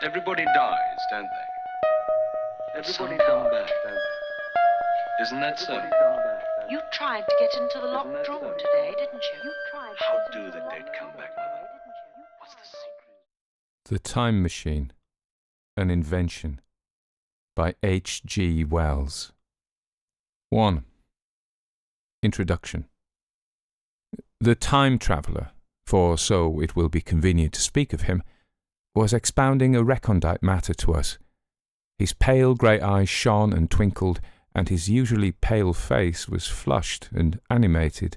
Everybody dies, don't they? Everybody come back, don't they? Isn't that so? You tried to get into the locked drawer today, didn't you? How do the dead come back, Mother? What's the secret? The Time Machine, an Invention, by H. G. Wells. 1. Introduction. The time traveller, for so it will be convenient to speak of him, was expounding a recondite matter to us. His pale grey eyes shone and twinkled, and his usually pale face was flushed and animated.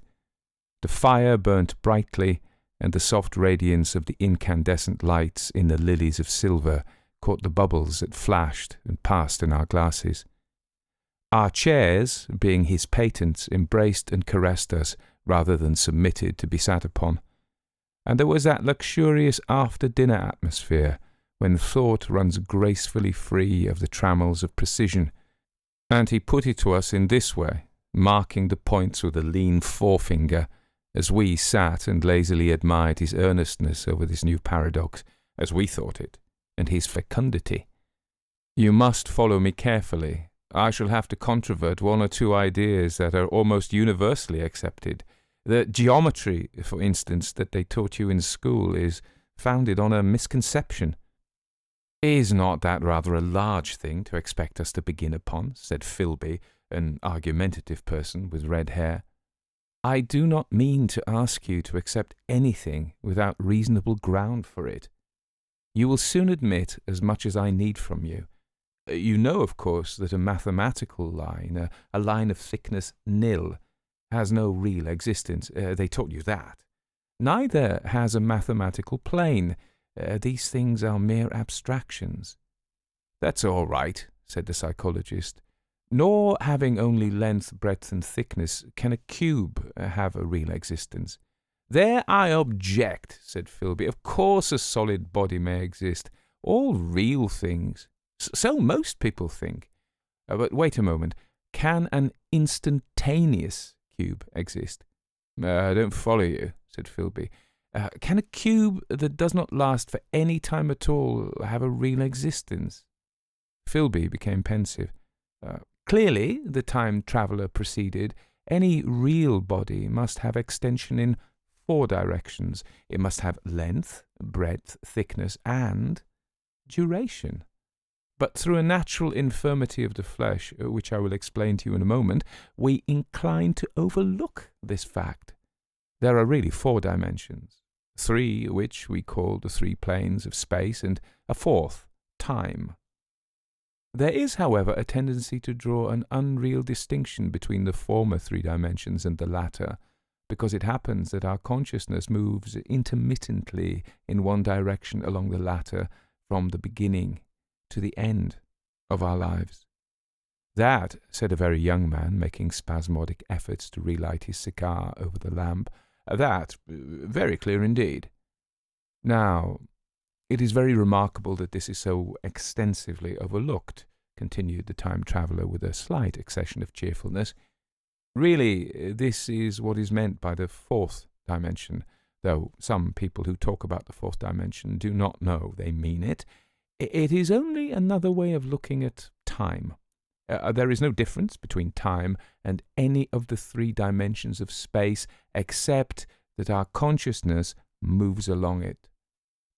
The fire burnt brightly, and the soft radiance of the incandescent lights in the lilies of silver caught the bubbles that flashed and passed in our glasses. Our chairs, being his patents, embraced and caressed us rather than submitted to be sat upon. And there was that luxurious after-dinner atmosphere when thought runs gracefully free of the trammels of precision. And he put it to us in this way, marking the points with a lean forefinger, as we sat and lazily admired his earnestness over this new paradox, as we thought it, and his fecundity. You must follow me carefully. I shall have to controvert one or two ideas that are almost universally accepted. The geometry, for instance, that they taught you in school is founded on a misconception. Is not that rather a large thing to expect us to begin upon? Said Philby, an argumentative person with red hair. I do not mean to ask you to accept anything without reasonable ground for it. You will soon admit as much as I need from you. You know, of course, that a mathematical line, a line of thickness nil, has no real existence. They taught you that. Neither has a mathematical plane. These things are mere abstractions. That's all right, said the psychologist. Nor, having only length, breadth, and thickness, can a cube have a real existence. There I object, said Philby. Of course a solid body may exist. All real things. So most people think. But wait a moment. Can an instantaneous cube exist? I don't follow you, said Philby. Can a cube that does not last for any time at all have a real existence? Philby became pensive. Clearly, the time traveller proceeded, any real body must have extension in 4 directions. It must have length, breadth, thickness, and duration. But through a natural infirmity of the flesh, which I will explain to you in a moment, we incline to overlook this fact. There are really 4 dimensions, 3 which we call the 3 planes of space, and a 4th, time. There is, however, a tendency to draw an unreal distinction between the former 3 dimensions and the latter, because it happens that our consciousness moves intermittently in one direction along the latter from the beginning to the end of our lives. That, said a very young man, making spasmodic efforts to relight his cigar over the lamp, that, very clear indeed. Now, it is very remarkable that this is so extensively overlooked, continued the time traveller with a slight accession of cheerfulness. Really, this is what is meant by the 4th dimension, though some people who talk about the 4th dimension do not know they mean it. It is only another way of looking at time. There is no difference between time and any of the 3 dimensions of space, except that our consciousness moves along it.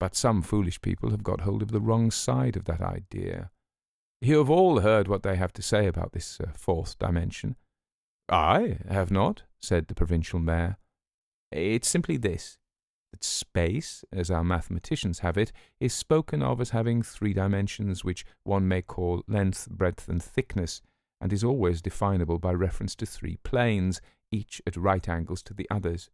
But some foolish people have got hold of the wrong side of that idea. You have all heard what they have to say about this 4th dimension. I have not, said the provincial mayor. It's simply this, that space, as our mathematicians have it, is spoken of as having 3 dimensions which one may call length, breadth, and thickness, and is always definable by reference to 3 planes, each at right angles to the others.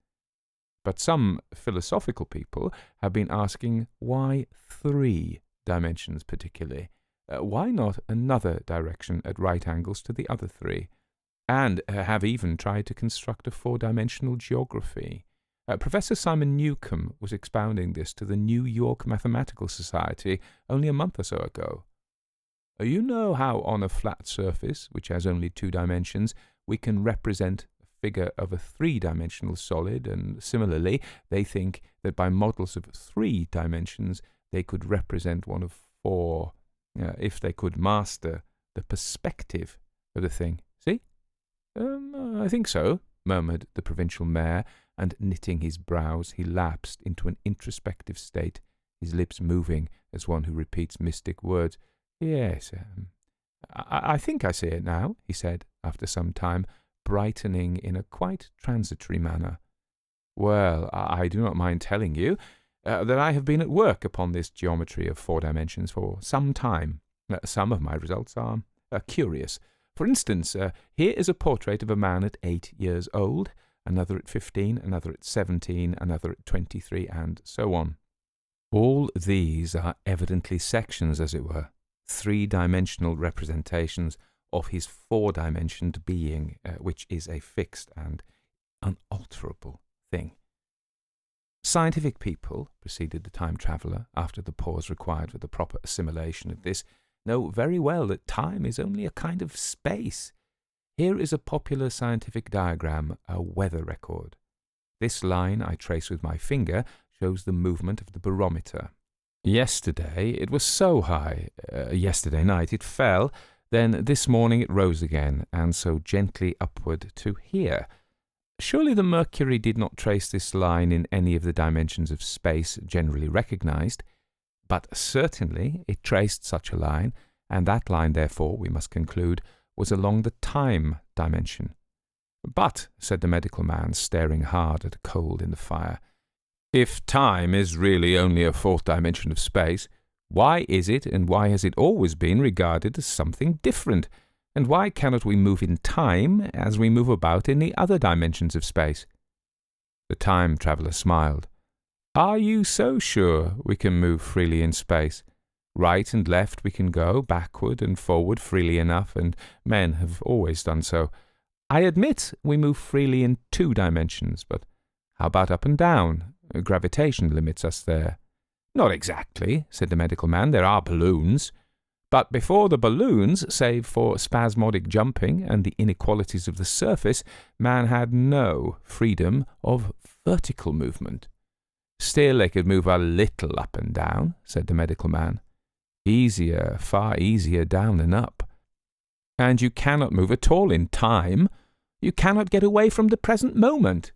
But some philosophical people have been asking why 3 dimensions particularly? Why not another direction at right angles to the other 3? And have even tried to construct a 4-dimensional geography. Professor Simon Newcomb was expounding this to the New York Mathematical Society only a month or so ago. You know how on a flat surface, which has only 2 dimensions, we can represent figure of a 3-dimensional solid, and similarly they think that by models of 3 dimensions they could represent one of for if they could master the perspective of the thing. See? I think so, murmured the provincial mayor, and knitting his brows, he lapsed into an introspective state, his lips moving as one who repeats mystic words. Yes, I think I see it now, he said, after some time, brightening in a quite transitory manner. Well, I do not mind telling you that I have been at work upon this geometry of 4 dimensions for some time. Some of my results are curious. For instance, here is a portrait of a man at 8 years old, another at 15, another at 17, another at 23, and so on. All these are evidently sections, as it were, 3-dimensional representations of his 4-dimensioned being, which is a fixed and unalterable thing. Scientific people, proceeded the time traveller, after the pause required for the proper assimilation of this, know very well that time is only a kind of space. Here is a popular scientific diagram, a weather record. This line I trace with my finger shows the movement of the barometer. Yesterday it was so high, yesterday night it fell, then this morning it rose again, and so gently upward to here. Surely the mercury did not trace this line in any of the dimensions of space generally recognized, but certainly it traced such a line, and that line, therefore, we must conclude, was along the time dimension. But, said the medical man, staring hard at a coal in the fire, if time is really only a 4th dimension of space, why is it, and why has it always been, regarded as something different? And why cannot we move in time as we move about in the other dimensions of space? The time traveller smiled. Are you so sure we can move freely in space? Right and left we can go, backward and forward freely enough, and men have always done so. I admit we move freely in 2 dimensions, but how about up and down? Gravitation limits us there. Not exactly, said the medical man. There are balloons. But before the balloons, save for spasmodic jumping and the inequalities of the surface, man had no freedom of vertical movement. Still, they could move a little up and down, said the medical man. Easier, far easier down than up. And you cannot move at all in time. You cannot get away from the present moment.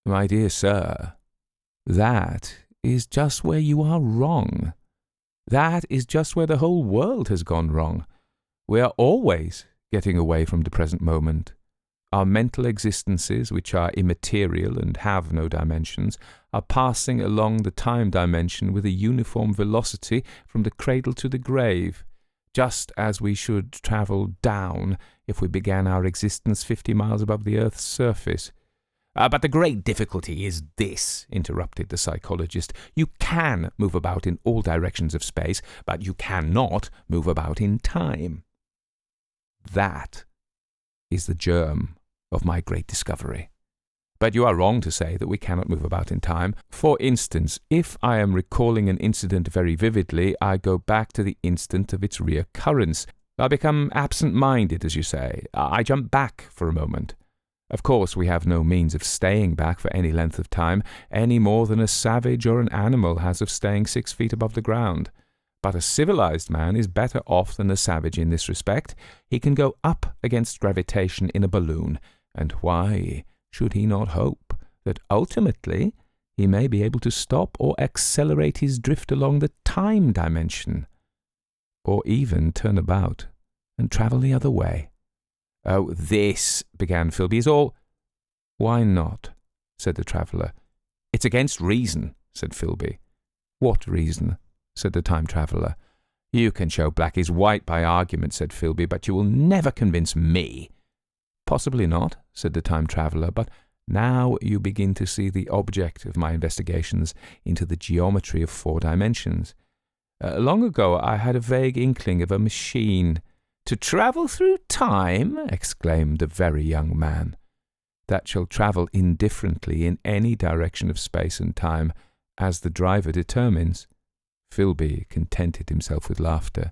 My dear sir, that is just where you are wrong. That is just where the whole world has gone wrong. We are always getting away from the present moment. Our mental existences, which are immaterial and have no dimensions, are passing along the time dimension with a uniform velocity from the cradle to the grave, just as we should travel down if we began our existence 50 miles above the earth's surface. But the great difficulty is this, interrupted the psychologist. You can move about in all directions of space, but you cannot move about in time. That is the germ of my great discovery. But you are wrong to say that we cannot move about in time. For instance, if I am recalling an incident very vividly, I go back to the instant of its reoccurrence. I become absent-minded, as you say. I jump back for a moment. Of course, we have no means of staying back for any length of time, any more than a savage or an animal has of staying 6 feet above the ground. But a civilized man is better off than a savage in this respect. He can go up against gravitation in a balloon, and why should he not hope that ultimately he may be able to stop or accelerate his drift along the time dimension, or even turn about and travel the other way? Oh, this, began Philby, is all... Why not? Said the traveller. It's against reason, said Philby. What reason? Said the time traveller. You can show black is white by argument, said Philby, but you will never convince me. Possibly not, said the time traveller, but now you begin to see the object of my investigations into the geometry of 4 dimensions. Long ago I had a vague inkling of a machine. To travel through time, exclaimed the very young man, that shall travel indifferently in any direction of space and time, as the driver determines. Philby contented himself with laughter.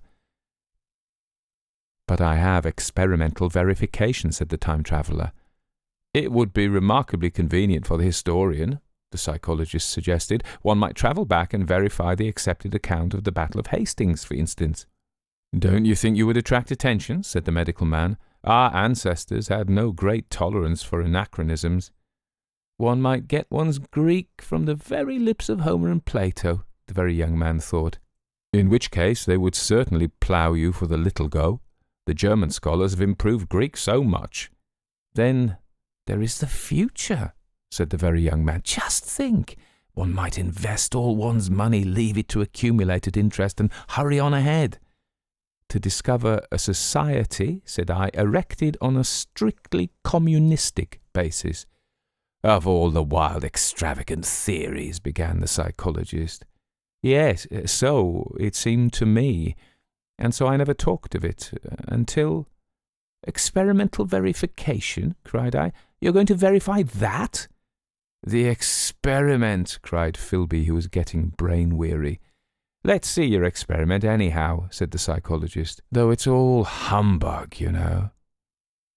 But I have experimental verification, said the time traveller. It would be remarkably convenient for the historian, the psychologist suggested. One might travel back and verify the accepted account of the Battle of Hastings, for instance. Don't you think you would attract attention? Said the medical man. Our ancestors had no great tolerance for anachronisms. One might get one's Greek from the very lips of Homer and Plato, the very young man thought. In which case they would certainly plough you for the little go. The German scholars have improved Greek so much. Then there is the future, said the very young man. Just think, one might invest all one's money, leave it to accumulate at interest, and hurry on ahead. To discover a society, said I, erected on a strictly communistic basis. Of all the wild, extravagant theories, began the psychologist. Yes, so it seemed to me, and so I never talked of it until... Experimental verification, cried I. You're going to verify that? The experiment, cried Philby, who was getting brain-weary. Let's see your experiment anyhow, said the psychologist, though it's all humbug, you know.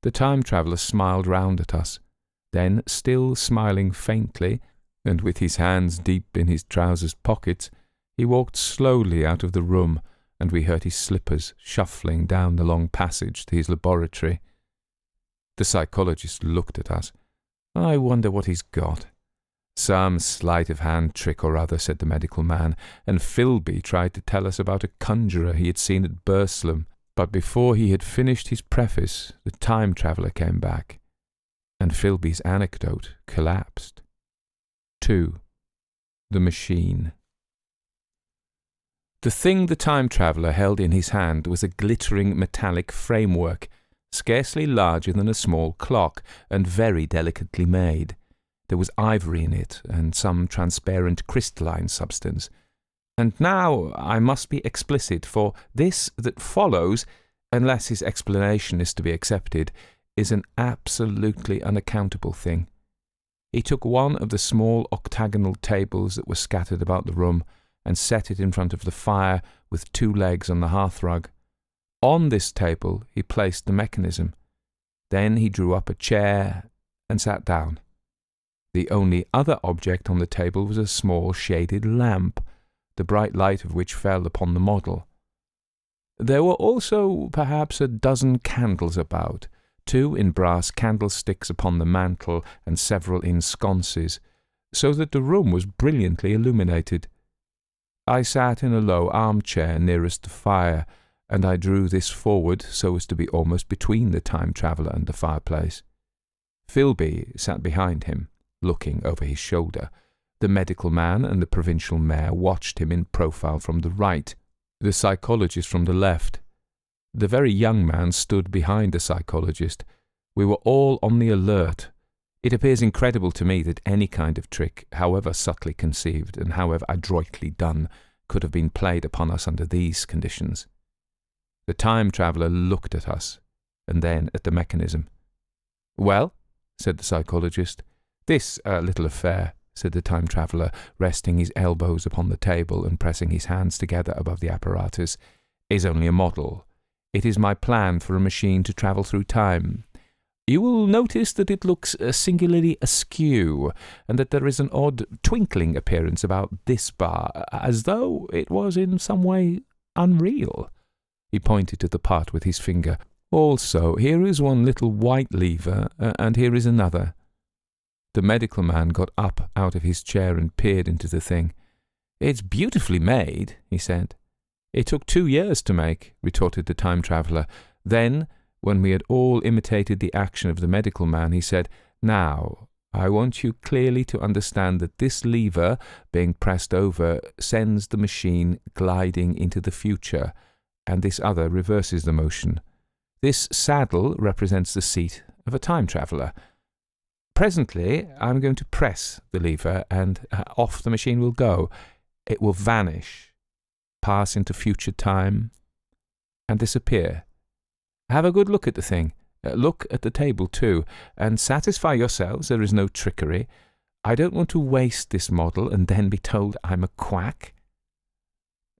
The time-traveller smiled round at us. Then, still smiling faintly, and with his hands deep in his trousers pockets, he walked slowly out of the room, and we heard his slippers shuffling down the long passage to his laboratory. The psychologist looked at us. I wonder what he's got. Some sleight-of-hand trick or other, said the medical man, and Philby tried to tell us about a conjurer he had seen at Burslem, but before he had finished his preface, the time-traveller came back, and Philby's anecdote collapsed. 2. The machine. The thing the time-traveller held in his hand was a glittering metallic framework, scarcely larger than a small clock, and very delicately made. There was ivory in it, and some transparent crystalline substance. And now I must be explicit, for this that follows, unless his explanation is to be accepted, is an absolutely unaccountable thing. He took one of the small octagonal tables that were scattered about the room, and set it in front of the fire with 2 legs on the hearthrug. On this table he placed the mechanism. Then he drew up a chair and sat down. The only other object on the table was a small shaded lamp, the bright light of which fell upon the model. There were also perhaps a dozen candles about, 2 in brass candlesticks upon the mantel and several in sconces, so that the room was brilliantly illuminated. I sat in a low armchair nearest the fire, and I drew this forward so as to be almost between the time-traveller and the fireplace. Philby sat behind him, looking over his shoulder. The medical man and the provincial mayor watched him in profile from the right, the psychologist from the left. The very young man stood behind the psychologist. We were all on the alert. It appears incredible to me that any kind of trick, however subtly conceived and however adroitly done, could have been played upon us under these conditions. The time-traveller looked at us, and then at the mechanism. Well, said the psychologist. This little affair, said the time-traveller, resting his elbows upon the table and pressing his hands together above the apparatus, is only a model. It is my plan for a machine to travel through time. You will notice that it looks singularly askew, and that there is an odd twinkling appearance about this bar, as though it was in some way unreal. He pointed to the part with his finger. Also, here is one little white lever, and here is another. The medical man got up out of his chair and peered into the thing. It's beautifully made, he said. It took 2 years to make, retorted the time-traveller. Then, when we had all imitated the action of the medical man, he said, Now, I want you clearly to understand that this lever, being pressed over, sends the machine gliding into the future, and this other reverses the motion. This saddle represents the seat of a time-traveller. Presently, I'm going to press the lever, and off the machine will go. It will vanish, pass into future time, and disappear. Have a good look at the thing. Look at the table too, and satisfy yourselves there is no trickery. I don't want to waste this model and then be told I'm a quack.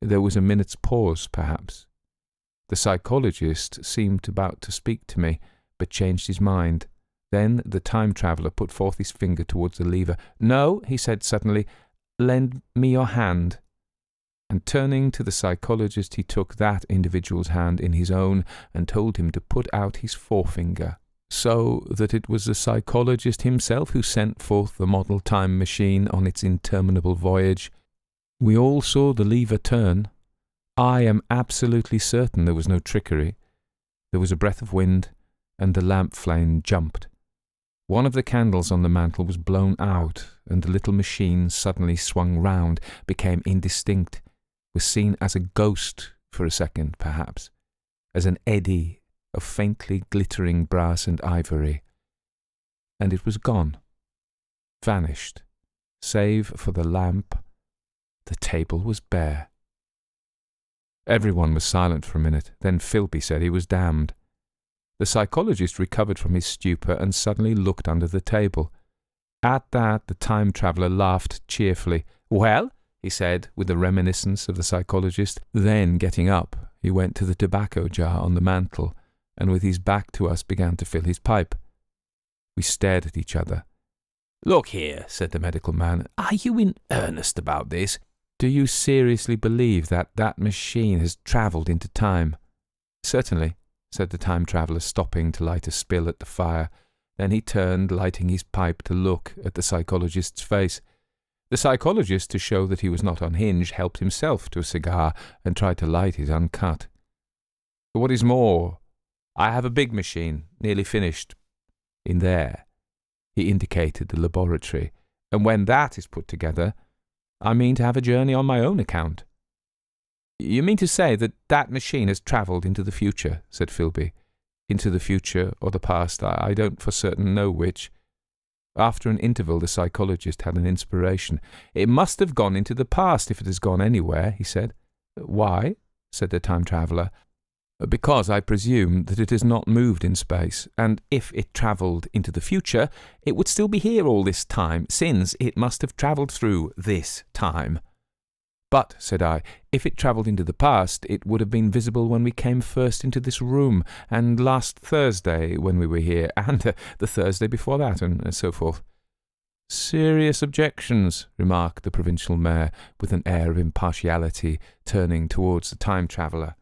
There was a minute's pause, perhaps. The psychologist seemed about to speak to me, but changed his mind. Then the time traveller put forth his finger towards the lever. "No," he said suddenly, "lend me your hand." And turning to the psychologist, he took that individual's hand in his own and told him to put out his forefinger, so that it was the psychologist himself who sent forth the model time machine on its interminable voyage. We all saw the lever turn. I am absolutely certain there was no trickery. There was a breath of wind, and the lamp flame jumped. One of the candles on the mantel was blown out, and the little machine suddenly swung round, became indistinct, was seen as a ghost for a second, perhaps, as an eddy of faintly glittering brass and ivory. And it was gone, vanished, save for the lamp. The table was bare. Everyone was silent for a minute. Then Philby said he was damned. The psychologist recovered from his stupor and suddenly looked under the table. At that, the time traveller laughed cheerfully. "Well?" he said, with a reminiscence of the psychologist. Then, getting up, he went to the tobacco jar on the mantel, and with his back to us began to fill his pipe. We stared at each other. "Look here," said the medical man, "are you in earnest about this? Do you seriously believe that that machine has travelled into time?" "Certainly," said the time traveller, stopping to light a spill at the fire. Then he turned, lighting his pipe, to look at the psychologist's face. The psychologist, to show that he was not unhinged, helped himself to a cigar and tried to light it uncut. "What is more, I have a big machine, nearly finished, in there." He indicated the laboratory. "And when that is put together, I mean to have a journey on my own account." "You mean to say that that machine has travelled into the future?" said Philby. "Into the future or the past, I don't for certain know which." After an interval, the psychologist had an inspiration. "It must have gone into the past if it has gone anywhere," he said. "Why?" said the time traveller. "Because I presume that it has not moved in space, and if it travelled into the future, it would still be here all this time, since it must have travelled through this time." "But," said I, "if it travelled into the past, it would have been visible when we came first into this room, and last Thursday when we were here, and the Thursday before that, and so forth." "Serious objections," remarked the provincial mayor, with an air of impartiality, turning towards the time traveller.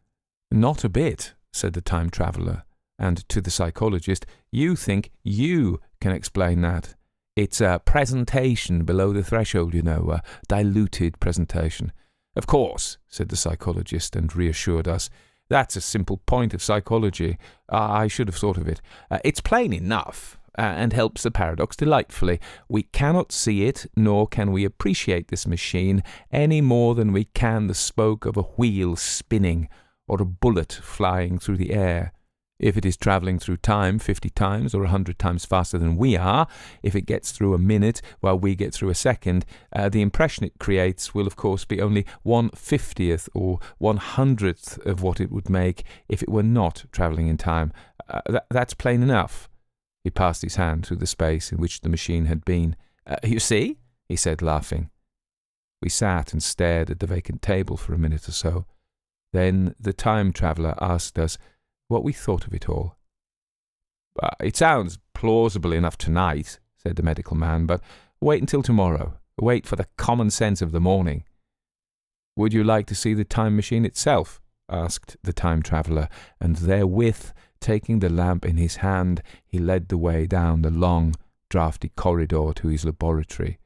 "Not a bit," said the time traveller, and to the psychologist, "You think you can explain that. It's a presentation below the threshold, you know, a diluted presentation." "Of course," said the psychologist, and reassured us. "That's a simple point of psychology. I should have thought of it. It's plain enough, and helps the paradox delightfully. We cannot see it, nor can we appreciate this machine, any more than we can the spoke of a wheel spinning, or a bullet flying through the air. If it is travelling through time 50 times or 100 times faster than we are, if it gets through a minute while we get through a second, the impression it creates will of course be only 1/50th or 100th of what it would make if it were not travelling in time. That's plain enough." He passed his hand through the space in which the machine had been. "You see?" he said, laughing. We sat and stared at the vacant table for a minute or so. Then the time traveller asked us what we thought of it all. "It sounds plausible enough tonight," said the medical man, "but wait until tomorrow. Wait for the common sense of the morning." "Would you like to see the time machine itself?" asked the time traveller, and therewith, taking the lamp in his hand, he led the way down the long, draughty corridor to his laboratory.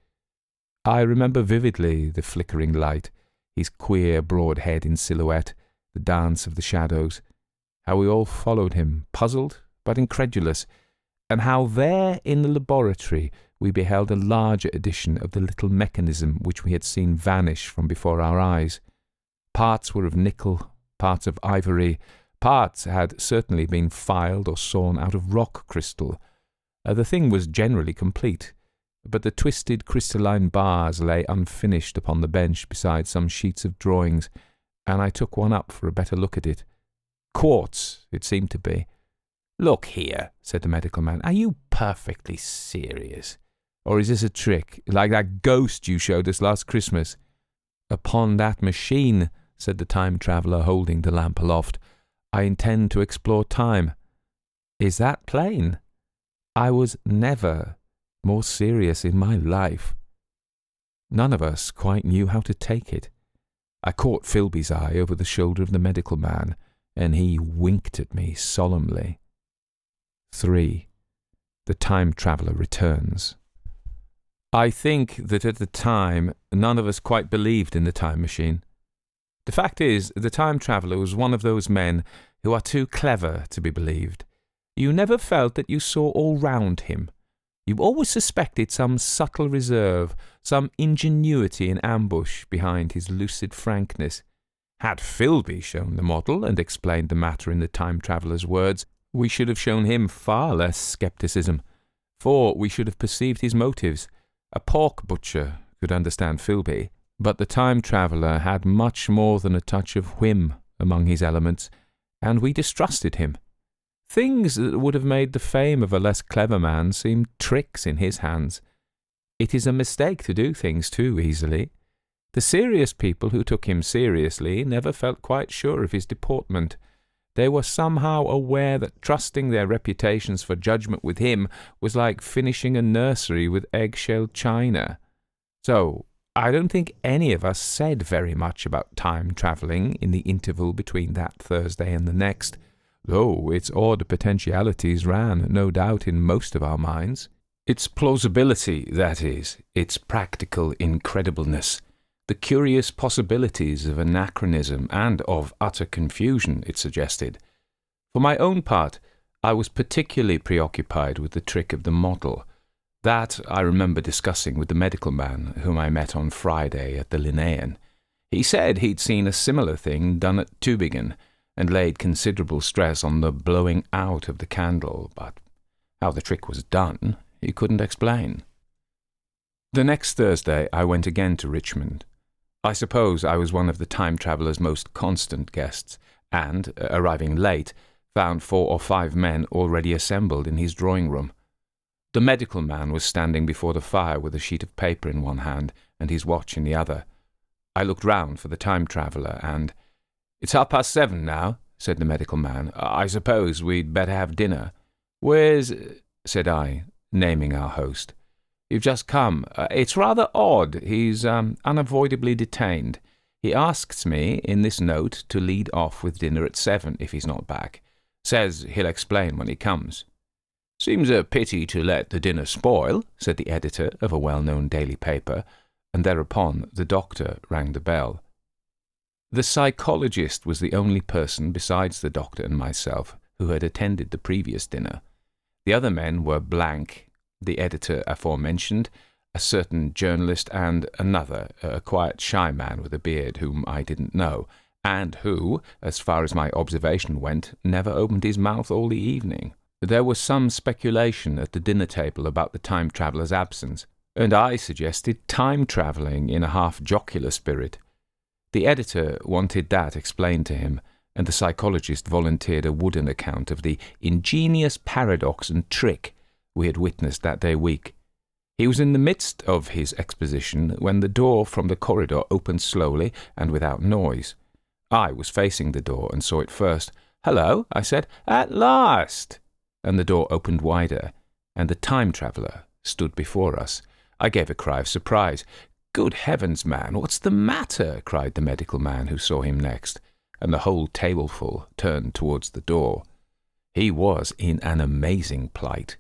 I remember vividly the flickering light, his queer broad head in silhouette, the dance of the shadows, how we all followed him, puzzled but incredulous, and how there in the laboratory we beheld a larger edition of the little mechanism which we had seen vanish from before our eyes. Parts were of nickel, parts of ivory, parts had certainly been filed or sawn out of rock crystal. The thing was generally complete, but the twisted crystalline bars lay unfinished upon the bench beside some sheets of drawings, and I took one up for a better look at it. Quartz, it seemed to be. "Look here," said the medical man, "are you perfectly serious? Or is this a trick, like that ghost you showed us last Christmas?" "Upon that machine," said the time traveller, holding the lamp aloft, "I intend to explore time." "Is that plain?" I was never more serious in my life. None of us quite knew how to take it. I caught Philby's eye over the shoulder of the medical man, and he winked at me solemnly. 3. The time traveller returns. I think that at the time, none of us quite believed in the time machine. The fact is, the time traveller was one of those men who are too clever to be believed. You never felt that you saw all round him. You always suspected some subtle reserve, some ingenuity in ambush behind his lucid frankness. Had Philby shown the model and explained the matter in the time traveller's words, we should have shown him far less scepticism, for we should have perceived his motives. A pork butcher could understand Philby, but the time traveller had much more than a touch of whim among his elements, and we distrusted him. Things that would have made the fame of a less clever man seem tricks in his hands. It is a mistake to do things too easily. The serious people who took him seriously never felt quite sure of his deportment. They were somehow aware that trusting their reputations for judgment with him was like finishing a nursery with eggshell china. So, I don't think any of us said very much about time travelling in the interval between that Thursday and the next, though its odd potentialities ran, no doubt, in most of our minds. Its plausibility, that is, its practical incredibleness, the curious possibilities of anachronism and of utter confusion it suggested. For my own part, I was particularly preoccupied with the trick of the model. That I remember discussing with the medical man whom I met on Friday at the Linnean. He said he'd seen a similar thing done at Tübingen, and laid considerable stress on the blowing out of the candle, but how the trick was done he couldn't explain. The next Thursday I went again to Richmond. I suppose I was one of the time traveller's most constant guests, and, arriving late, found 4 or 5 men already assembled in his drawing-room. The medical man was standing before the fire with a sheet of paper in one hand and his watch in the other. I looked round for the time traveller, and "It's 7:30 now," said the medical man. "I suppose we'd better have dinner." "Where's—" said I, naming our host. "You've just come. It's rather odd. He's unavoidably detained. He asks me, in this note, to lead off with dinner at 7 if he's not back. Says he'll explain when he comes." "Seems a pity to let the dinner spoil," said the editor of a well-known daily paper, and thereupon the doctor rang the bell. The psychologist was the only person besides the doctor and myself who had attended the previous dinner. The other men were Blank, the editor aforementioned, a certain journalist, and another, a quiet, shy man with a beard whom I didn't know, and who, as far as my observation went, never opened his mouth all the evening. There was some speculation at the dinner table about the time traveller's absence, and I suggested time travelling in a half-jocular spirit. The editor wanted that explained to him, and the psychologist volunteered a wooden account of the ingenious paradox and trick we had witnessed that day week. He was in the midst of his exposition when the door from the corridor opened slowly and without noise. I was facing the door and saw it first. "Hello," I said. "At last!" And the door opened wider, and the time traveller stood before us. I gave a cry of surprise. "Good heavens, man, what's the matter?" cried the medical man who saw him next, and the whole tableful turned towards the door. He was in an amazing plight.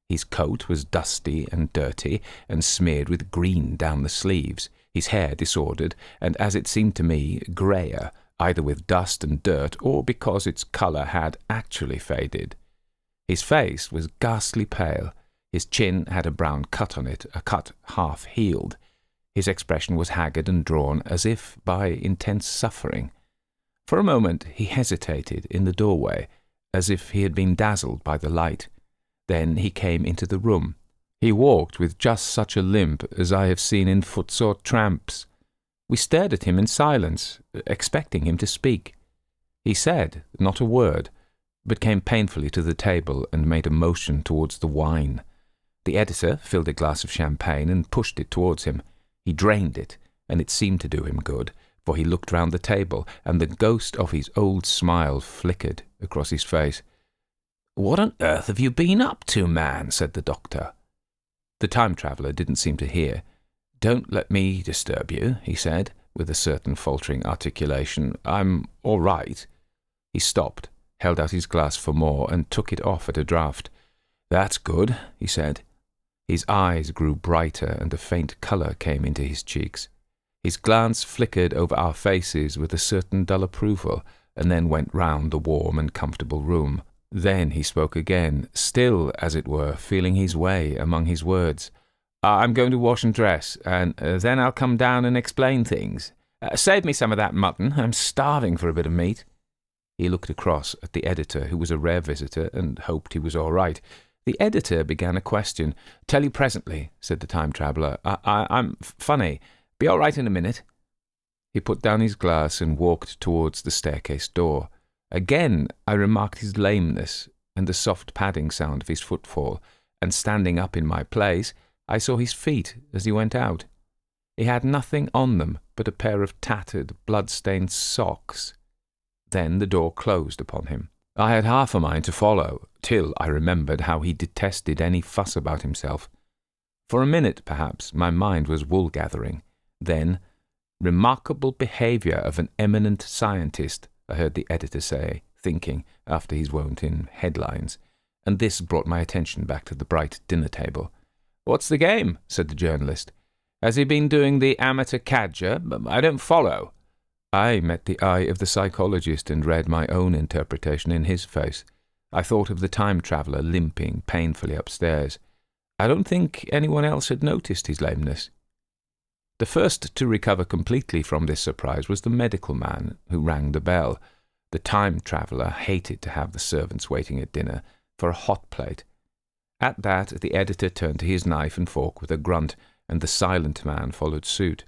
His coat was dusty and dirty, and smeared with green down the sleeves, his hair disordered, and, as it seemed to me, greyer, either with dust and dirt, or because its colour had actually faded. His face was ghastly pale. His chin had a brown cut on it, a cut half-healed. His expression was haggard and drawn, as if by intense suffering. For a moment he hesitated in the doorway, as if he had been dazzled by the light. Then he came into the room. He walked with just such a limp as I have seen in footsore tramps. We stared at him in silence, expecting him to speak. He said not a word, but came painfully to the table and made a motion towards the wine. The editor filled a glass of champagne and pushed it towards him. He drained it, and it seemed to do him good, for he looked round the table, and the ghost of his old smile flickered across his face. "What on earth have you been up to, man?" said the doctor. The time-traveller didn't seem to hear. "Don't let me disturb you," he said, with a certain faltering articulation. "I'm all right." He stopped, held out his glass for more, and took it off at a draught. "That's good," he said. His eyes grew brighter, and a faint colour came into his cheeks. His glance flickered over our faces with a certain dull approval, and then went round the warm and comfortable room. Then he spoke again, still, as it were, feeling his way among his words. "I'm going to wash and dress, and then I'll come down and explain things. Save me some of that mutton. I'm starving for a bit of meat." He looked across at the editor, who was a rare visitor, and hoped he was all right. The editor began a question. "Tell you presently," said the time-traveller. I'm funny. Be all right in a minute." He put down his glass and walked towards the staircase door. Again I remarked his lameness and the soft padding sound of his footfall, and standing up in my place, I saw his feet as he went out. He had nothing on them but a pair of tattered, blood-stained socks. Then the door closed upon him. I had half a mind to follow, till I remembered how he detested any fuss about himself. For a minute, perhaps, my mind was wool-gathering. Then, "Remarkable behaviour of an eminent scientist," I heard the editor say, thinking, after his wont, in headlines, and this brought my attention back to the bright dinner table. "What's the game?" said the journalist. "Has he been doing the amateur cadger? I don't follow." I met the eye of the psychologist and read my own interpretation in his face. I thought of the time-traveller limping painfully upstairs. I don't think anyone else had noticed his lameness. The first to recover completely from this surprise was the medical man who rang the bell. The time-traveller hated to have the servants waiting at dinner for a hot plate. At that the editor turned to his knife and fork with a grunt, and the silent man followed suit.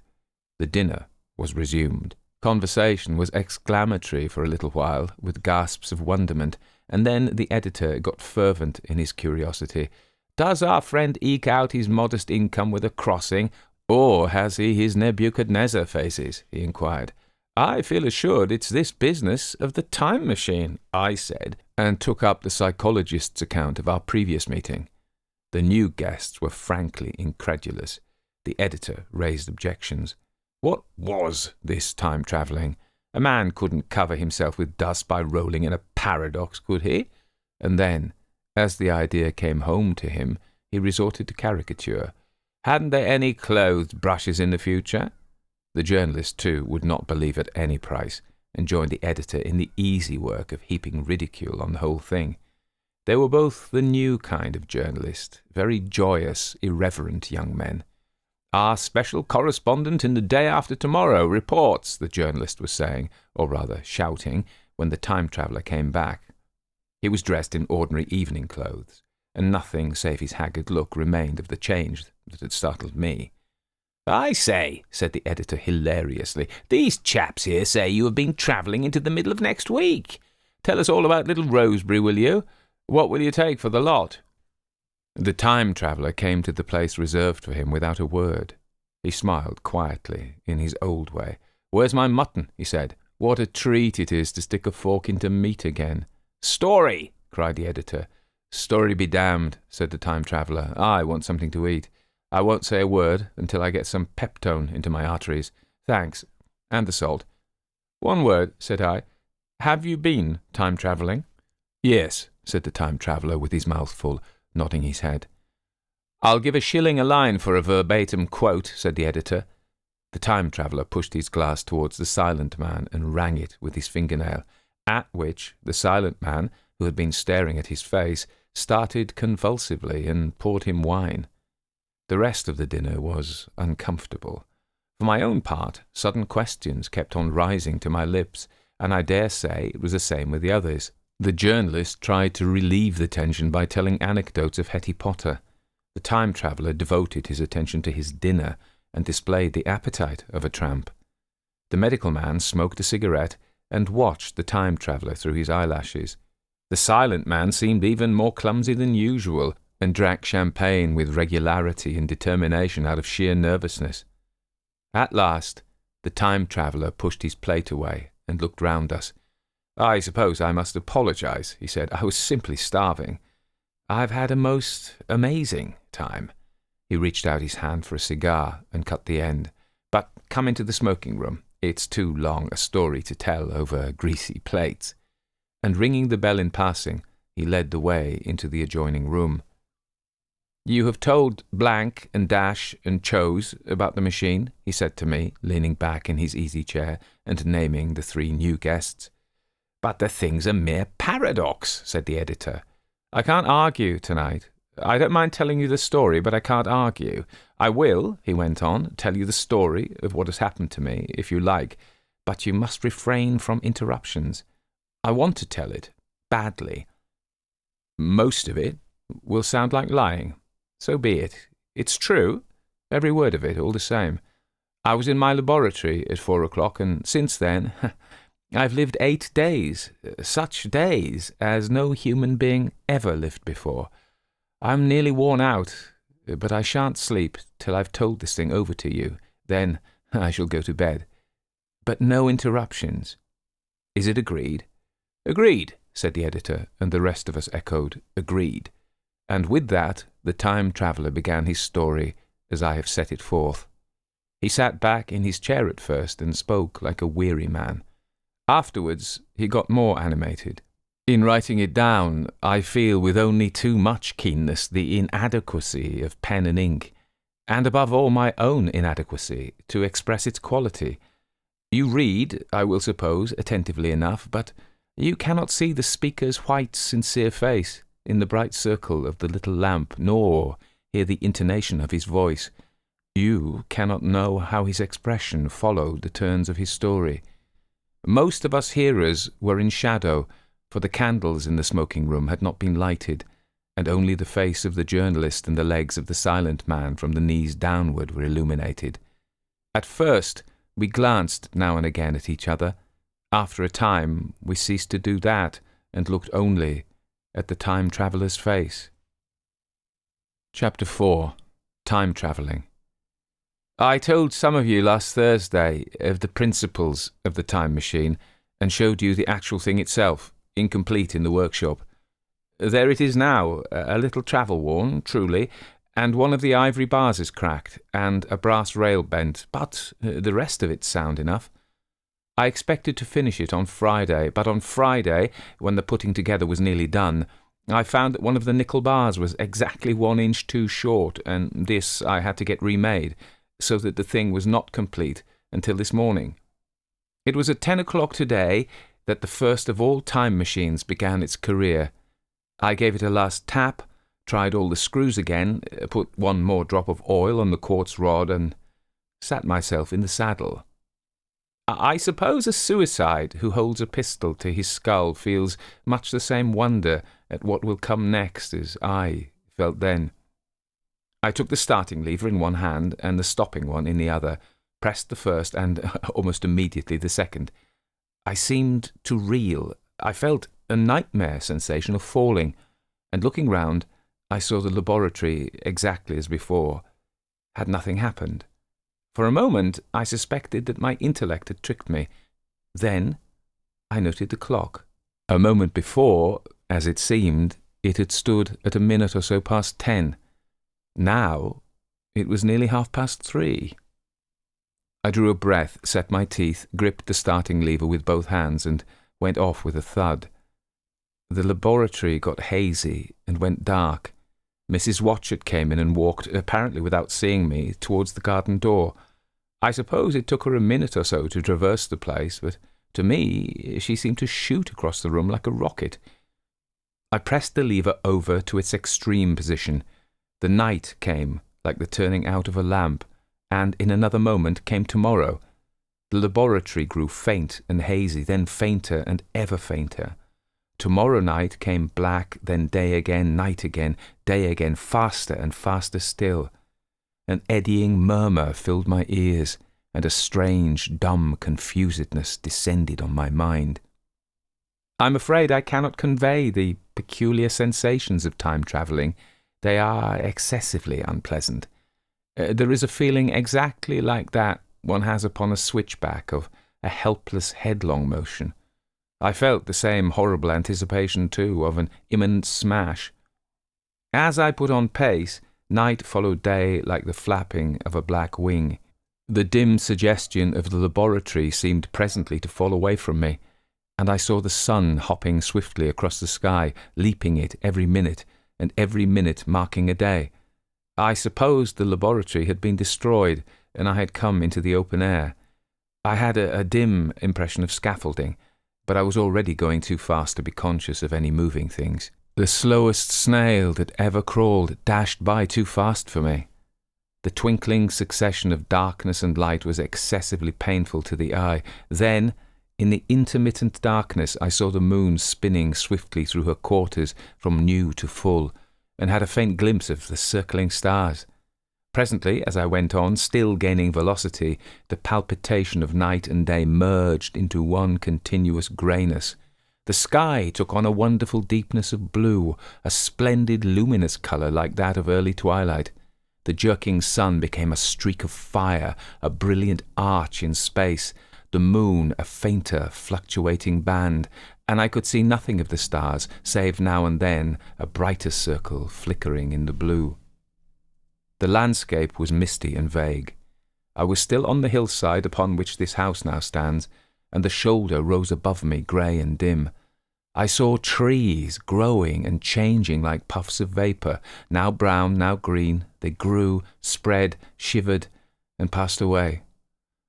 The dinner was resumed. Conversation was exclamatory for a little while, with gasps of wonderment, and then the editor got fervent in his curiosity. "Does our friend eke out his modest income with a crossing, or has he his Nebuchadnezzar faces?" he inquired. "I feel assured it's this business of the time machine," I said, and took up the psychologist's account of our previous meeting. The new guests were frankly incredulous. The editor raised objections. What was this time-travelling? A man couldn't cover himself with dust by rolling in a paradox, could he? And then, as the idea came home to him, he resorted to caricature. Hadn't they any clothed brushes in the future? The journalist, too, would not believe at any price, and joined the editor in the easy work of heaping ridicule on the whole thing. They were both the new kind of journalist, very joyous, irreverent young men. "Our special correspondent in the day after tomorrow reports," the journalist was saying, or rather shouting, when the time-traveller came back. He was dressed in ordinary evening clothes, and nothing save his haggard look remained of the change that had startled me. "I say," said the editor hilariously, "these chaps here say you have been travelling into the middle of next week. Tell us all about little Rosebery, will you? What will you take for the lot?" The time-traveller came to the place reserved for him without a word. He smiled quietly, in his old way. "Where's my mutton?" he said. "What a treat it is to stick a fork into meat again." "Story!" cried the editor. "Story be damned," said the time-traveller. "I want something to eat. I won't say a word until I get some peptone into my arteries. Thanks. And the salt." "One word," said I. "Have you been time-travelling?" "Yes," said the time-traveller with his mouth full, nodding his head. "I'll give £1 a line for a verbatim quote," said the editor. The time-traveller pushed his glass towards the silent man and rang it with his fingernail, at which the silent man, who had been staring at his face, started convulsively and poured him wine. The rest of the dinner was uncomfortable. For my own part, sudden questions kept on rising to my lips, and I dare say it was the same with the others. The journalist tried to relieve the tension by telling anecdotes of Hetty Potter. The time-traveller devoted his attention to his dinner and displayed the appetite of a tramp. The medical man smoked a cigarette and watched the time-traveller through his eyelashes. The silent man seemed even more clumsy than usual, and drank champagne with regularity and determination out of sheer nervousness. At last, the time-traveller pushed his plate away and looked round us. "I suppose I must apologize," he said. "I was simply starving. I've had a most amazing time." He reached out his hand for a cigar and cut the end. "But come into the smoking room. It's too long a story to tell over greasy plates." And ringing the bell in passing, he led the way into the adjoining room. "You have told blank and dash and chose about the machine," he said to me, leaning back in his easy chair and naming the 3 new guests. "But the thing's a mere paradox," said the editor. "I can't argue tonight. I don't mind telling you the story, but I can't argue. I will," he went on, "tell you the story of what has happened to me, if you like, but you must refrain from interruptions. I want to tell it, badly. Most of it will sound like lying. So be it. It's true, every word of it, all the same. I was in my laboratory at 4 o'clock, and since then I've lived 8 days, such days as no human being ever lived before. I'm nearly worn out, but I shan't sleep till I've told this thing over to you. Then I shall go to bed. But no interruptions. Is it agreed?" "Agreed," said the editor, and the rest of us echoed, "Agreed." And with that, the time traveller began his story as I have set it forth. He sat back in his chair at first and spoke like a weary man. Afterwards, he got more animated. In writing it down, I feel with only too much keenness the inadequacy of pen and ink, and above all my own inadequacy, to express its quality. You read, I will suppose, attentively enough, but you cannot see the speaker's white, sincere face in the bright circle of the little lamp, nor hear the intonation of his voice. You cannot know how his expression followed the turns of his story. Most of us hearers were in shadow, for the candles in the smoking room had not been lighted, and only the face of the journalist and the legs of the silent man from the knees downward were illuminated. At first, we glanced now and again at each other. After a time, we ceased to do that and looked only at the time-traveller's face. Chapter 4. Time Travelling. I told some of you last Thursday of the principles of the time machine and showed you the actual thing itself, incomplete in the workshop. There it is now, a little travel-worn, truly, and one of the ivory bars is cracked, and a brass rail bent, but the rest of it's sound enough. I expected to finish it on Friday, but on Friday, when the putting together was nearly done, I found that one of the nickel bars was exactly 1 inch too short, and this I had to get remade, so that the thing was not complete until this morning. It was at 10 o'clock today that the first of all time machines began its career. I gave it a last tap, tried all the screws again, put 1 more drop of oil on the quartz rod, and sat myself in the saddle. I suppose a suicide who holds a pistol to his skull feels much the same wonder at what will come next as I felt then. I took the starting lever in one hand and the stopping one in the other, pressed the first and almost immediately the second. I seemed to reel. I felt a nightmare sensation of falling, and looking round, I saw the laboratory exactly as before. Had nothing happened? For a moment, I suspected that my intellect had tricked me. Then I noted the clock. A moment before, as it seemed, it had stood at a minute or so past 10. Now it was nearly 3:30. I drew a breath, set my teeth, gripped the starting lever with both hands, and went off with a thud. The laboratory got hazy and went dark. Mrs. Watchett came in and walked, apparently without seeing me, towards the garden door. I suppose it took her a minute or so to traverse the place, but to me she seemed to shoot across the room like a rocket. I pressed the lever over to its extreme position. The night came, like the turning out of a lamp, and in another moment came tomorrow. The laboratory grew faint and hazy, then fainter and ever fainter. Tomorrow night came black, then day again, night again, day again, faster and faster still. An eddying murmur filled my ears, and a strange, dumb confusedness descended on my mind. I'm afraid I cannot convey the peculiar sensations of time-travelling. They are excessively unpleasant. There is a feeling exactly like that one has upon a switchback of a helpless headlong motion. I felt the same horrible anticipation, too, of an imminent smash. As I put on pace, night followed day like the flapping of a black wing. The dim suggestion of the laboratory seemed presently to fall away from me, and I saw the sun hopping swiftly across the sky, leaping it every minute, and every minute marking a day. I supposed the laboratory had been destroyed, and I had come into the open air. I had a dim impression of scaffolding, but I was already going too fast to be conscious of any moving things. The slowest snail that ever crawled dashed by too fast for me. The twinkling succession of darkness and light was excessively painful to the eye. Then, in the intermittent darkness, I saw the moon spinning swiftly through her quarters from new to full, and had a faint glimpse of the circling stars. Presently, as I went on, still gaining velocity, the palpitation of night and day merged into one continuous greyness. The sky took on a wonderful deepness of blue, a splendid luminous colour like that of early twilight. The jerking sun became a streak of fire, a brilliant arch in space, the moon a fainter, fluctuating band, and I could see nothing of the stars, save now and then a brighter circle flickering in the blue. The landscape was misty and vague. I was still on the hillside upon which this house now stands, and the shoulder rose above me, grey and dim. I saw trees growing and changing like puffs of vapour, now brown, now green. They grew, spread, shivered, and passed away.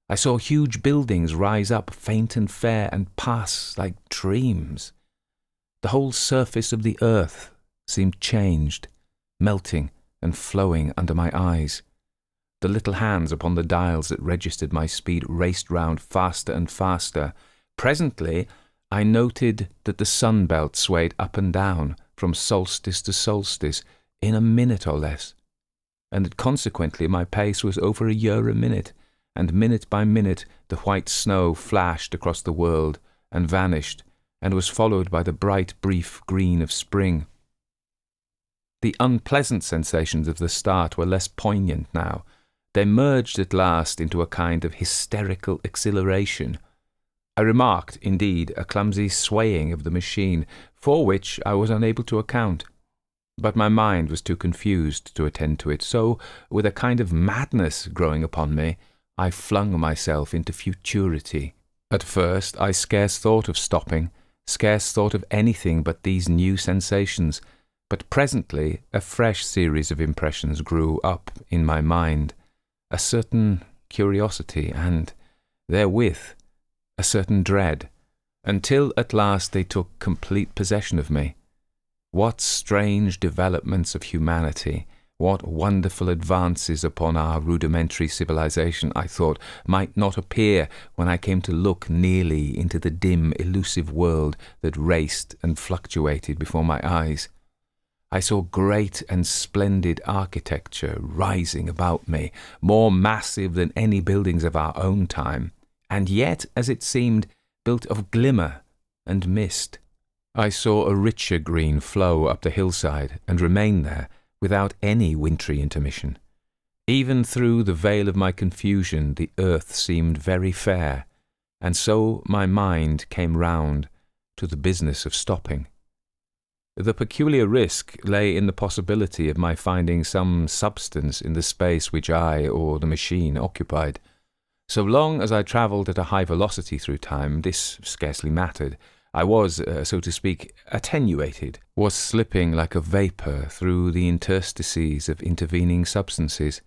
I saw huge buildings rise up, faint and fair, and pass like dreams. The whole surface of the earth seemed changed, melting and flowing under my eyes. The little hands upon the dials that registered my speed raced round faster and faster. Presently, I noted that the sun belt swayed up and down from solstice to solstice in a minute or less, and that consequently my pace was over a year a minute, and minute by minute the white snow flashed across the world and vanished, and was followed by the bright, brief green of spring. The unpleasant sensations of the start were less poignant now. They merged at last into a kind of hysterical exhilaration. I remarked, indeed, a clumsy swaying of the machine, for which I was unable to account. But my mind was too confused to attend to it, so, with a kind of madness growing upon me, I flung myself into futurity. At first I scarce thought of stopping, scarce thought of anything but these new sensations, but presently a fresh series of impressions grew up in my mind, a certain curiosity and, therewith, a certain dread, until at last they took complete possession of me. What strange developments of humanity, what wonderful advances upon our rudimentary civilization, I thought, might not appear when I came to look nearly into the dim, elusive world that raced and fluctuated before my eyes. I saw great and splendid architecture rising about me, more massive than any buildings of our own time, and yet, as it seemed, built of glimmer and mist. I saw a richer green flow up the hillside and remain there without any wintry intermission. Even through the veil of my confusion the earth seemed very fair, and so my mind came round to the business of stopping. The peculiar risk lay in the possibility of my finding some substance in the space which I or the machine occupied. So long as I travelled at a high velocity through time, this scarcely mattered. I was, so to speak, attenuated, was slipping like a vapour through the interstices of intervening substances.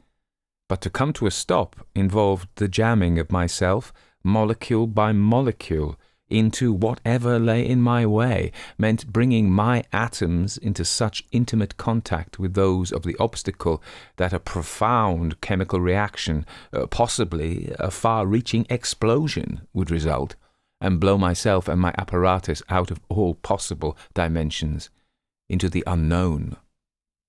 But to come to a stop involved the jamming of myself, molecule by molecule, into whatever lay in my way, meant bringing my atoms into such intimate contact with those of the obstacle that a profound chemical reaction, possibly a far-reaching explosion, would result, and blow myself and my apparatus out of all possible dimensions into the unknown.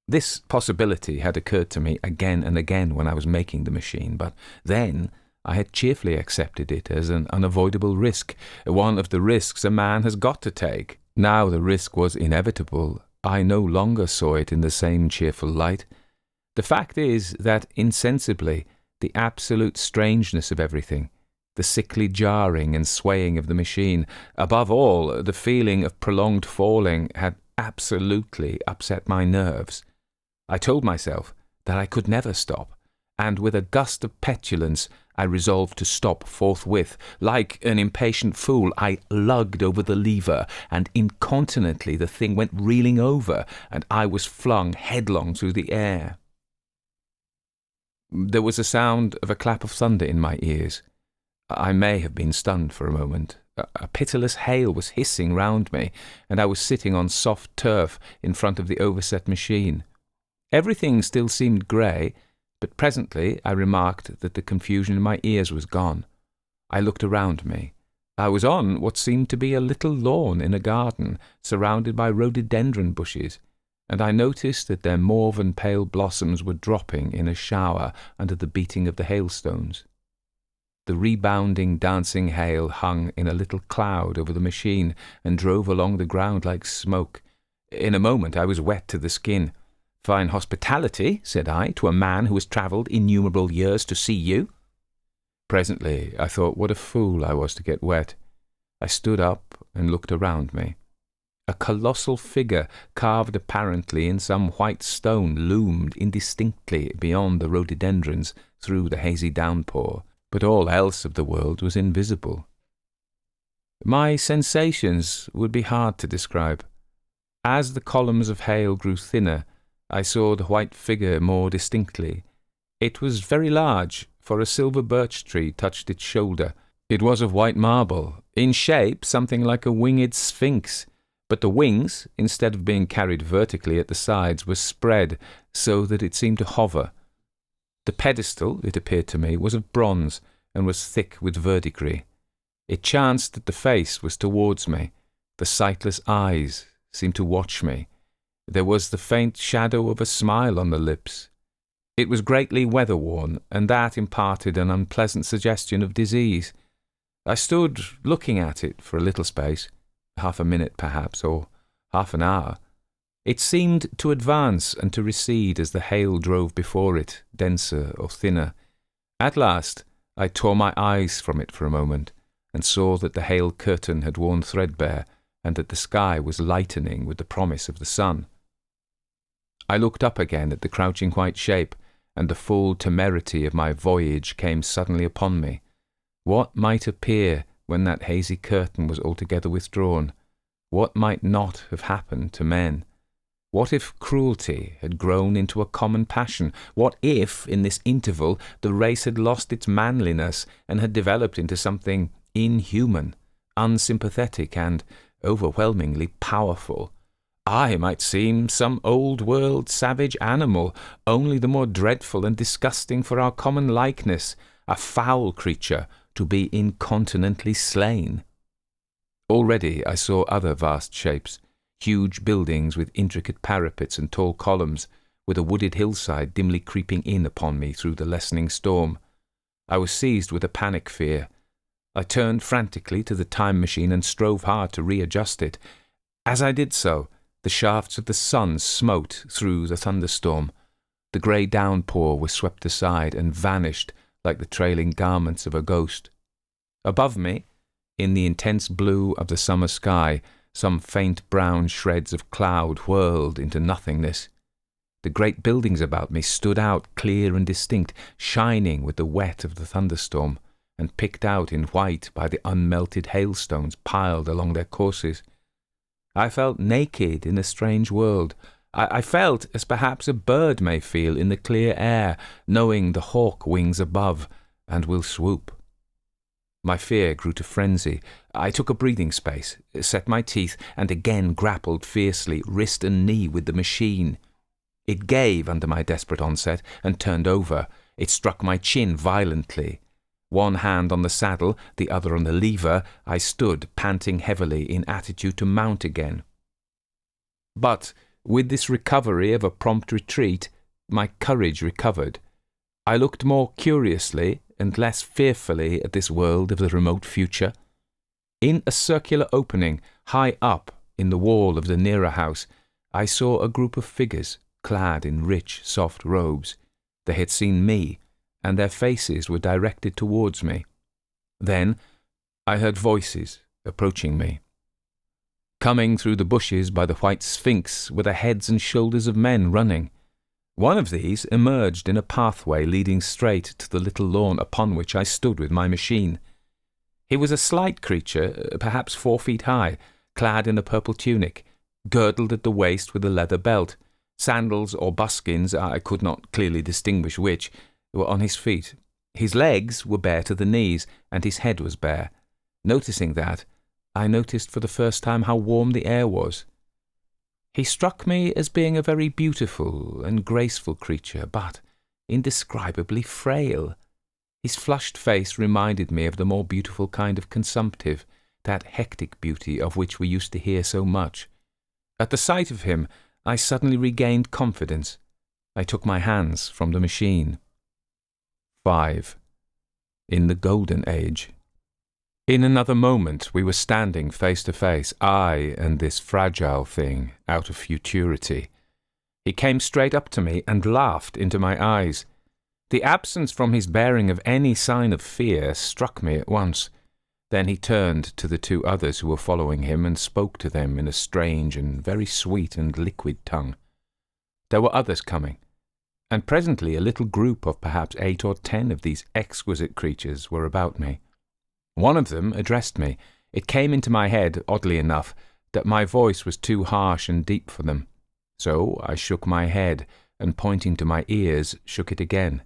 This possibility had occurred to me again and again when I was making the machine, but then I had cheerfully accepted it as an unavoidable risk, one of the risks a man has got to take. Now the risk was inevitable. I no longer saw it in the same cheerful light. The fact is that insensibly the absolute strangeness of everything, the sickly jarring and swaying of the machine. Above all, the feeling of prolonged falling had absolutely upset my nerves. I told myself that I could never stop, and with a gust of petulance I resolved to stop forthwith. Like an impatient fool, I lugged over the lever, and incontinently the thing went reeling over, and I was flung headlong through the air. There was a sound of a clap of thunder in my ears. I may have been stunned for a moment. A pitiless hail was hissing round me, and I was sitting on soft turf in front of the overset machine. Everything still seemed grey, but presently I remarked that the confusion in my ears was gone. I looked around me. I was on what seemed to be a little lawn in a garden, surrounded by rhododendron bushes, and I noticed that their mauve and pale blossoms were dropping in a shower under the beating of the hailstones. The rebounding, dancing hail hung in a little cloud over the machine and drove along the ground like smoke. In a moment I was wet to the skin. "Fine hospitality," said I, "to a man who has travelled innumerable years to see you." Presently I thought what a fool I was to get wet. I stood up and looked around me. A colossal figure, carved apparently in some white stone, loomed indistinctly beyond the rhododendrons through the hazy downpour, but all else of the world was invisible. My sensations would be hard to describe. As the columns of hail grew thinner, I saw the white figure more distinctly. It was very large, for a silver birch tree touched its shoulder. It was of white marble, in shape something like a winged sphinx, but the wings, instead of being carried vertically at the sides, were spread so that it seemed to hover. The pedestal, it appeared to me, was of bronze and was thick with verdigris. It chanced that the face was towards me. The sightless eyes seemed to watch me. There was the faint shadow of a smile on the lips. It was greatly weather-worn, and that imparted an unpleasant suggestion of disease. I stood looking at it for a little space, half a minute perhaps, or half an hour. It seemed to advance and to recede as the hail drove before it, denser or thinner. At last I tore my eyes from it for a moment, and saw that the hail curtain had worn threadbare, and that the sky was lightening with the promise of the sun. I looked up again at the crouching white shape, and the full temerity of my voyage came suddenly upon me. What might appear when that hazy curtain was altogether withdrawn? What might not have happened to men? What if cruelty had grown into a common passion? What if, in this interval, the race had lost its manliness and had developed into something inhuman, unsympathetic, and overwhelmingly powerful? I might seem some old-world savage animal, only the more dreadful and disgusting for our common likeness, a foul creature to be incontinently slain. Already I saw other vast shapes, huge buildings with intricate parapets and tall columns, with a wooded hillside dimly creeping in upon me through the lessening storm. I was seized with a panic fear. I turned frantically to the time machine and strove hard to readjust it. As I did so, the shafts of the sun smote through the thunderstorm. The grey downpour was swept aside and vanished like the trailing garments of a ghost. Above me, in the intense blue of the summer sky, some faint brown shreds of cloud whirled into nothingness. The great buildings about me stood out clear and distinct, shining with the wet of the thunderstorm, and picked out in white by the unmelted hailstones piled along their courses. I felt naked in a strange world. I felt as perhaps a bird may feel in the clear air, knowing the hawk wings above, and will swoop. My fear grew to frenzy. I took a breathing space, set my teeth, and again grappled fiercely, wrist and knee, with the machine. It gave under my desperate onset, and turned over. It struck my chin violently. One hand on the saddle, the other on the lever, I stood, panting heavily, in attitude to mount again. But with this recovery of a prompt retreat, my courage recovered. I looked more curiously and less fearfully at this world of the remote future. In a circular opening, high up in the wall of the nearer house, I saw a group of figures, clad in rich, soft robes. They had seen me, and their faces were directed towards me. Then I heard voices approaching me. Coming through the bushes by the white sphinx were the heads and shoulders of men running. One of these emerged in a pathway leading straight to the little lawn upon which I stood with my machine. He was a slight creature, perhaps 4 feet high, clad in a purple tunic, girdled at the waist with a leather belt. Sandals or buskins, I could not clearly distinguish which, were on his feet. His legs were bare to the knees, and his head was bare. Noticing that, I noticed for the first time how warm the air was. He struck me as being a very beautiful and graceful creature, but indescribably frail. His flushed face reminded me of the more beautiful kind of consumptive, that hectic beauty of which we used to hear so much. At the sight of him, I suddenly regained confidence. I took my hands from the machine. 5. In the Golden Age. In another moment we were standing face to face, I and this fragile thing, out of futurity. He came straight up to me and laughed into my eyes. The absence from his bearing of any sign of fear struck me at once. Then he turned to the 2 others who were following him and spoke to them in a strange and very sweet and liquid tongue. There were others coming, and presently a little group of perhaps 8 or 10 of these exquisite creatures were about me. One of them addressed me. It came into my head, oddly enough, that my voice was too harsh and deep for them. So I shook my head, and pointing to my ears, shook it again.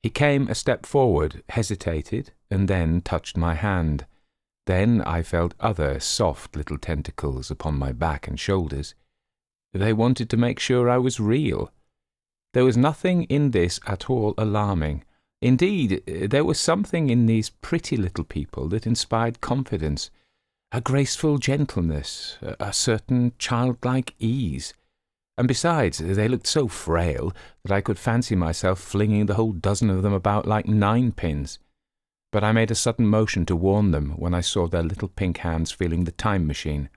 He came a step forward, hesitated, and then touched my hand. Then I felt other soft little tentacles upon my back and shoulders. They wanted to make sure I was real. There was nothing in this at all alarming. Indeed, there was something in these pretty little people that inspired confidence, a graceful gentleness, a certain childlike ease. And besides, they looked so frail that I could fancy myself flinging the whole dozen of them about like 9-pins. But I made a sudden motion to warn them when I saw their little pink hands feeling the time machine.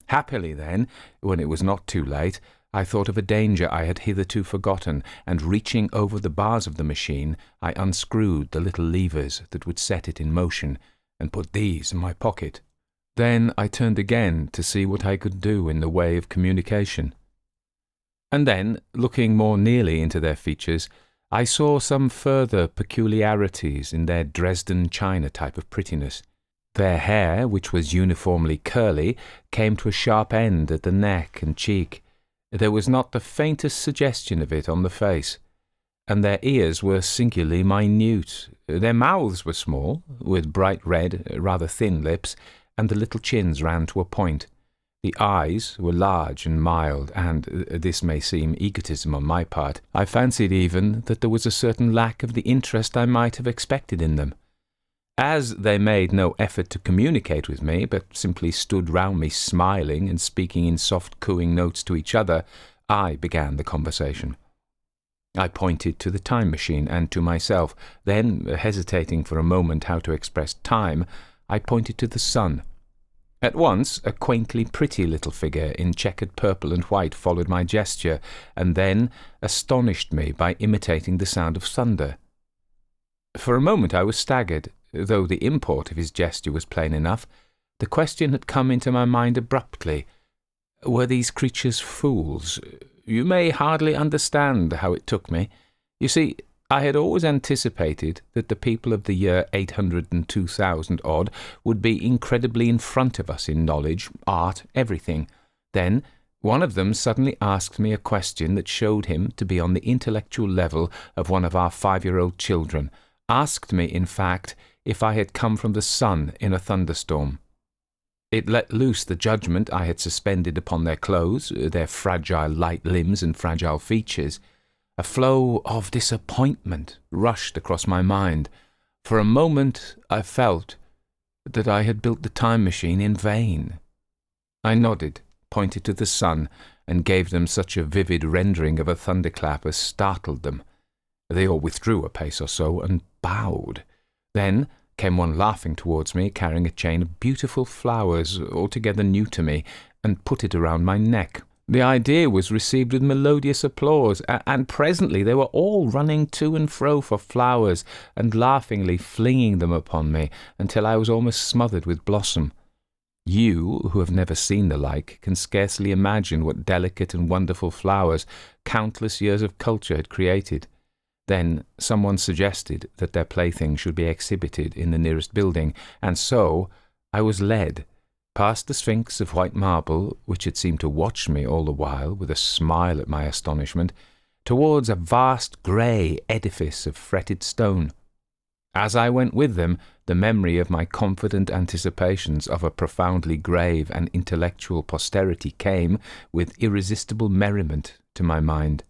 Happily then, when it was not too late, I thought of a danger I had hitherto forgotten, and reaching over the bars of the machine, I unscrewed the little levers that would set it in motion, and put these in my pocket. Then I turned again to see what I could do in the way of communication. And then, looking more nearly into their features, I saw some further peculiarities in their Dresden china type of prettiness. Their hair, which was uniformly curly, came to a sharp end at the neck and cheek. There was not the faintest suggestion of it on the face, and their ears were singularly minute. Their mouths were small, with bright red, rather thin lips, and the little chins ran to a point. The eyes were large and mild, and, this may seem egotism on my part, I fancied even that there was a certain lack of the interest I might have expected in them. As they made no effort to communicate with me, but simply stood round me smiling and speaking in soft cooing notes to each other, I began the conversation. I pointed to the time machine and to myself. Then, hesitating for a moment how to express time, I pointed to the sun. At once a quaintly pretty little figure in checkered purple and white followed my gesture, and then astonished me by imitating the sound of thunder. For a moment I was staggered, though the import of his gesture was plain enough. The question had come into my mind abruptly. Were these creatures fools? You may hardly understand how it took me. You see, I had always anticipated that the people of the year 802,000 odd would be incredibly in front of us in knowledge, art, everything. Then one of them suddenly asked me a question that showed him to be on the intellectual level of one of our 5-year-old children, asked me, in fact, if I had come from the sun in a thunderstorm. It let loose the judgment I had suspended upon their clothes, their fragile light limbs and fragile features. A flow of disappointment rushed across my mind. For a moment I felt that I had built the time machine in vain. I nodded, pointed to the sun, and gave them such a vivid rendering of a thunderclap as startled them. They all withdrew a pace or so and bowed. Then came one laughing towards me, carrying a chain of beautiful flowers, altogether new to me, and put it around my neck. The idea was received with melodious applause, and presently they were all running to and fro for flowers and laughingly flinging them upon me until I was almost smothered with blossom. You, who have never seen the like, can scarcely imagine what delicate and wonderful flowers countless years of culture had created. Then someone suggested that their playthings should be exhibited in the nearest building, and so I was led, past the Sphinx of white marble, which had seemed to watch me all the while with a smile at my astonishment, towards a vast grey edifice of fretted stone. As I went with them, the memory of my confident anticipations of a profoundly grave and intellectual posterity came, with irresistible merriment, to my mind.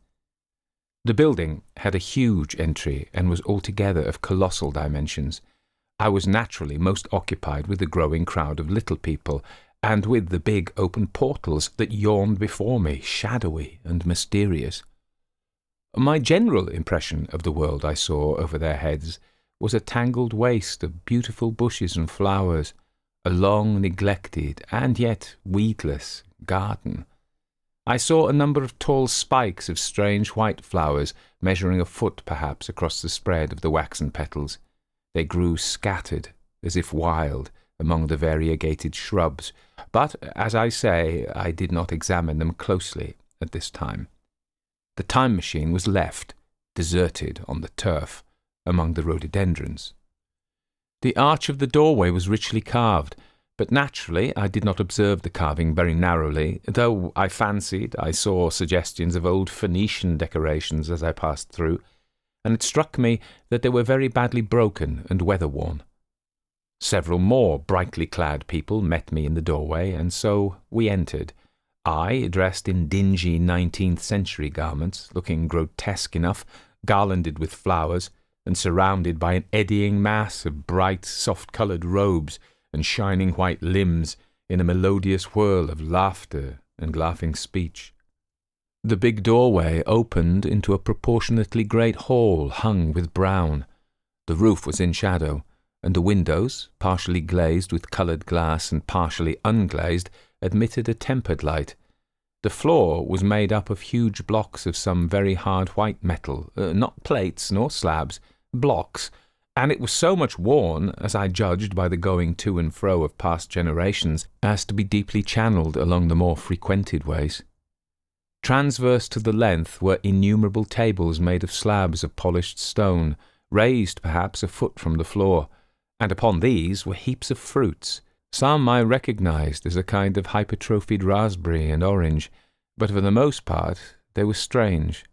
The building had a huge entry and was altogether of colossal dimensions. I was naturally most occupied with the growing crowd of little people, and with the big open portals that yawned before me, shadowy and mysterious. My general impression of the world I saw over their heads was a tangled waste of beautiful bushes and flowers, a long neglected and yet weedless garden. I saw a number of tall spikes of strange white flowers, measuring a foot perhaps across the spread of the waxen petals. They grew scattered, as if wild, among the variegated shrubs, but, as I say, I did not examine them closely at this time. The time machine was left, deserted on the turf, among the rhododendrons. The arch of the doorway was richly carved, but naturally I did not observe the carving very narrowly, though I fancied I saw suggestions of old Phoenician decorations as I passed through, and it struck me that they were very badly broken and weather-worn. Several more brightly clad people met me in the doorway, and so we entered, I dressed in dingy 19th century garments, looking grotesque enough, garlanded with flowers, and surrounded by an eddying mass of bright, soft-coloured robes and shining white limbs in a melodious whirl of laughter and laughing speech. The big doorway opened into a proportionately great hall hung with brown. The roof was in shadow, and the windows, partially glazed with coloured glass and partially unglazed, admitted a tempered light. The floor was made up of huge blocks of some very hard white metal, not plates nor slabs, blocks, and it was so much worn, as I judged by the going to and fro of past generations, as to be deeply channelled along the more frequented ways. Transverse to the length were innumerable tables made of slabs of polished stone, raised perhaps a foot from the floor, and upon these were heaps of fruits. Some I recognised as a kind of hypertrophied raspberry and orange, but for the most part they were strange.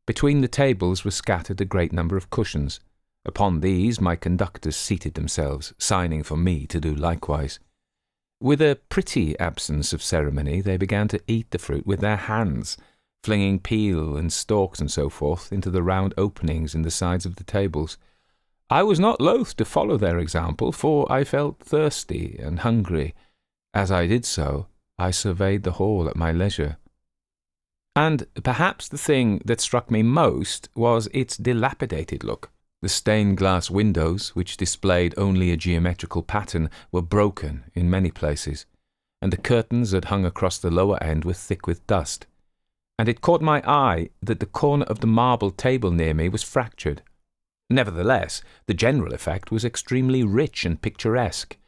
Between the tables were scattered a great number of cushions. Upon these my conductors seated themselves, signing for me to do likewise. With a pretty absence of ceremony, they began to eat the fruit with their hands, flinging peel and stalks and so forth into the round openings in the sides of the tables. I was not loath to follow their example, for I felt thirsty and hungry. As I did so, I surveyed the hall at my leisure. And perhaps the thing that struck me most was its dilapidated look. The stained-glass windows, which displayed only a geometrical pattern, were broken in many places, and the curtains that hung across the lower end were thick with dust. And it caught my eye that the corner of the marble table near me was fractured. Nevertheless, the general effect was extremely rich and picturesque.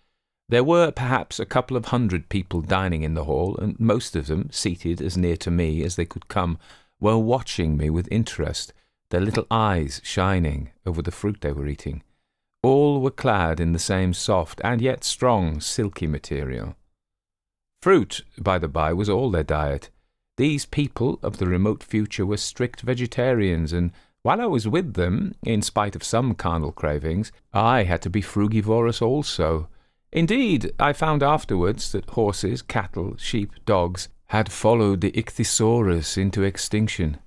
There were perhaps a couple of hundred people dining in the hall, and most of them, seated as near to me as they could come, were watching me with interest, their little eyes shining over the fruit they were eating. All were clad in the same soft and yet strong silky material. Fruit, by the by, was all their diet. These people of the remote future were strict vegetarians, and while I was with them, in spite of some carnal cravings, I had to be frugivorous also. Indeed, I found afterwards that horses, cattle, sheep, dogs had followed the ichthyosaurus into extinction.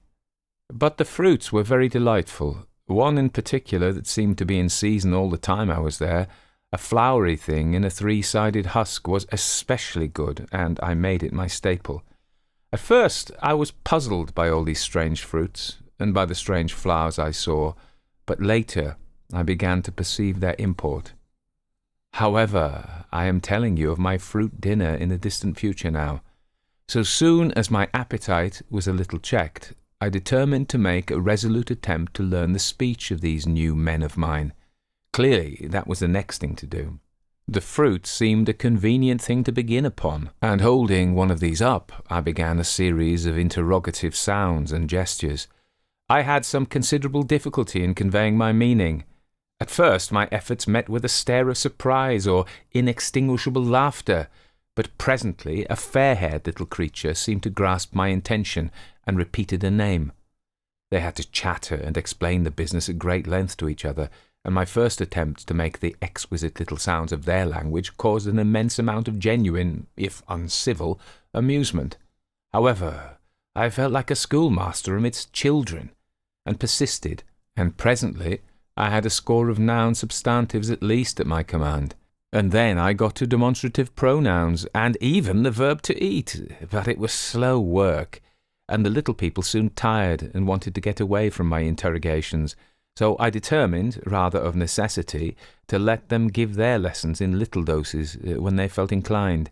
But the fruits were very delightful. One in particular that seemed to be in season all the time I was there, a flowery thing in a three-sided husk, was especially good, and I made it my staple. At first I was puzzled by all these strange fruits, and by the strange flowers I saw, but later I began to perceive their import. However, I am telling you of my fruit dinner in the distant future now. So soon as my appetite was a little checked, I determined to make a resolute attempt to learn the speech of these new men of mine. Clearly, that was the next thing to do. The fruit seemed a convenient thing to begin upon, and holding one of these up, I began a series of interrogative sounds and gestures. I had some considerable difficulty in conveying my meaning. At first, my efforts met with a stare of surprise or inextinguishable laughter, but presently a fair-haired little creature seemed to grasp my intention and repeated a name. They had to chatter and explain the business at great length to each other, and my first attempt to make the exquisite little sounds of their language caused an immense amount of genuine, if uncivil, amusement. However, I felt like a schoolmaster amidst children, and persisted, and presently I had a score of noun substantives at least at my command. And then I got to demonstrative pronouns, and even the verb to eat, but it was slow work, and the little people soon tired and wanted to get away from my interrogations, so I determined, rather of necessity, to let them give their lessons in little doses when they felt inclined,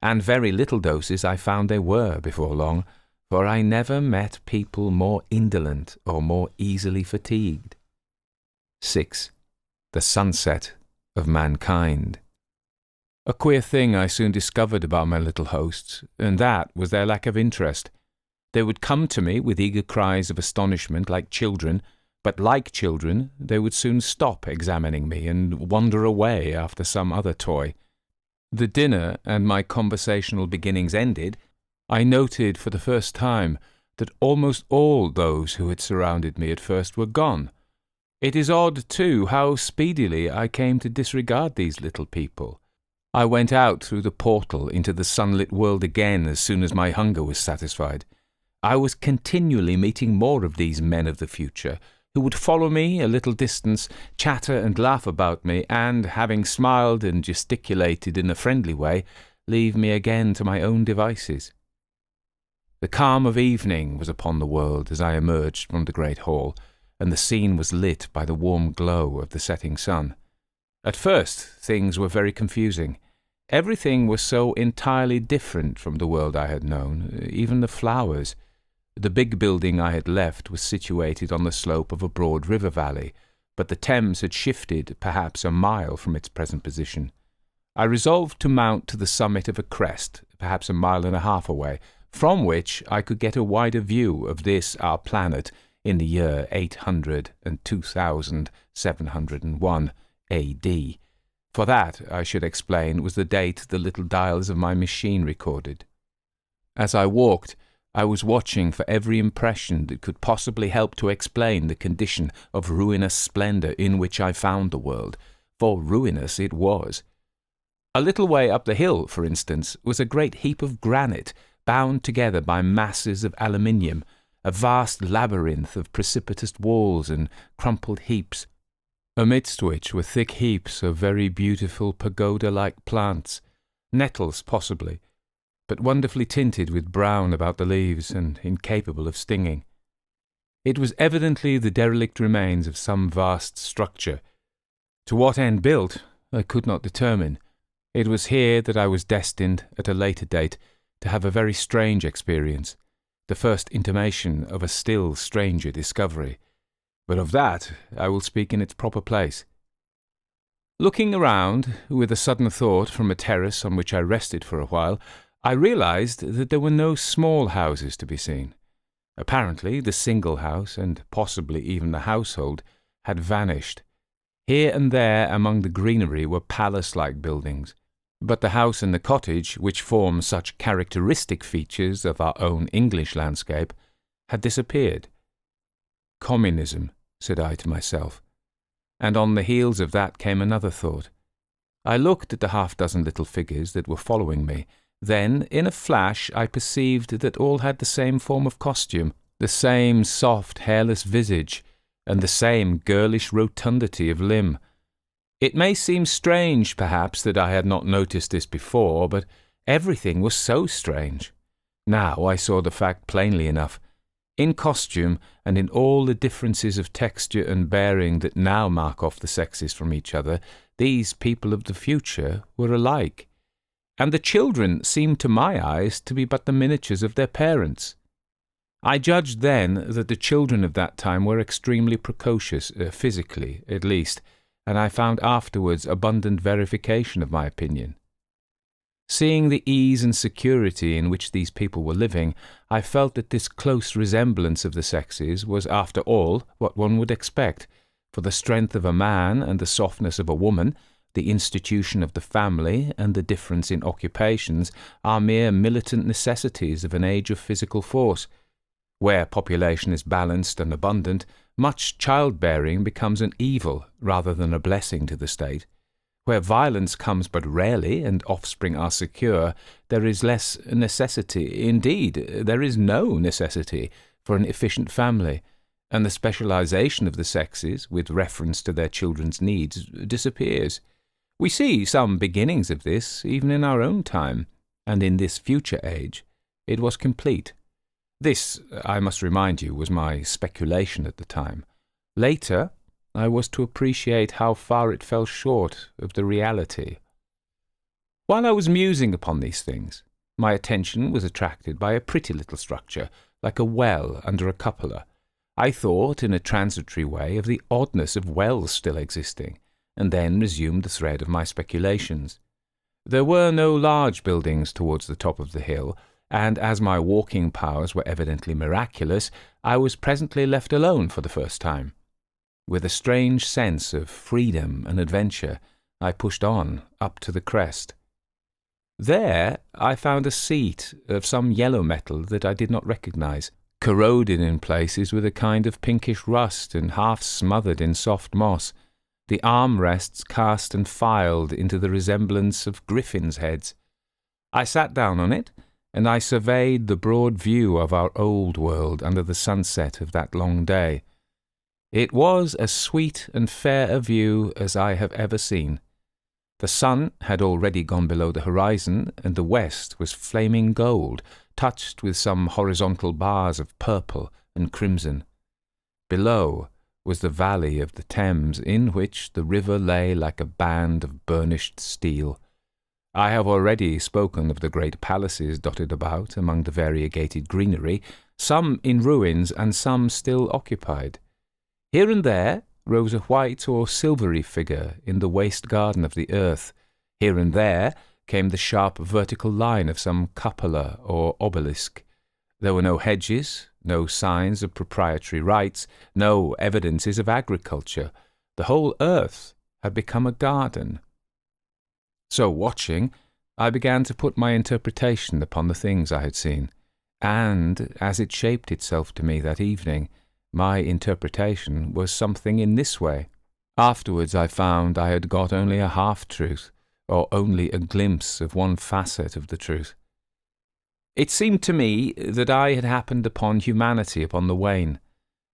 and very little doses I found they were before long, for I never met people more indolent or more easily fatigued. 6. The sunset of mankind. A queer thing I soon discovered about my little hosts, and that was their lack of interest. They would come to me with eager cries of astonishment like children, but like children they would soon stop examining me and wander away after some other toy. The dinner and my conversational beginnings ended, I noted for the first time that almost all those who had surrounded me at first were gone. It is odd, too, how speedily I came to disregard these little people. I went out through the portal into the sunlit world again as soon as my hunger was satisfied. I was continually meeting more of these men of the future, who would follow me a little distance, chatter and laugh about me, and, having smiled and gesticulated in a friendly way, leave me again to my own devices. The calm of evening was upon the world as I emerged from the great hall, and the scene was lit by the warm glow of the setting sun. At first, things were very confusing. Everything was so entirely different from the world I had known, even the flowers. The big building I had left was situated on the slope of a broad river valley, but the Thames had shifted perhaps a mile from its present position. I resolved to mount to the summit of a crest, perhaps a mile and a half away, from which I could get a wider view of this our planet in the year 802,701 A.D. For that, I should explain, was the date the little dials of my machine recorded. As I walked, I was watching for every impression that could possibly help to explain the condition of ruinous splendour in which I found the world, for ruinous it was. A little way up the hill, for instance, was a great heap of granite, bound together by masses of aluminium, a vast labyrinth of precipitous walls and crumpled heaps, amidst which were thick heaps of very beautiful pagoda-like plants, nettles possibly, but wonderfully tinted with brown about the leaves and incapable of stinging. It was evidently the derelict remains of some vast structure. To what end built, I could not determine. It was here that I was destined, at a later date, to have a very strange experience, the first intimation of a still stranger discovery. But of that I will speak in its proper place. Looking around, with a sudden thought from a terrace on which I rested for a while, I realized that there were no small houses to be seen. Apparently the single house, and possibly even the household, had vanished. Here and there among the greenery were palace-like buildings, but the house and the cottage, which form such characteristic features of our own English landscape, had disappeared. Communism, said I to myself, and on the heels of that came another thought. I looked at the half-dozen little figures that were following me. Then, in a flash, I perceived that all had the same form of costume, the same soft, hairless visage, and the same girlish rotundity of limb. It may seem strange, perhaps, that I had not noticed this before, but everything was so strange. Now I saw the fact plainly enough. In costume, and in all the differences of texture and bearing that now mark off the sexes from each other, these people of the future were alike. and the children seemed to my eyes to be but the miniatures of their parents. I judged then that the children of that time were extremely precocious, physically at least, and I found afterwards abundant verification of my opinion. Seeing the ease and security in which these people were living, I felt that this close resemblance of the sexes was after all what one would expect, for the strength of a man and the softness of a woman, the institution of the family and the difference in occupations are mere militant necessities of an age of physical force. Where population is balanced and abundant, much childbearing becomes an evil rather than a blessing to the state. Where violence comes but rarely and offspring are secure, there is less necessity, indeed, there is no necessity, for an efficient family, and the specialization of the sexes, with reference to their children's needs, disappears. We see some beginnings of this even in our own time, and in this future age it was complete. This, I must remind you, was my speculation at the time. Later, I was to appreciate how far it fell short of the reality. While I was musing upon these things, my attention was attracted by a pretty little structure, like a well under a cupola. I thought, in a transitory way, of the oddness of wells still existing, and then resumed the thread of my speculations. There were no large buildings towards the top of the hill, and as my walking powers were evidently miraculous, I was presently left alone for the first time. With a strange sense of freedom and adventure, I pushed on, up to the crest. There I found a seat of some yellow metal that I did not recognize, corroded in places with a kind of pinkish rust and half smothered in soft moss, the armrests cast and filed into the resemblance of griffins' heads. I sat down on it, and I surveyed the broad view of our old world under the sunset of that long day. It was as sweet and fair a view as I have ever seen. The sun had already gone below the horizon, and the west was flaming gold, touched with some horizontal bars of purple and crimson. Below was the valley of the Thames, in which the river lay like a band of burnished steel. I have already spoken of the great palaces dotted about among the variegated greenery, some in ruins and some still occupied. Here and there rose a white or silvery figure in the waste garden of the earth. Here and there came the sharp vertical line of some cupola or obelisk. There were no hedges, no signs of proprietary rights, no evidences of agriculture. The whole earth had become a garden. So, watching, I began to put my interpretation upon the things I had seen, and, as it shaped itself to me that evening, my interpretation was something in this way. Afterwards I found I had got only a half-truth, or only a glimpse of one facet of the truth. It seemed to me that I had happened upon humanity upon the wane.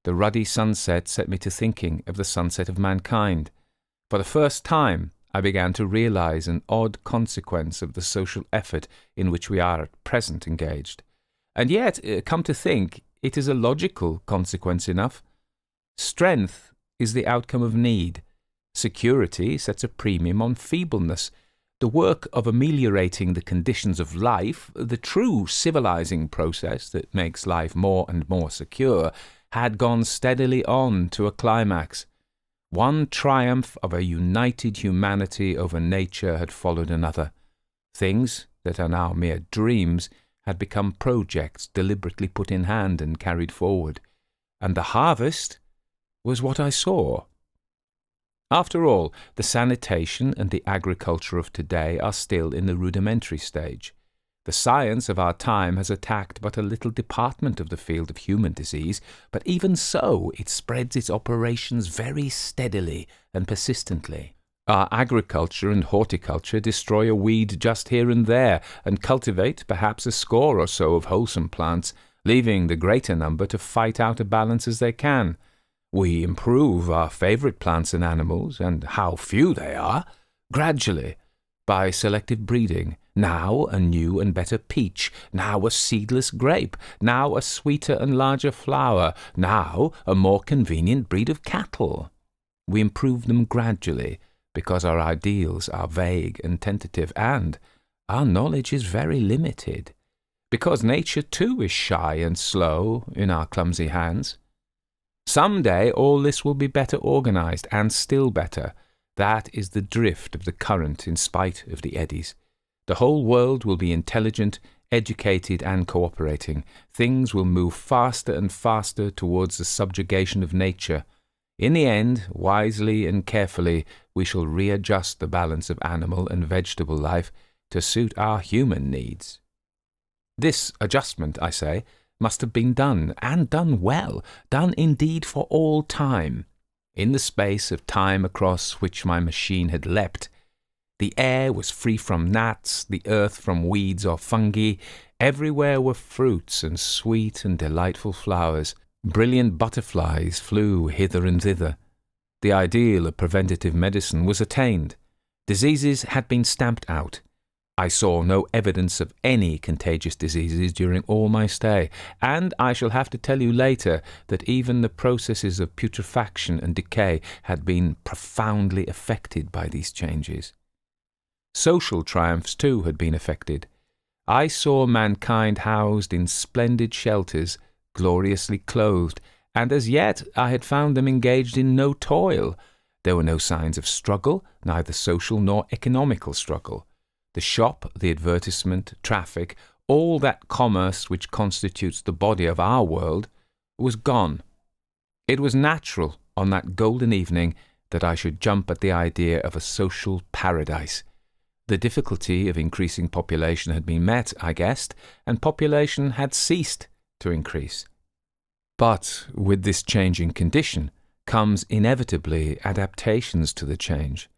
The ruddy sunset set me to thinking of the sunset of mankind. For the first time I began to realize an odd consequence of the social effort in which we are at present engaged. And yet, come to think, it is a logical consequence enough. Strength is the outcome of need. Security sets a premium on feebleness. The work of ameliorating the conditions of life, the true civilizing process that makes life more and more secure, had gone steadily on to a climax. One triumph of a united humanity over nature had followed another. Things that are now mere dreams had become projects deliberately put in hand and carried forward, and the harvest was what I saw. After all, the sanitation and the agriculture of today are still in the rudimentary stage. The science of our time has attacked but a little department of the field of human disease, but even so it spreads its operations very steadily and persistently. Our agriculture and horticulture destroy a weed just here and there, and cultivate perhaps a score or so of wholesome plants, leaving the greater number to fight out a balance as they can. We improve our favourite plants and animals, and how few they are, gradually, by selective breeding. Now a new and better peach, now a seedless grape, now a sweeter and larger flower, now a more convenient breed of cattle. We improve them gradually, because our ideals are vague and tentative, and, our knowledge is very limited, because nature too is shy and slow in our clumsy hands. Some day all this will be better organized, and still better. That is the drift of the current in spite of the eddies. The whole world will be intelligent, educated and cooperating. Things will move faster and faster towards the subjugation of nature. In the end, wisely and carefully, we shall readjust the balance of animal and vegetable life to suit our human needs. This adjustment, I say, must have been done, and done well, done indeed for all time. In the space of time across which my machine had leapt, the air was free from gnats, the earth from weeds or fungi. Everywhere were fruits and sweet and delightful flowers. Brilliant butterflies flew hither and thither. The ideal of preventative medicine was attained. Diseases had been stamped out. I saw no evidence of any contagious diseases during all my stay, and I shall have to tell you later that even the processes of putrefaction and decay had been profoundly affected by these changes. Social triumphs too had been effected. I saw mankind housed in splendid shelters, gloriously clothed, and as yet I had found them engaged in no toil. There were no signs of struggle, neither social nor economical struggle. The shop, the advertisement, traffic, all that commerce which constitutes the body of our world, was gone. It was natural on that golden evening that I should jump at the idea of a social paradise. The difficulty of increasing population had been met, I guessed, and population had ceased to increase. But with this changing condition comes inevitably adaptations to the change.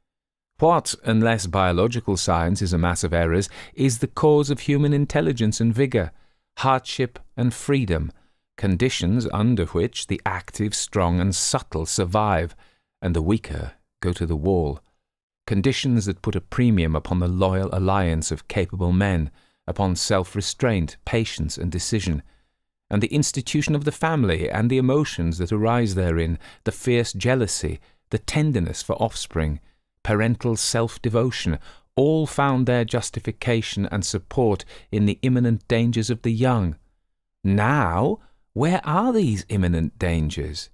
What, unless biological science is a mass of errors, is the cause of human intelligence and vigour, hardship and freedom, conditions under which the active, strong and subtle survive, and the weaker go to the wall, conditions that put a premium upon the loyal alliance of capable men, upon self-restraint, patience and decision, and the institution of the family and the emotions that arise therein, the fierce jealousy, the tenderness for offspring, parental self-devotion, all found their justification and support in the imminent dangers of the young. Now, where are these imminent dangers?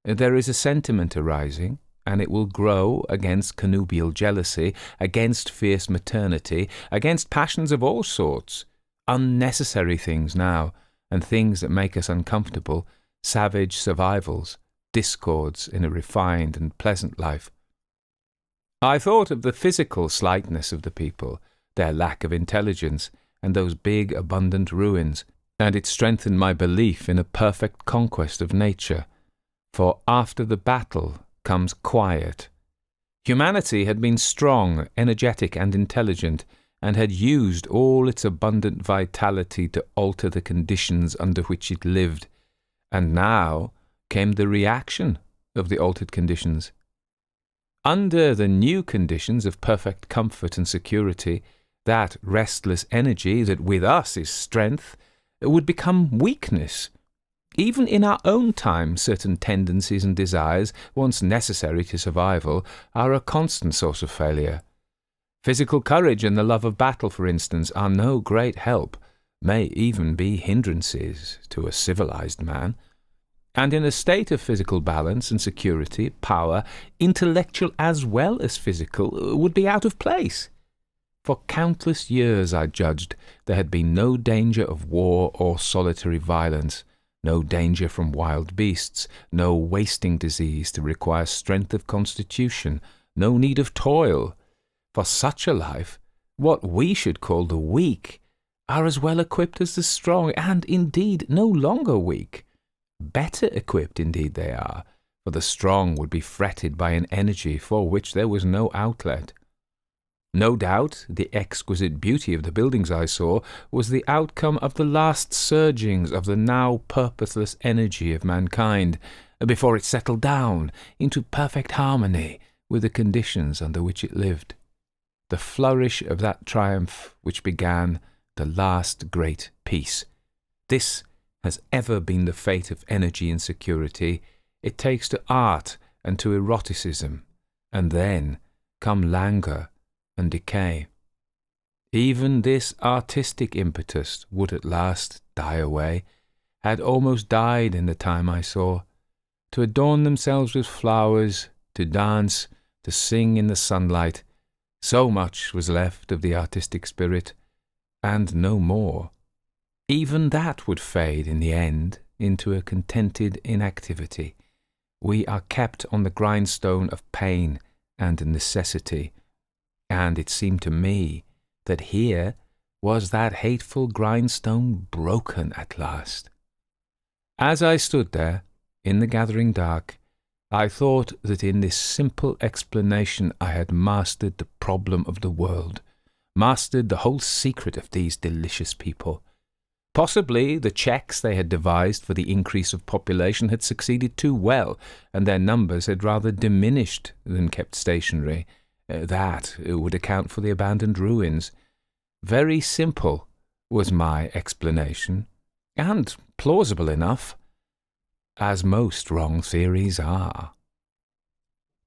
There is a sentiment arising, and it will grow against connubial jealousy, against fierce maternity, against passions of all sorts, unnecessary things now, and things that make us uncomfortable, savage survivals, discords in a refined and pleasant life. I thought of the physical slightness of the people, their lack of intelligence, and those big, abundant ruins, and it strengthened my belief in a perfect conquest of nature. For after the battle comes quiet. Humanity had been strong, energetic, and intelligent, and had used all its abundant vitality to alter the conditions under which it lived, and now came the reaction of the altered conditions. Under the new conditions of perfect comfort and security, that restless energy that with us is strength would become weakness. Even in our own time, certain tendencies and desires, once necessary to survival, are a constant source of failure. Physical courage and the love of battle, for instance, are no great help, may even be hindrances to a civilized man. And in a state of physical balance and security, power, intellectual as well as physical, would be out of place. For countless years, I judged, there had been no danger of war or solitary violence, no danger from wild beasts, no wasting disease to require strength of constitution, no need of toil. For such a life, what we should call the weak are as well equipped as the strong, and indeed no longer weak. Better equipped indeed they are, for the strong would be fretted by an energy for which there was no outlet. No doubt the exquisite beauty of the buildings I saw was the outcome of the last surgings of the now purposeless energy of mankind, before it settled down into perfect harmony with the conditions under which it lived. The flourish of that triumph which began the last great peace. This has ever been the fate of energy and security. It takes to art and to eroticism, and then come languor and decay. Even this artistic impetus would at last die away, had almost died in the time I saw, to adorn themselves with flowers, to dance, to sing in the sunlight. So much was left of the artistic spirit, and no more. Even that would fade in the end into a contented inactivity. We are kept on the grindstone of pain and necessity, and it seemed to me that here was that hateful grindstone broken at last. As I stood there, in the gathering dark, I thought that in this simple explanation I had mastered the problem of the world, mastered the whole secret of these delicious people. Possibly the checks they had devised for the increase of population had succeeded too well, and their numbers had rather diminished than kept stationary. That would account for the abandoned ruins. Very simple was my explanation, and plausible enough, as most wrong theories are.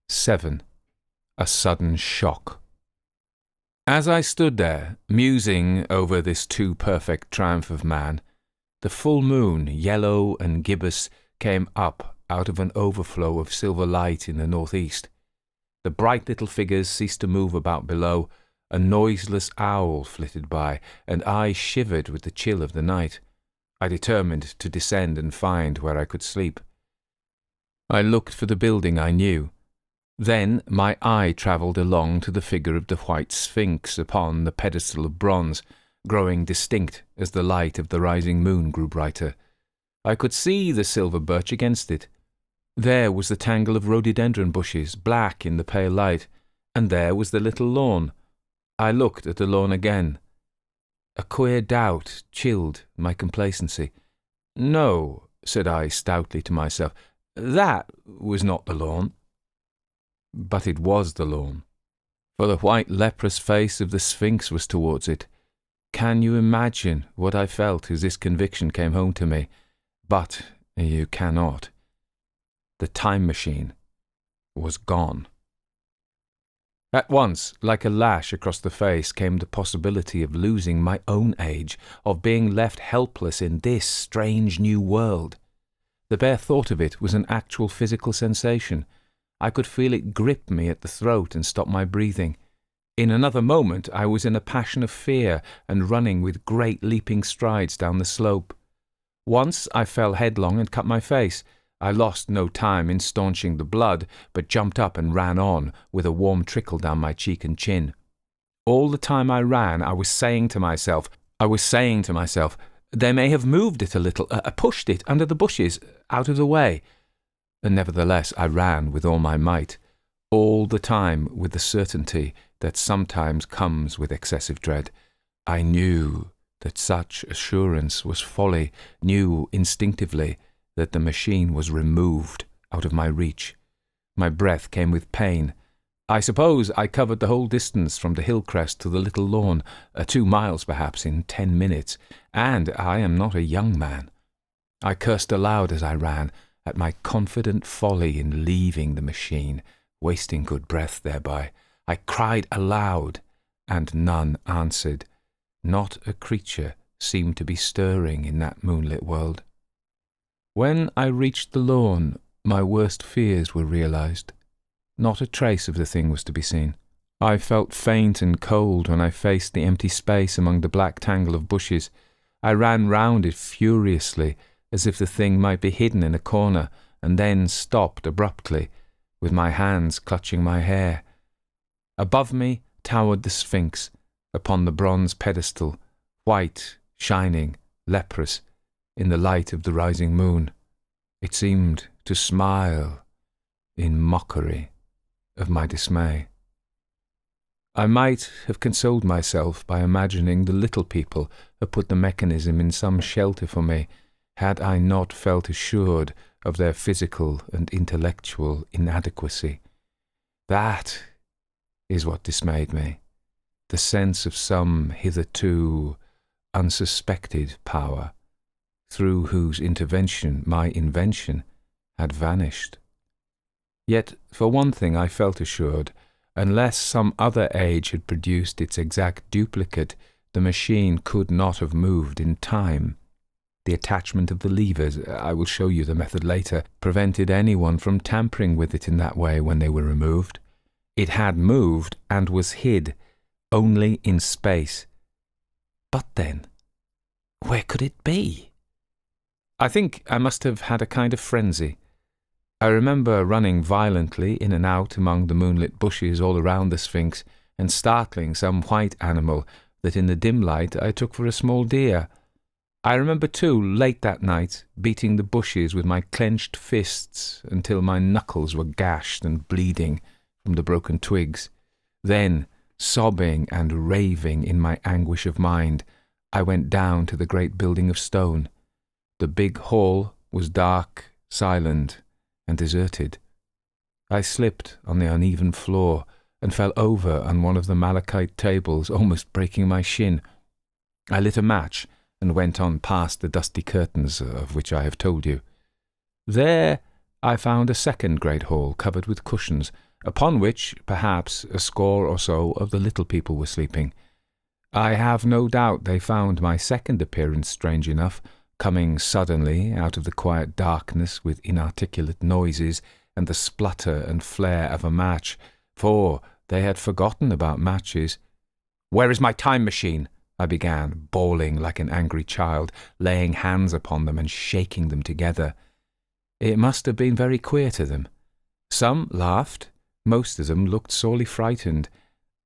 7. A sudden shock. As I stood there, musing over this too perfect triumph of man, the full moon, yellow and gibbous, came up out of an overflow of silver light in the northeast. The bright little figures ceased to move about below. A noiseless owl flitted by, and I shivered with the chill of the night. I determined to descend and find where I could sleep. I looked for the building I knew. Then my eye travelled along to the figure of the white sphinx upon the pedestal of bronze, growing distinct as the light of the rising moon grew brighter. I could see the silver birch against it. There was the tangle of rhododendron bushes, black in the pale light, and there was the little lawn. I looked at the lawn again. A queer doubt chilled my complacency. No, said I stoutly to myself, that was not the lawn. But it was the lawn, for the white leprous face of the Sphinx was towards it. Can you imagine what I felt as this conviction came home to me? But you cannot. The time machine was gone. At once, like a lash across the face, came the possibility of losing my own age, of being left helpless in this strange new world. The bare thought of it was an actual physical sensation. I could feel it grip me at the throat and stop my breathing. In another moment I was in a passion of fear and running with great leaping strides down the slope. Once I fell headlong and cut my face. I lost no time in staunching the blood, but jumped up and ran on, with a warm trickle down my cheek and chin. All the time I ran, I was saying to myself, they may have moved it a little, pushed it under the bushes, out of the way. And nevertheless I ran with all my might, all the time with the certainty that sometimes comes with excessive dread. I knew that such assurance was folly, knew instinctively that the machine was removed out of my reach. My breath came with pain. I suppose I covered the whole distance from the hill crest to the little lawn, 2 miles perhaps, in 10 minutes, and I am not a young man. I cursed aloud as I ran, at my confident folly in leaving the machine, wasting good breath thereby. I cried aloud, and none answered. Not a creature seemed to be stirring in that moonlit world. When I reached the lawn, my worst fears were realized. Not a trace of the thing was to be seen. I felt faint and cold when I faced the empty space among the black tangle of bushes. I ran round it furiously, as if the thing might be hidden in a corner, and then stopped abruptly, with my hands clutching my hair. Above me towered the Sphinx, upon the bronze pedestal, white, shining, leprous, in the light of the rising moon. It seemed to smile in mockery of my dismay. I might have consoled myself by imagining the little people had put the mechanism in some shelter for me, had I not felt assured of their physical and intellectual inadequacy. That is what dismayed me, the sense of some hitherto unsuspected power, through whose intervention my invention had vanished. Yet, for one thing I felt assured, Unless some other age had produced its exact duplicate, the machine could not have moved in time. The attachment of the levers, I will show you the method later, prevented anyone from tampering with it in that way when they were removed. It had moved and was hid, only in space. But then, where could it be? I think I must have had a kind of frenzy. I remember running violently in and out among the moonlit bushes all around the Sphinx and startling some white animal that in the dim light I took for a small deer. I remember too, late that night, beating the bushes with my clenched fists until my knuckles were gashed and bleeding from the broken twigs. Then, sobbing and raving in my anguish of mind, I went down to the great building of stone. The big hall was dark, silent, and deserted. I slipped on the uneven floor and fell over on one of the malachite tables, almost breaking my shin. I lit a match and went on past the dusty curtains of which I have told you. There I found a second great hall covered with cushions, upon which, perhaps, a score or so of the little people were sleeping. I have no doubt they found my second appearance strange enough, coming suddenly out of the quiet darkness with inarticulate noises and the splutter and flare of a match, for they had forgotten about matches. "Where is my time machine?" I began, bawling like an angry child, laying hands upon them and shaking them together. It must have been very queer to them. Some laughed, most of them looked sorely frightened.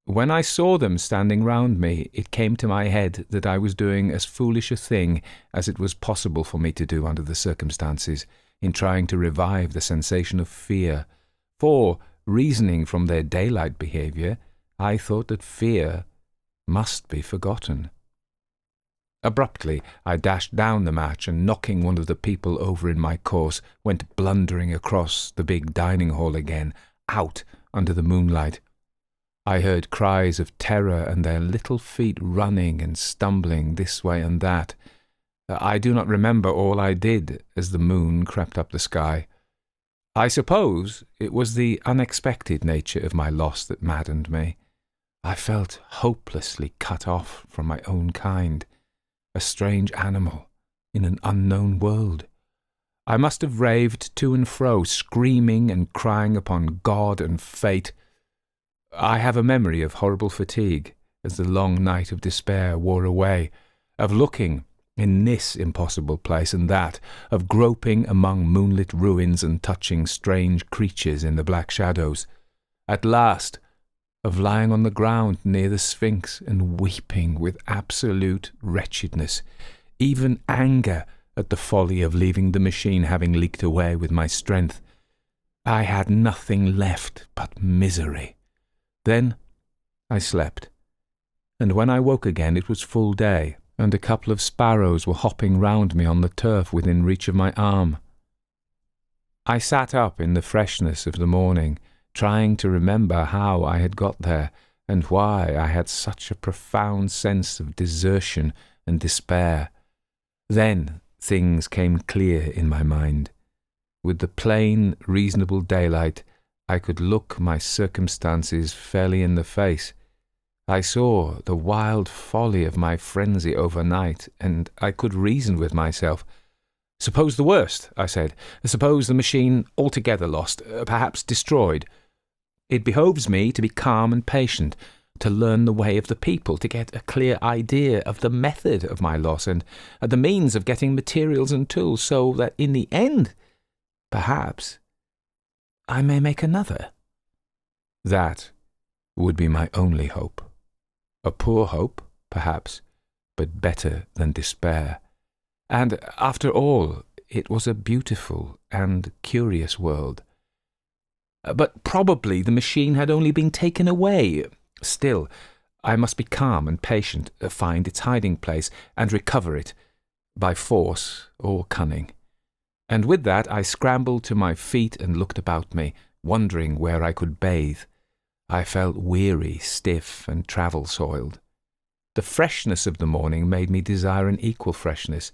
When I saw them standing round me, it came to my head that I was doing as foolish a thing as it was possible for me to do under the circumstances, in trying to revive the sensation of fear. For, reasoning from their daylight behaviour, I thought that fear must be forgotten. Abruptly, I dashed down the match and, knocking one of the people over in my course, went blundering across the big dining hall again, out under the moonlight. I heard cries of terror and their little feet running and stumbling this way and that. I do not remember all I did as the moon crept up the sky. I suppose it was the unexpected nature of my loss that maddened me. I felt hopelessly cut off from my own kind, a strange animal in an unknown world. I must have raved to and fro, screaming and crying upon God and fate. I have a memory of horrible fatigue as the long night of despair wore away, of looking in this impossible place and that, of groping among moonlit ruins and touching strange creatures in the black shadows. At last, of lying on the ground near the Sphinx and weeping with absolute wretchedness, even anger at the folly of leaving the machine having leaked away with my strength. I had nothing left but misery. Then I slept, and when I woke again it was full day, and a couple of sparrows were hopping round me on the turf within reach of my arm. I sat up in the freshness of the morning, trying to remember how I had got there, and why I had such a profound sense of desertion and despair. Then things came clear in my mind. With the plain, reasonable daylight, I could look my circumstances fairly in the face. I saw the wild folly of my frenzy overnight, and I could reason with myself. "Suppose the worst," I said. "Suppose the machine altogether lost, perhaps destroyed. It behoves me to be calm and patient, to learn the way of the people, to get a clear idea of the method of my loss and the means of getting materials and tools, so that in the end, perhaps, I may make another." That would be my only hope. A poor hope, perhaps, but better than despair. And after all, it was a beautiful and curious world. But probably the machine had only been taken away. Still, I must be calm and patient, find its hiding place, and recover it, by force or cunning. And with that I scrambled to my feet and looked about me, wondering where I could bathe. I felt weary, stiff, and travel-soiled. The freshness of the morning made me desire an equal freshness.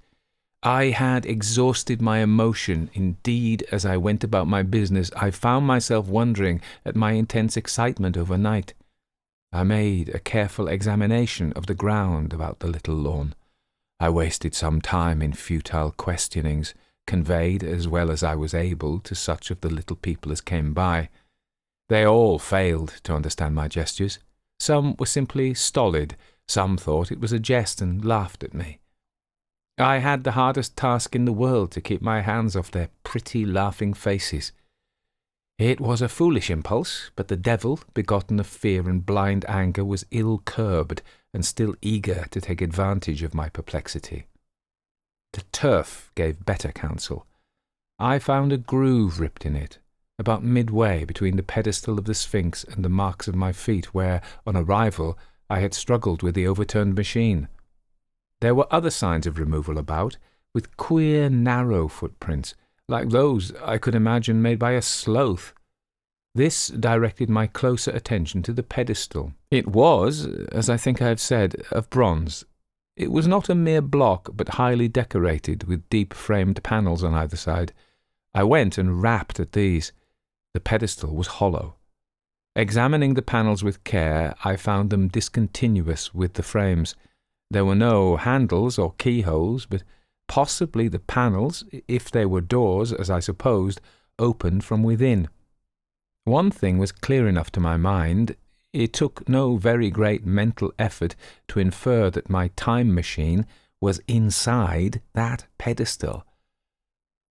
I had exhausted my emotion. Indeed, as I went about my business, I found myself wondering at my intense excitement overnight. I made a careful examination of the ground about the little lawn. I wasted some time in futile questionings, conveyed as well as I was able to such of the little people as came by. They all failed to understand my gestures. Some were simply stolid, some thought it was a jest and laughed at me. I had the hardest task in the world to keep my hands off their pretty laughing faces. It was a foolish impulse, but the devil, begotten of fear and blind anger, was ill-curbed and still eager to take advantage of my perplexity. The turf gave better counsel. I found a groove ripped in it, about midway between the pedestal of the Sphinx and the marks of my feet, where, on arrival, I had struggled with the overturned machine. There were other signs of removal about, with queer, narrow footprints, like those I could imagine made by a sloth. This directed my closer attention to the pedestal. It was, as I think I have said, of bronze. It was not a mere block, but highly decorated, with deep-framed panels on either side. I went and rapped at these. The pedestal was hollow. Examining the panels with care, I found them discontinuous with the frames. There were no handles or keyholes, but possibly the panels, if they were doors, as I supposed, opened from within. One thing was clear enough to my mind. It took no very great mental effort to infer that my time machine was inside that pedestal.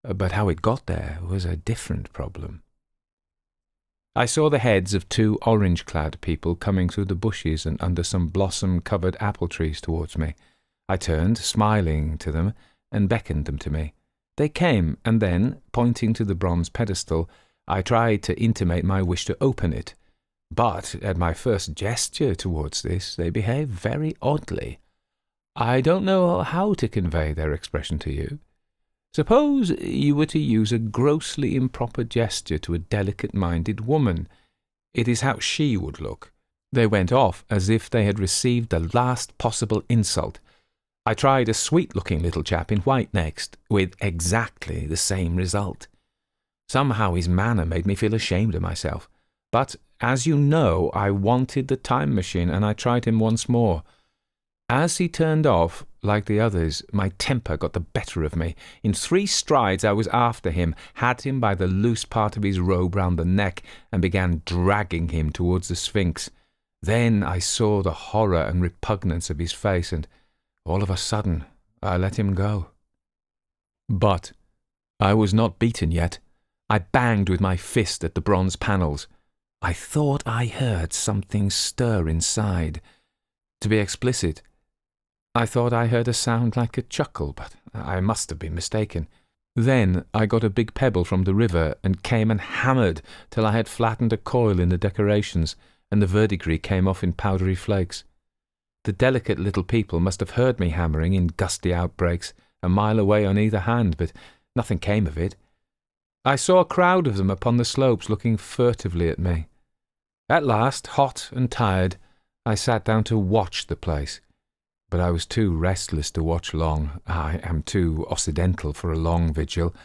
But how it got there was a different problem. I saw the heads of two orange-clad people coming through the bushes and under some blossom-covered apple trees towards me. I turned, smiling, to them, and beckoned them to me. They came, and then, pointing to the bronze pedestal, I tried to intimate my wish to open it. But at my first gesture towards this, they behaved very oddly. I don't know how to convey their expression to you. Suppose you were to use a grossly improper gesture to a delicate-minded woman. It is how she would look. They went off as if they had received the last possible insult. I tried a sweet-looking little chap in white next, with exactly the same result. Somehow his manner made me feel ashamed of myself. But, as you know, I wanted the time machine, and I tried him once more. As he turned off, like the others, my temper got the better of me. In 3 strides I was after him, had him by the loose part of his robe round the neck, and began dragging him towards the Sphinx. Then I saw the horror and repugnance of his face, and all of a sudden I let him go. But I was not beaten yet. I banged with my fist at the bronze panels. I thought I heard something stir inside. To be explicit, I thought I heard a sound like a chuckle, but I must have been mistaken. Then I got a big pebble from the river and came and hammered till I had flattened a coil in the decorations, and the verdigris came off in powdery flakes. The delicate little people must have heard me hammering in gusty outbreaks, a mile away on either hand, but nothing came of it. I saw a crowd of them upon the slopes looking furtively at me. At last, hot and tired, I sat down to watch the place. But I was too restless to watch long. I am too occidental for a long vigil.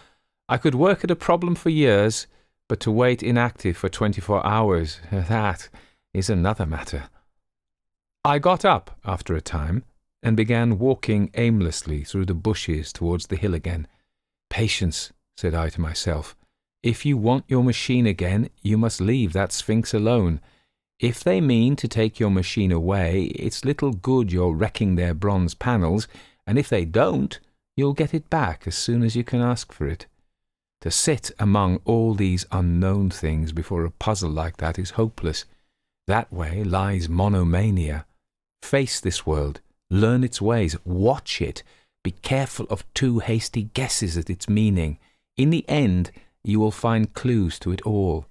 I could work at a problem for years, but to wait inactive for 24 hours, that is another matter. I got up after a time and began walking aimlessly through the bushes towards the hill again. Patience, said I to myself. If you want your machine again, you must leave that Sphinx alone. If they mean to take your machine away, it's little good your wrecking their bronze panels, and if they don't, you'll get it back as soon as you can ask for it. To sit among all these unknown things before a puzzle like that is hopeless. That way lies monomania. Face this world, learn its ways, watch it, be careful of too hasty guesses at its meaning. In the end, you will find clues to it all.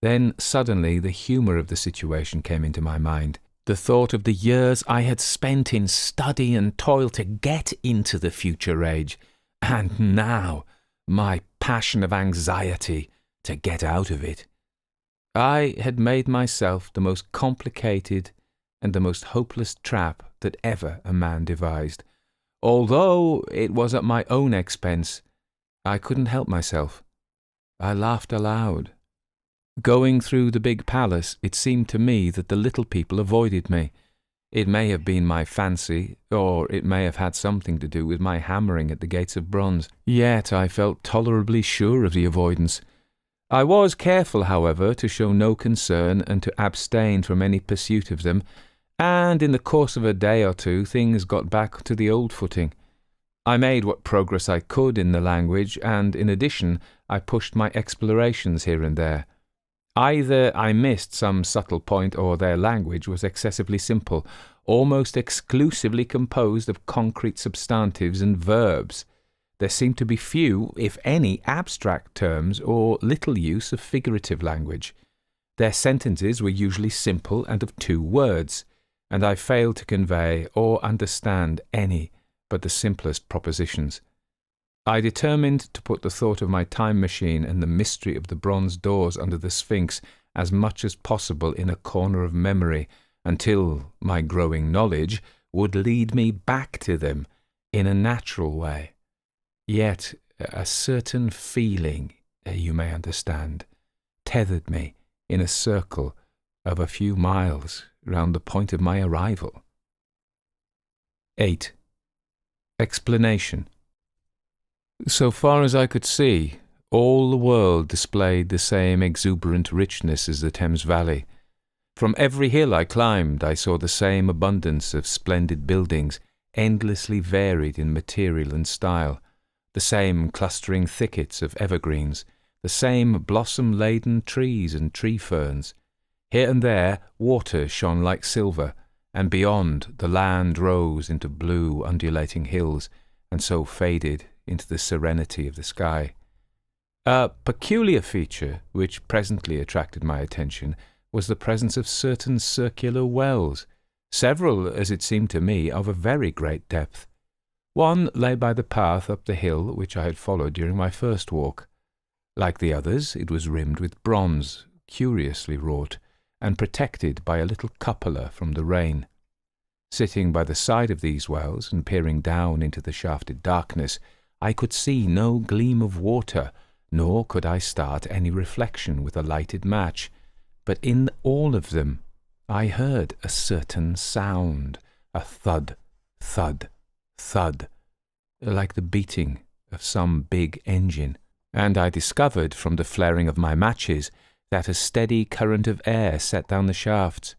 Then suddenly the humour of the situation came into my mind. The thought of the years I had spent in study and toil to get into the future age, and now my passion of anxiety to get out of it. I had made myself the most complicated and the most hopeless trap that ever a man devised. Although it was at my own expense, I couldn't help myself. I laughed aloud. Going through the big palace, it seemed to me that the little people avoided me. It may have been my fancy, or it may have had something to do with my hammering at the gates of bronze. Yet I felt tolerably sure of the avoidance. I was careful, however, to show no concern and to abstain from any pursuit of them, and in the course of a day or two things got back to the old footing. I made what progress I could in the language, and in addition I pushed my explorations here and there. Either I missed some subtle point, or their language was excessively simple, almost exclusively composed of concrete substantives and verbs. There seemed to be few, if any, abstract terms, or little use of figurative language. Their sentences were usually simple and of 2 words, and I failed to convey or understand any but the simplest propositions. I determined to put the thought of my time machine and the mystery of the bronze doors under the Sphinx as much as possible in a corner of memory, until my growing knowledge would lead me back to them in a natural way. Yet a certain feeling, you may understand, tethered me in a circle of a few miles round the point of my arrival. 8. Explanation. So far as I could see, all the world displayed the same exuberant richness as the Thames Valley. From every hill I climbed, I saw the same abundance of splendid buildings, endlessly varied in material and style, the same clustering thickets of evergreens, the same blossom-laden trees and tree ferns. Here and there water shone like silver, and beyond the land rose into blue undulating hills, and so faded into the serenity of the sky. A peculiar feature which presently attracted my attention was the presence of certain circular wells, several, as it seemed to me, of a very great depth. One lay by the path up the hill which I had followed during my first walk. Like the others, it was rimmed with bronze, curiously wrought, and protected by a little cupola from the rain. Sitting by the side of these wells and peering down into the shafted darkness, I could see no gleam of water, nor could I start any reflection with a lighted match, but in all of them I heard a certain sound, a thud, thud, thud, like the beating of some big engine, and I discovered from the flaring of my matches that a steady current of air set down the shafts.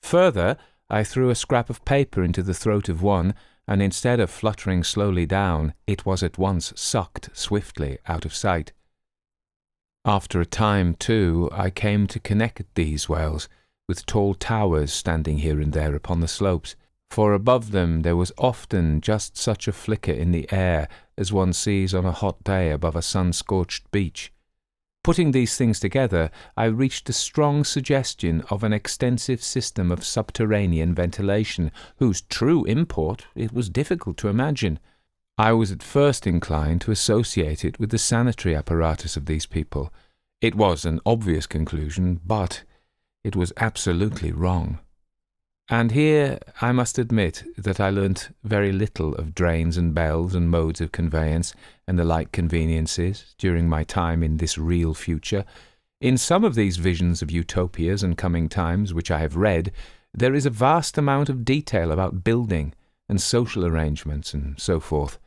Further, I threw a scrap of paper into the throat of one, and instead of fluttering slowly down, it was at once sucked swiftly out of sight. After a time, too, I came to connect these wells with tall towers standing here and there upon the slopes, for above them there was often just such a flicker in the air as one sees on a hot day above a sun-scorched beach. Putting these things together, I reached a strong suggestion of an extensive system of subterranean ventilation, whose true import it was difficult to imagine. I was at first inclined to associate it with the sanitary apparatus of these people. It was an obvious conclusion, but it was absolutely wrong. And here I must admit that I learnt very little of drains and bells and modes of conveyance and the like conveniences during my time in this real future. In some of these visions of utopias and coming times which I have read, there is a vast amount of detail about building and social arrangements and so forth.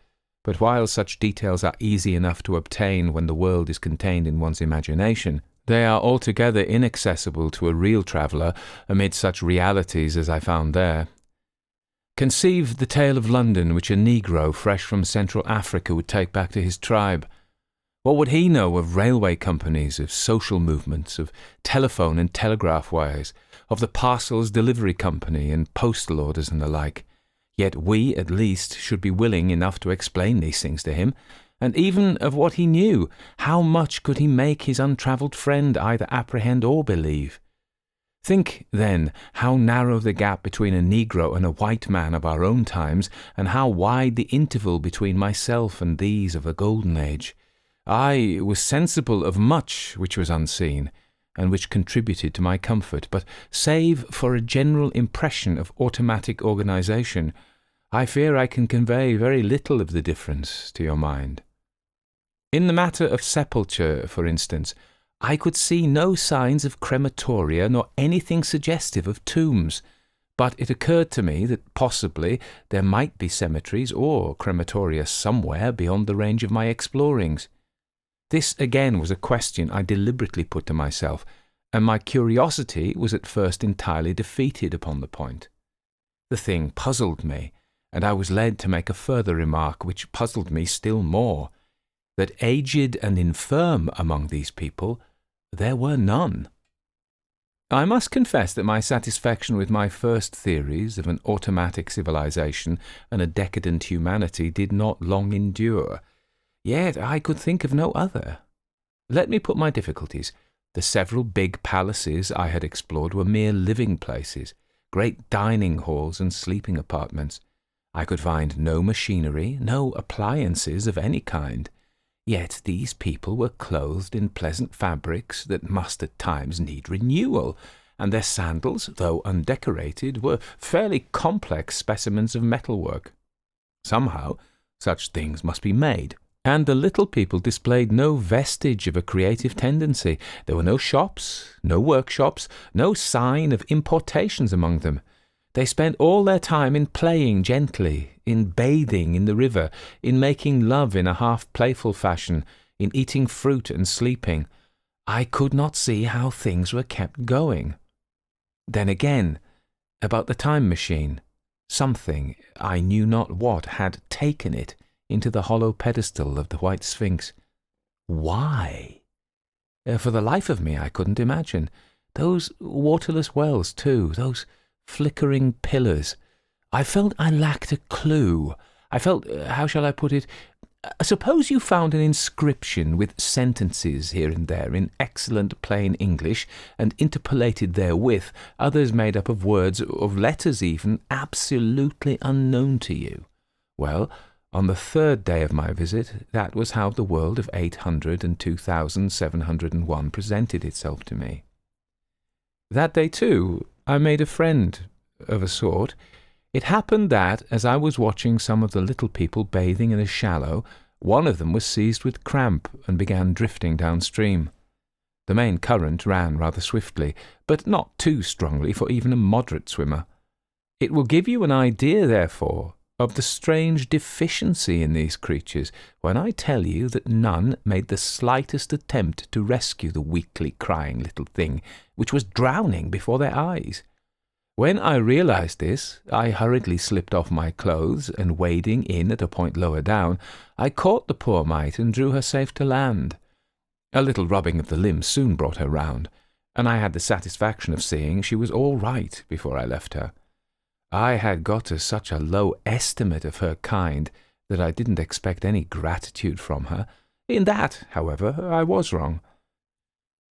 But while such details are easy enough to obtain when the world is contained in one's imagination, they are altogether inaccessible to a real traveller amid such realities as I found there. Conceive the tale of London which a Negro fresh from Central Africa would take back to his tribe. What would he know of railway companies, of social movements, of telephone and telegraph wires, of the parcels delivery company and postal orders and the like? Yet we, at least, should be willing enough to explain these things to him. And even of what he knew, how much could he make his untravelled friend either apprehend or believe? Think, then, how narrow the gap between a Negro and a white man of our own times, and how wide the interval between myself and these of the Golden Age. I was sensible of much which was unseen, and which contributed to my comfort, but save for a general impression of automatic organisation, I fear I can convey very little of the difference to your mind. In the matter of sepulture, for instance, I could see no signs of crematoria nor anything suggestive of tombs, but it occurred to me that possibly there might be cemeteries or crematoria somewhere beyond the range of my explorings. This again was a question I deliberately put to myself, and my curiosity was at first entirely defeated upon the point. The thing puzzled me, and I was led to make a further remark which puzzled me still more, that aged and infirm among these people there were none. I must confess that my satisfaction with my first theories of an automatic civilization and a decadent humanity did not long endure, yet I could think of no other. Let me put my difficulties. The several big palaces I had explored were mere living places, great dining halls and sleeping apartments. I could find no machinery, no appliances of any kind. Yet these people were clothed in pleasant fabrics that must at times need renewal, and their sandals, though undecorated, were fairly complex specimens of metalwork. Somehow such things must be made, and the little people displayed no vestige of a creative tendency. There were no shops, no workshops, no sign of importations among them. They spent all their time in playing gently, in bathing in the river, in making love in a half-playful fashion, in eating fruit and sleeping. I could not see how things were kept going. Then again, about the time machine, something, I knew not what, had taken it into the hollow pedestal of the White Sphinx. Why? For the life of me I couldn't imagine. Those waterless wells, too, those flickering pillars. I felt I lacked a clue. I felt, how shall I put it? Suppose you found an inscription with sentences here and there in excellent plain English, and interpolated therewith others made up of words, of letters even, absolutely unknown to you. Well, on the third day of my visit, that was how the world of 800 and 2701 presented itself to me. That day, too, I made a friend of a sort. It happened that, as I was watching some of the little people bathing in a shallow, one of them was seized with cramp and began drifting downstream. The main current ran rather swiftly, but not too strongly for even a moderate swimmer. It will give you an idea, therefore, of the strange deficiency in these creatures when I tell you that none made the slightest attempt to rescue the weakly crying little thing, which was drowning before their eyes. When I realized this, I hurriedly slipped off my clothes, and wading in at a point lower down, I caught the poor mite and drew her safe to land. A little rubbing of the limbs soon brought her round, and I had the satisfaction of seeing she was all right before I left her. I had got to such a low estimate of her kind that I didn't expect any gratitude from her. In that, however, I was wrong.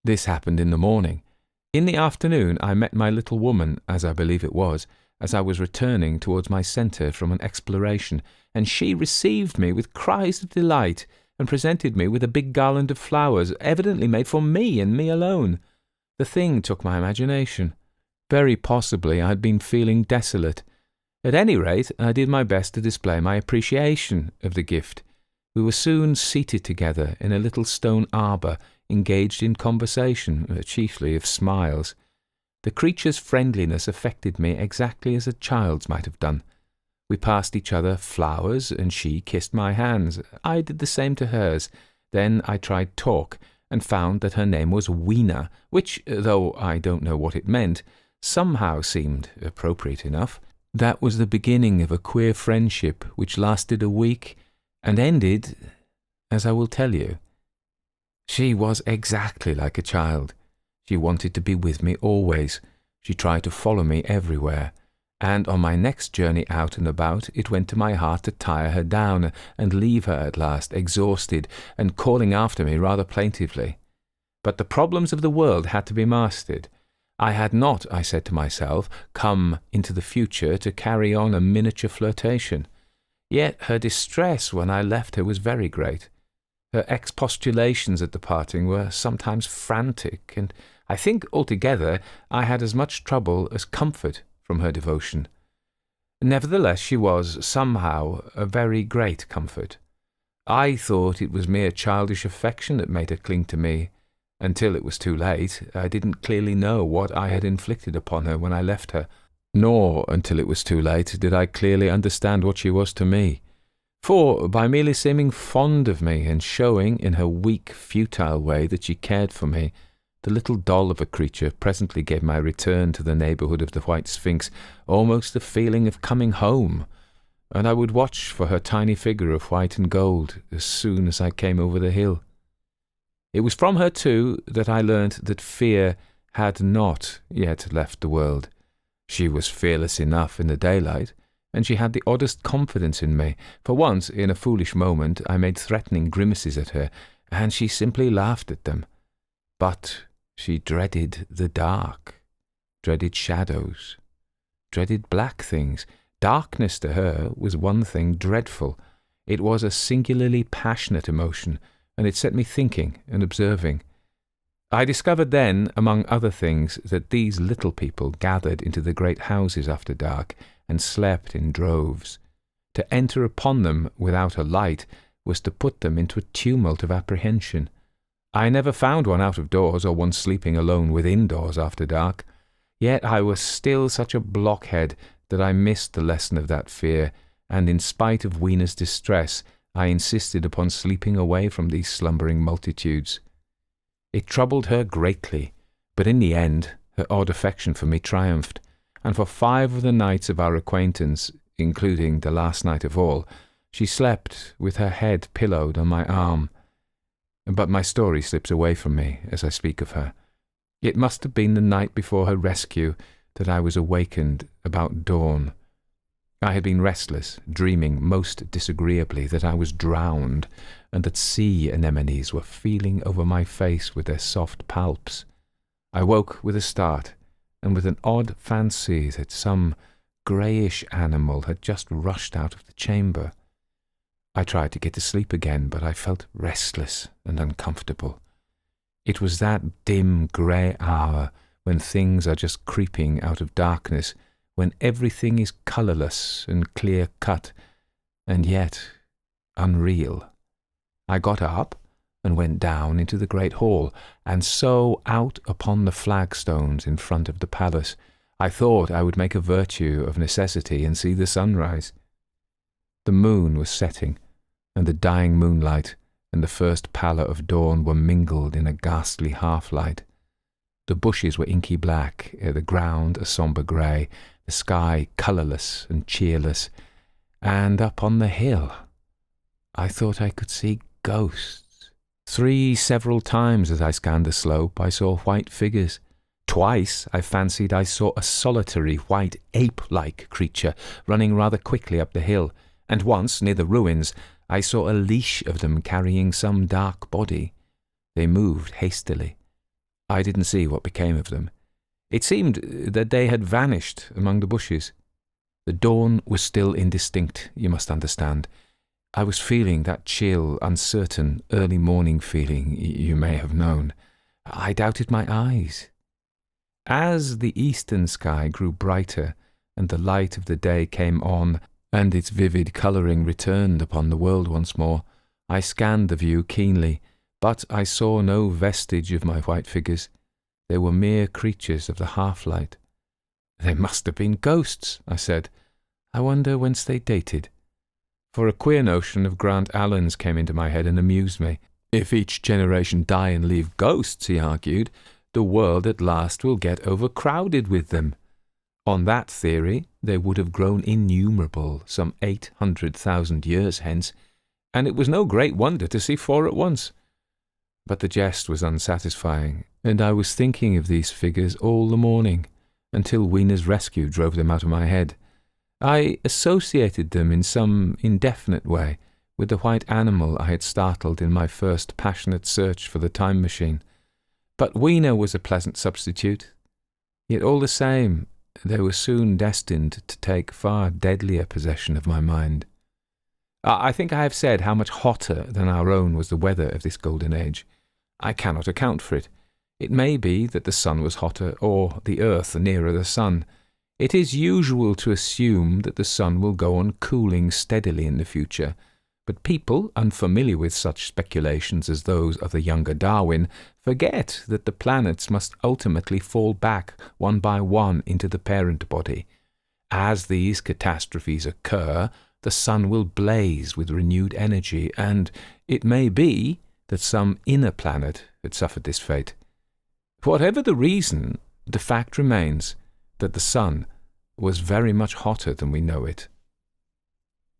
This happened in the morning. In the afternoon I met my little woman, as I believe it was, as I was returning towards my centre from an exploration, and she received me with cries of delight, and presented me with a big garland of flowers, evidently made for me and me alone. The thing took my imagination. Very possibly I had been feeling desolate. At any rate, I did my best to display my appreciation of the gift. We were soon seated together in a little stone arbour, engaged in conversation, chiefly of smiles. The creature's friendliness affected me exactly as a child's might have done. We passed each other flowers, and she kissed my hands. I did the same to hers. Then I tried talk, and found that her name was Weena, which, though I don't know what it meant, somehow seemed appropriate enough. That was the beginning of a queer friendship which lasted a week, and ended, as I will tell you. She was exactly like a child. She wanted to be with me always. She tried to follow me everywhere, and on my next journey out and about it went to my heart to tire her down and leave her at last, exhausted, and calling after me rather plaintively. But the problems of the world had to be mastered. I had not, I said to myself, come into the future to carry on a miniature flirtation. Yet her distress when I left her was very great. Her expostulations at the parting were sometimes frantic, and I think altogether I had as much trouble as comfort from her devotion. Nevertheless, she was, somehow, a very great comfort. I thought it was mere childish affection that made her cling to me. Until it was too late, I didn't clearly know what I had inflicted upon her when I left her, nor, until it was too late, did I clearly understand what she was to me. For, by merely seeming fond of me and showing, in her weak, futile way, that she cared for me, the little doll of a creature presently gave my return to the neighbourhood of the White Sphinx almost a feeling of coming home, and I would watch for her tiny figure of white and gold as soon as I came over the hill. It was from her, too, that I learnt that fear had not yet left the world. She was fearless enough in the daylight, and she had the oddest confidence in me. For once, in a foolish moment, I made threatening grimaces at her, and she simply laughed at them. But she dreaded the dark, dreaded shadows, dreaded black things. Darkness to her was one thing dreadful. It was a singularly passionate emotion, and it set me thinking and observing. I discovered then, among other things, that these little people gathered into the great houses after dark and slept in droves. To enter upon them without a light was to put them into a tumult of apprehension. I never found one out of doors or one sleeping alone within doors after dark. Yet I was still such a blockhead that I missed the lesson of that fear, and in spite of Weena's distress, I insisted upon sleeping away from these slumbering multitudes. It troubled her greatly, but in the end her odd affection for me triumphed, and for 5 of the nights of our acquaintance, including the last night of all, she slept with her head pillowed on my arm. But my story slips away from me as I speak of her. It must have been the night before her rescue that I was awakened about dawn. I had been restless, dreaming most disagreeably that I was drowned, and that sea anemones were feeling over my face with their soft palps. I woke with a start, and with an odd fancy that some greyish animal had just rushed out of the chamber. I tried to get to sleep again, but I felt restless and uncomfortable. It was that dim grey hour when things are just creeping out of darkness, when everything is colourless and clear-cut, and yet unreal. I got up and went down into the great hall, and so out upon the flagstones in front of the palace. I thought I would make a virtue of necessity and see the sunrise. The moon was setting, and the dying moonlight and the first pallor of dawn were mingled in a ghastly half-light. The bushes were inky black, the ground a sombre grey, the sky colourless and cheerless, and up on the hill I thought I could see ghosts. 3 several times as I scanned the slope I saw white figures. Twice I fancied I saw a solitary white ape-like creature running rather quickly up the hill, and once, near the ruins, I saw a leash of them carrying some dark body. They moved hastily. I didn't see what became of them. It seemed that they had vanished among the bushes. The dawn was still indistinct, you must understand. I was feeling that chill, uncertain, early morning feeling you may have known. I doubted my eyes. As the eastern sky grew brighter and the light of the day came on, and its vivid colouring returned upon the world once more, I scanned the view keenly, but I saw no vestige of my white figures. They were mere creatures of the half-light. They must have been ghosts, I said. I wonder whence they dated. For a queer notion of Grant Allen's came into my head and amused me. If each generation die and leave ghosts, he argued, the world at last will get overcrowded with them. On that theory, they would have grown innumerable some 800,000 years hence, and it was no great wonder to see 4 at once. But the jest was unsatisfying, and I was thinking of these figures all the morning, until Weena's rescue drove them out of my head. I associated them in some indefinite way with the white animal I had startled in my first passionate search for the time machine. But Weena was a pleasant substitute. Yet all the same, they were soon destined to take far deadlier possession of my mind. I think I have said how much hotter than our own was the weather of this golden age. I cannot account for it. It may be that the sun was hotter, or the earth nearer the sun. It is usual to assume that the sun will go on cooling steadily in the future, but people unfamiliar with such speculations as those of the younger Darwin forget that the planets must ultimately fall back one by one into the parent body. As these catastrophes occur, the sun will blaze with renewed energy, and it may be that some inner planet had suffered this fate. Whatever the reason, the fact remains that the sun was very much hotter than we know it.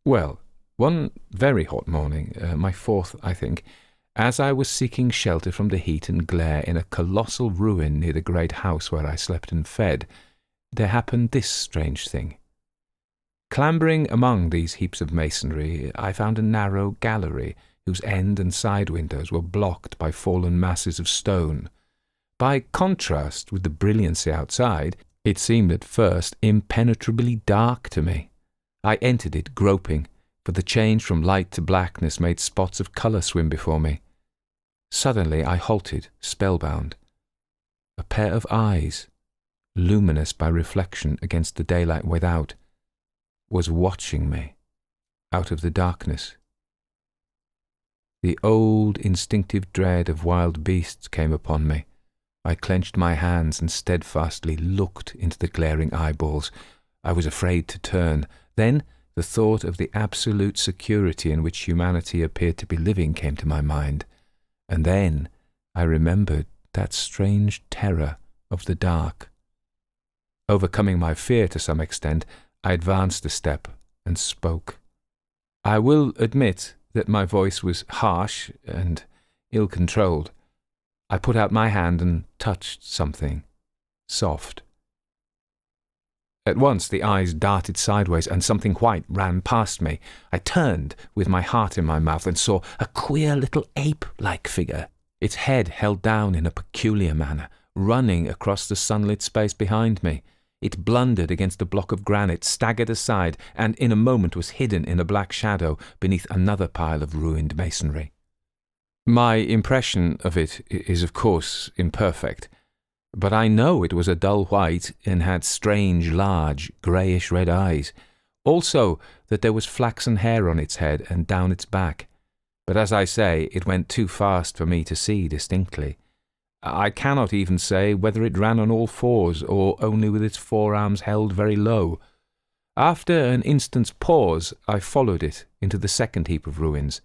Well, one very hot morning, my fourth, I think, as I was seeking shelter from the heat and glare in a colossal ruin near the great house where I slept and fed, there happened this strange thing. Clambering among these heaps of masonry, I found a narrow gallery whose end and side windows were blocked by fallen masses of stone. By contrast with the brilliancy outside, it seemed at first impenetrably dark to me. I entered it groping, for the change from light to blackness made spots of colour swim before me. Suddenly I halted, spellbound. A pair of eyes, luminous by reflection against the daylight without, was watching me out of the darkness. The old instinctive dread of wild beasts came upon me. I clenched my hands and steadfastly looked into the glaring eyeballs. I was afraid to turn. Then the thought of the absolute security in which humanity appeared to be living came to my mind, and then I remembered that strange terror of the dark. Overcoming my fear to some extent, I advanced a step and spoke. I will admit that my voice was harsh and ill-controlled. I put out my hand and touched something soft. At once the eyes darted sideways and something white ran past me. I turned with my heart in my mouth and saw a queer little ape-like figure, its head held down in a peculiar manner, running across the sunlit space behind me. It blundered against a block of granite, staggered aside, and in a moment was hidden in a black shadow beneath another pile of ruined masonry. My impression of it is, of course, imperfect, but I know it was a dull white and had strange, large, greyish-red eyes. Also, that there was flaxen hair on its head and down its back. But as I say, it went too fast for me to see distinctly. I cannot even say whether it ran on all fours or only with its forearms held very low. After an instant's pause, I followed it into the second heap of ruins.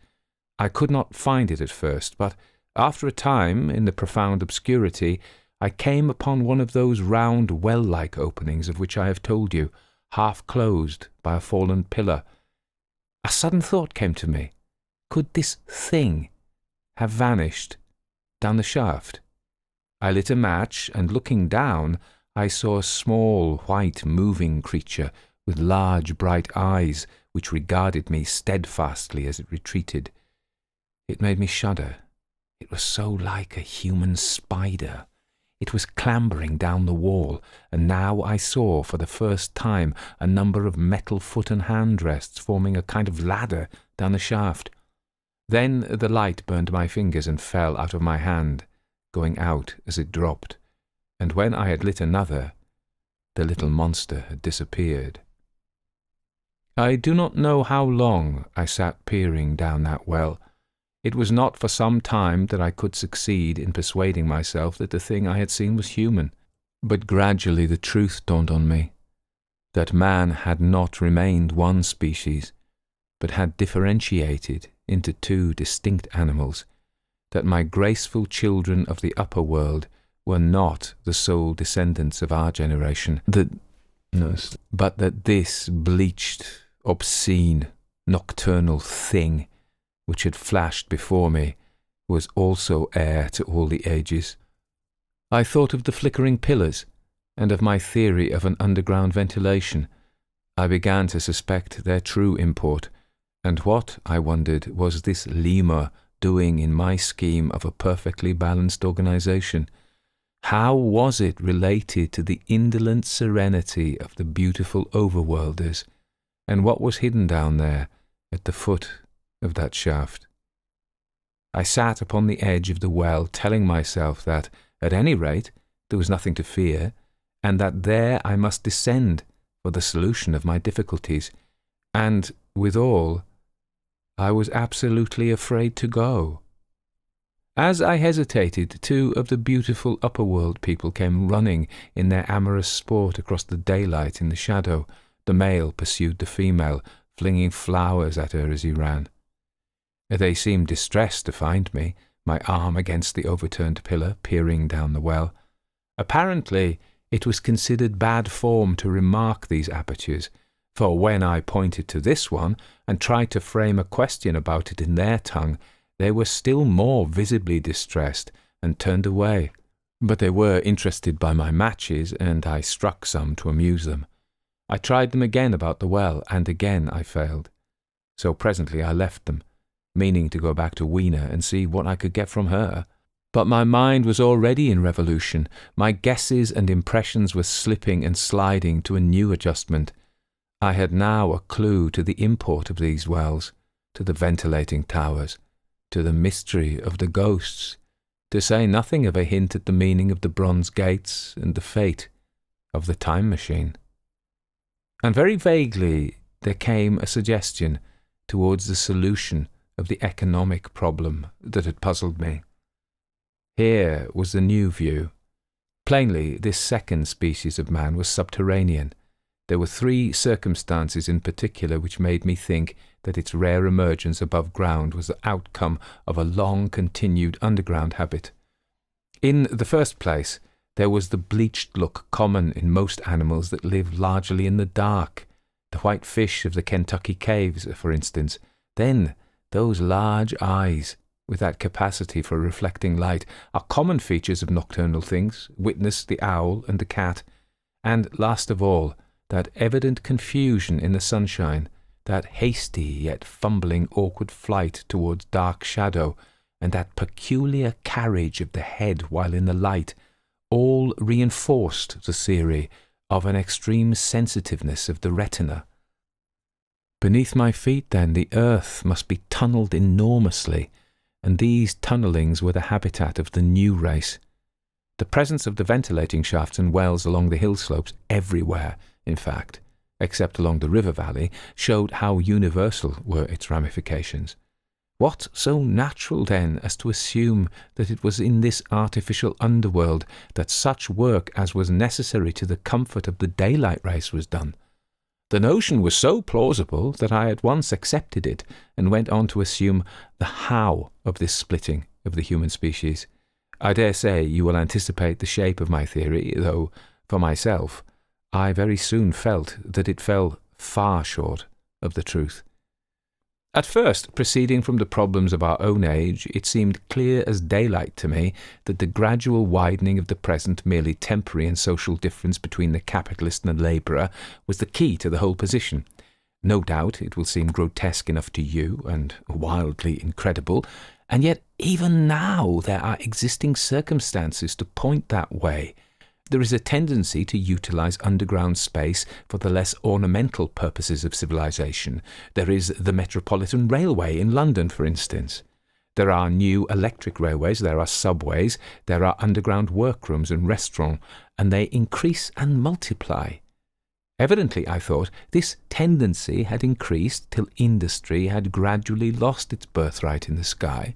I could not find it at first, but after a time, in the profound obscurity, I came upon one of those round well-like openings of which I have told you, half closed by a fallen pillar. A sudden thought came to me. Could this thing have vanished down the shaft? I lit a match, and looking down, I saw a small, white, moving creature with large, bright eyes, which regarded me steadfastly as it retreated. It made me shudder. It was so like a human spider. It was clambering down the wall, and now I saw for the first time a number of metal foot and hand rests forming a kind of ladder down the shaft. Then the light burned my fingers and fell out of my hand, going out as it dropped, and when I had lit another, the little monster had disappeared. I do not know how long I sat peering down that well. It was not for some time that I could succeed in persuading myself that the thing I had seen was human, but gradually the truth dawned on me, that man had not remained one species, but had differentiated into two distinct animals, that my graceful children of the upper world were not the sole descendants of our generation, but that this bleached, obscene, nocturnal thing, which had flashed before me, was also heir to all the ages. I thought of the flickering pillars, and of my theory of an underground ventilation. I began to suspect their true import, and what, I wondered, was this lemur doing in my scheme of a perfectly balanced organization? How was it related to the indolent serenity of the beautiful overworlders, and what was hidden down there at the foot of that shaft? I sat upon the edge of the well, telling myself that, at any rate, there was nothing to fear, and that there I must descend for the solution of my difficulties, and, withal, I was absolutely afraid to go. As I hesitated, two of the beautiful upper-world people came running in their amorous sport across the daylight in the shadow. The male pursued the female, flinging flowers at her as he ran. They seemed distressed to find me, my arm against the overturned pillar, peering down the well. Apparently, it was considered bad form to remark these apertures, for when I pointed to this one and tried to frame a question about it in their tongue, they were still more visibly distressed and turned away. But they were interested by my matches, and I struck some to amuse them. I tried them again about the well, and again I failed. So presently I left them, meaning to go back to Weena and see what I could get from her. But my mind was already in revolution. My guesses and impressions were slipping and sliding to a new adjustment. I had now a clue to the import of these wells, to the ventilating towers, to the mystery of the ghosts, to say nothing of a hint at the meaning of the bronze gates and the fate of the time machine. And very vaguely there came a suggestion towards the solution of the economic problem that had puzzled me. Here was the new view. Plainly, this second species of man was subterranean. There were three circumstances in particular which made me think that its rare emergence above ground was the outcome of a long-continued underground habit. In the first place, there was the bleached look common in most animals that live largely in the dark, the white fish of the Kentucky caves, for instance. Then, those large eyes, with that capacity for reflecting light, are common features of nocturnal things, witness the owl and the cat, and, last of all, that evident confusion in the sunshine, that hasty yet fumbling awkward flight towards dark shadow, and that peculiar carriage of the head while in the light, all reinforced the theory of an extreme sensitiveness of the retina. Beneath my feet, then, the earth must be tunnelled enormously, and these tunnellings were the habitat of the new race. The presence of the ventilating shafts and wells along the hill slopes, everywhere, in fact, except along the river valley, showed how universal were its ramifications. What so natural, then, as to assume that it was in this artificial underworld that such work as was necessary to the comfort of the daylight race was done? The notion was so plausible that I at once accepted it and went on to assume the how of this splitting of the human species. I dare say you will anticipate the shape of my theory, though, for myself, I very soon felt that it fell far short of the truth. At first, proceeding from the problems of our own age, it seemed clear as daylight to me that the gradual widening of the present merely temporary and social difference between the capitalist and the labourer was the key to the whole position. No doubt it will seem grotesque enough to you, and wildly incredible, and yet even now there are existing circumstances to point that way. There is a tendency to utilize underground space for the less ornamental purposes of civilization. There is the Metropolitan Railway in London, for instance. There are new electric railways, there are subways, there are underground workrooms and restaurants, and they increase and multiply. Evidently, I thought, this tendency had increased till industry had gradually lost its birthright in the sky.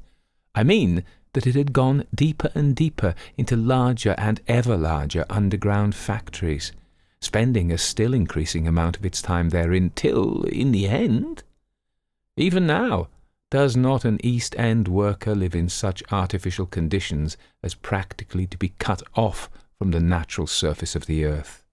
I mean that it had gone deeper and deeper into larger and ever larger underground factories, spending a still increasing amount of its time therein till, in the end, even now, does not an East End worker live in such artificial conditions as practically to be cut off from the natural surface of the earth?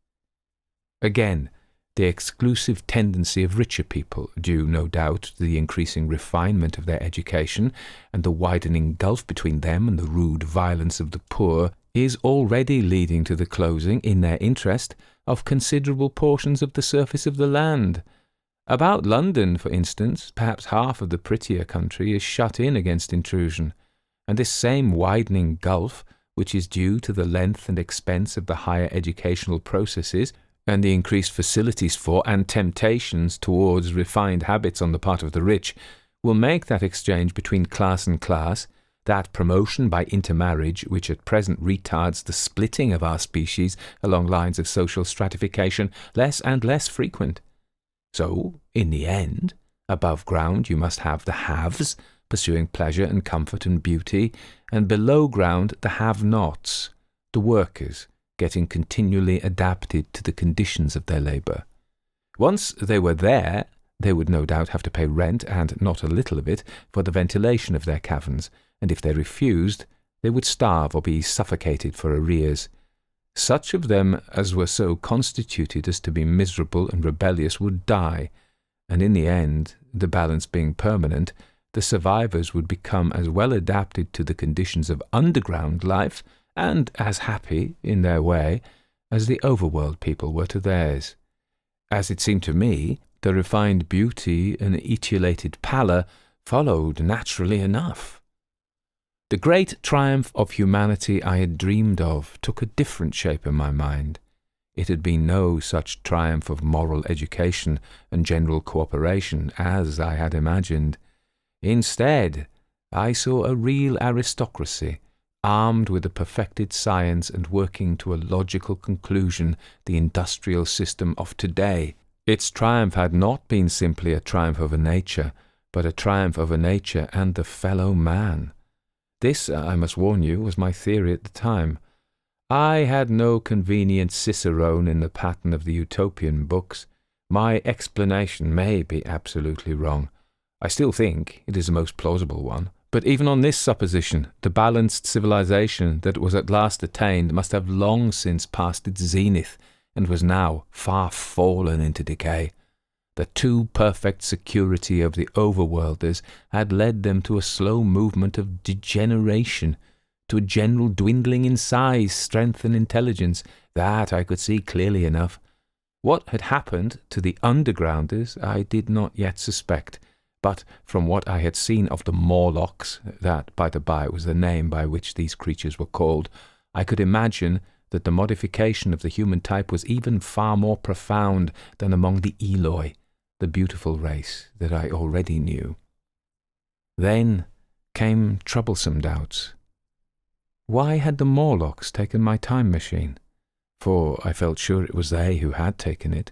Again, the exclusive tendency of richer people, due no doubt to the increasing refinement of their education and the widening gulf between them and the rude violence of the poor, is already leading to the closing, in their interest, of considerable portions of the surface of the land. About London, for instance, perhaps half of the prettier country is shut in against intrusion, and this same widening gulf, which is due to the length and expense of the higher educational processes, and the increased facilities for and temptations towards refined habits on the part of the rich, will make that exchange between class and class, that promotion by intermarriage which at present retards the splitting of our species along lines of social stratification less and less frequent. So, in the end, above ground you must have the haves, pursuing pleasure and comfort and beauty, and below ground the have-nots, the workers, getting continually adapted to the conditions of their labour. Once they were there, they would no doubt have to pay rent, and not a little of it, for the ventilation of their caverns, and if they refused, they would starve or be suffocated for arrears. Such of them as were so constituted as to be miserable and rebellious would die, and in the end, the balance being permanent, the survivors would become as well adapted to the conditions of underground life, and as happy, in their way, as the overworld people were to theirs. As it seemed to me, the refined beauty and etiolated pallor followed naturally enough. The great triumph of humanity I had dreamed of took a different shape in my mind. It had been no such triumph of moral education and general cooperation as I had imagined. Instead, I saw a real aristocracy, armed with a perfected science and working to a logical conclusion the industrial system of today. Its triumph had not been simply a triumph over nature, but a triumph over nature and the fellow man. This, I must warn you, was my theory at the time. I had no convenient cicerone in the pattern of the utopian books. My explanation may be absolutely wrong. I still think it is the most plausible one. But even on this supposition, the balanced civilization that was at last attained must have long since passed its zenith, and was now far fallen into decay. The too perfect security of the overworlders had led them to a slow movement of degeneration, to a general dwindling in size, strength, and intelligence. That I could see clearly enough. What had happened to the undergrounders I did not yet suspect, but from what I had seen of the Morlocks, that, by the by, was the name by which these creatures were called, I could imagine that the modification of the human type was even far more profound than among the Eloi, the beautiful race that I already knew. Then came troublesome doubts. Why had the Morlocks taken my time machine? For I felt sure it was they who had taken it.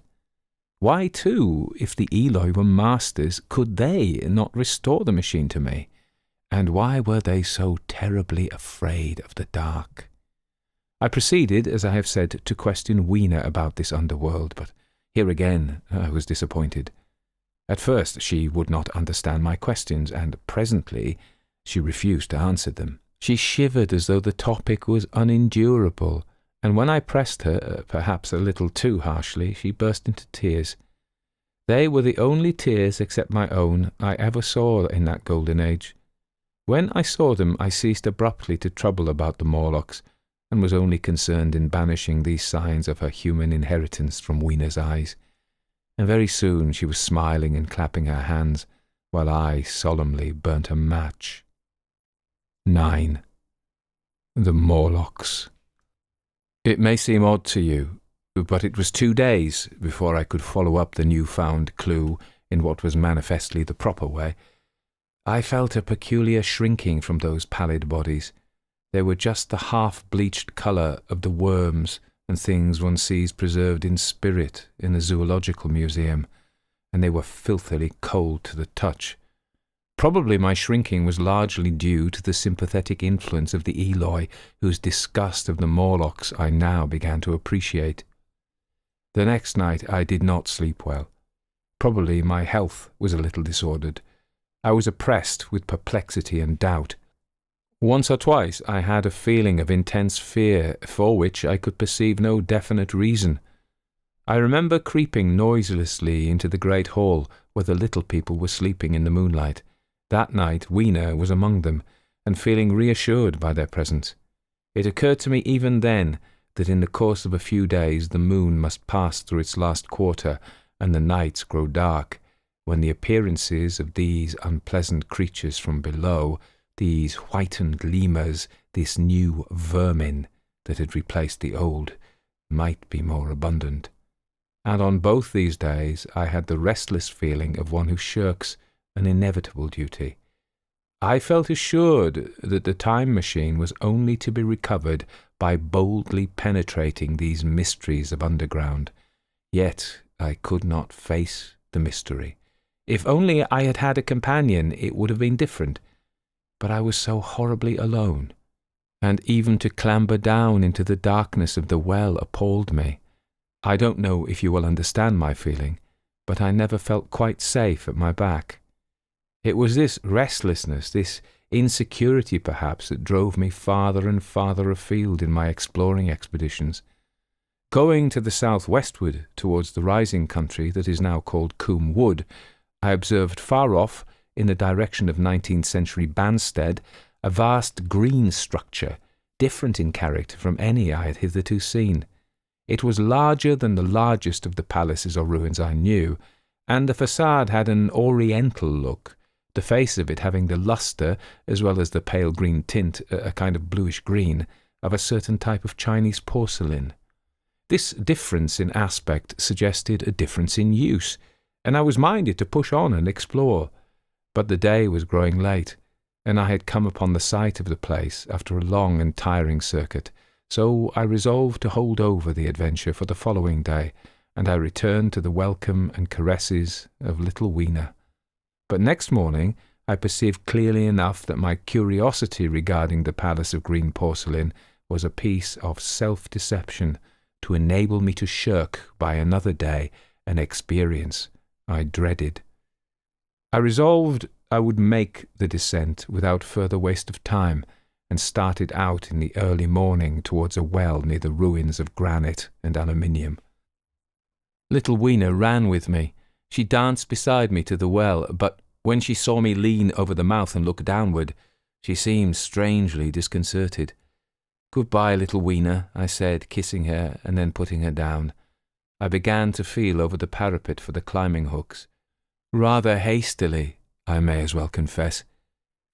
Why, too, if the Eloi were masters, could they not restore the machine to me? And why were they so terribly afraid of the dark? I proceeded, as I have said, to question Weena about this underworld, but here again I was disappointed. At first she would not understand my questions, and presently she refused to answer them. She shivered as though the topic was unendurable, and when I pressed her, perhaps a little too harshly, she burst into tears. They were the only tears, except my own, I ever saw in that golden age. When I saw them, I ceased abruptly to trouble about the Morlocks, and was only concerned in banishing these signs of her human inheritance from Weena's eyes. And very soon she was smiling and clapping her hands, while I solemnly burnt a match. 9. The Morlocks. It may seem odd to you, but it was 2 days before I could follow up the new-found clue in what was manifestly the proper way. I felt a peculiar shrinking from those pallid bodies. They were just the half-bleached colour of the worms and things one sees preserved in spirit in the zoological museum, and they were filthily cold to the touch. Probably my shrinking was largely due to the sympathetic influence of the Eloi, whose disgust of the Morlocks I now began to appreciate. The next night I did not sleep well. Probably my health was a little disordered. I was oppressed with perplexity and doubt. Once or twice I had a feeling of intense fear, for which I could perceive no definite reason. I remember creeping noiselessly into the great hall where the little people were sleeping in the moonlight. That night Weena was among them, and feeling reassured by their presence. It occurred to me even then that in the course of a few days the moon must pass through its last quarter, and the nights grow dark, when the appearances of these unpleasant creatures from below, these whitened lemurs, this new vermin that had replaced the old, might be more abundant. And on both these days I had the restless feeling of one who shirks an inevitable duty. I felt assured that the time machine was only to be recovered by boldly penetrating these mysteries of underground. Yet I could not face the mystery. If only I had had a companion, it would have been different. But I was so horribly alone, and even to clamber down into the darkness of the well appalled me. I don't know if you will understand my feeling, but I never felt quite safe at my back. It was this restlessness, this insecurity perhaps, that drove me farther and farther afield in my exploring expeditions. Going to the southwestward towards the rising country that is now called Coombe Wood, I observed far off, in the direction of 19th century Banstead, a vast green structure, different in character from any I had hitherto seen. It was larger than the largest of the palaces or ruins I knew, and the facade had an oriental look, the face of it having the lustre, as well as the pale green tint, a kind of bluish green, of a certain type of Chinese porcelain. This difference in aspect suggested a difference in use, and I was minded to push on and explore. But the day was growing late, and I had come upon the site of the place after a long and tiring circuit, so I resolved to hold over the adventure for the following day, and I returned to the welcome and caresses of little Weena. But next morning I perceived clearly enough that my curiosity regarding the palace of green porcelain was a piece of self-deception to enable me to shirk by another day an experience I dreaded. I resolved I would make the descent without further waste of time, and started out in the early morning towards a well near the ruins of granite and aluminium. Little Weena ran with me. She danced beside me to the well, but when she saw me lean over the mouth and look downward, she seemed strangely disconcerted. "Goodbye, little Weena," I said, kissing her and then putting her down. I began to feel over the parapet for the climbing hooks. Rather hastily, I may as well confess,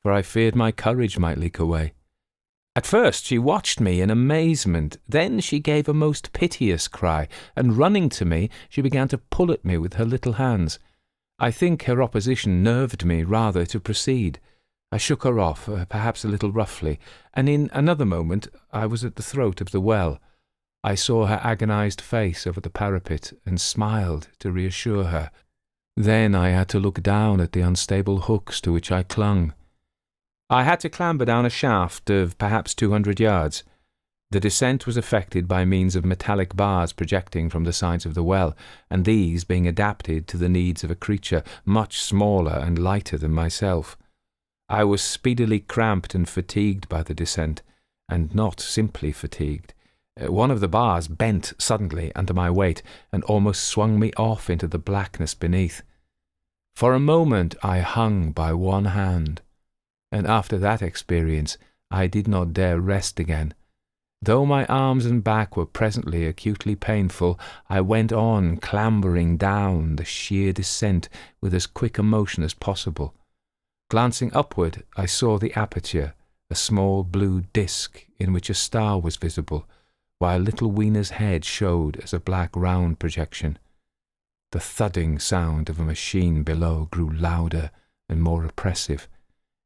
for I feared my courage might leak away. At first she watched me in amazement, then she gave a most piteous cry, and running to me, she began to pull at me with her little hands. I think her opposition nerved me rather to proceed. I shook her off, perhaps a little roughly, and in another moment I was at the throat of the well. I saw her agonized face over the parapet and smiled to reassure her. Then I had to look down at the unstable hooks to which I clung. I had to clamber down a shaft of perhaps 200 yards. The descent was effected by means of metallic bars projecting from the sides of the well, and these being adapted to the needs of a creature much smaller and lighter than myself. I was speedily cramped and fatigued by the descent, and not simply fatigued. One of the bars bent suddenly under my weight and almost swung me off into the blackness beneath. For a moment I hung by one hand, and after that experience I did not dare rest again. Though my arms and back were presently acutely painful, I went on clambering down the sheer descent with as quick a motion as possible. Glancing upward, I saw the aperture, a small blue disc in which a star was visible, while little Weena's head showed as a black round projection. The thudding sound of a machine below grew louder and more oppressive.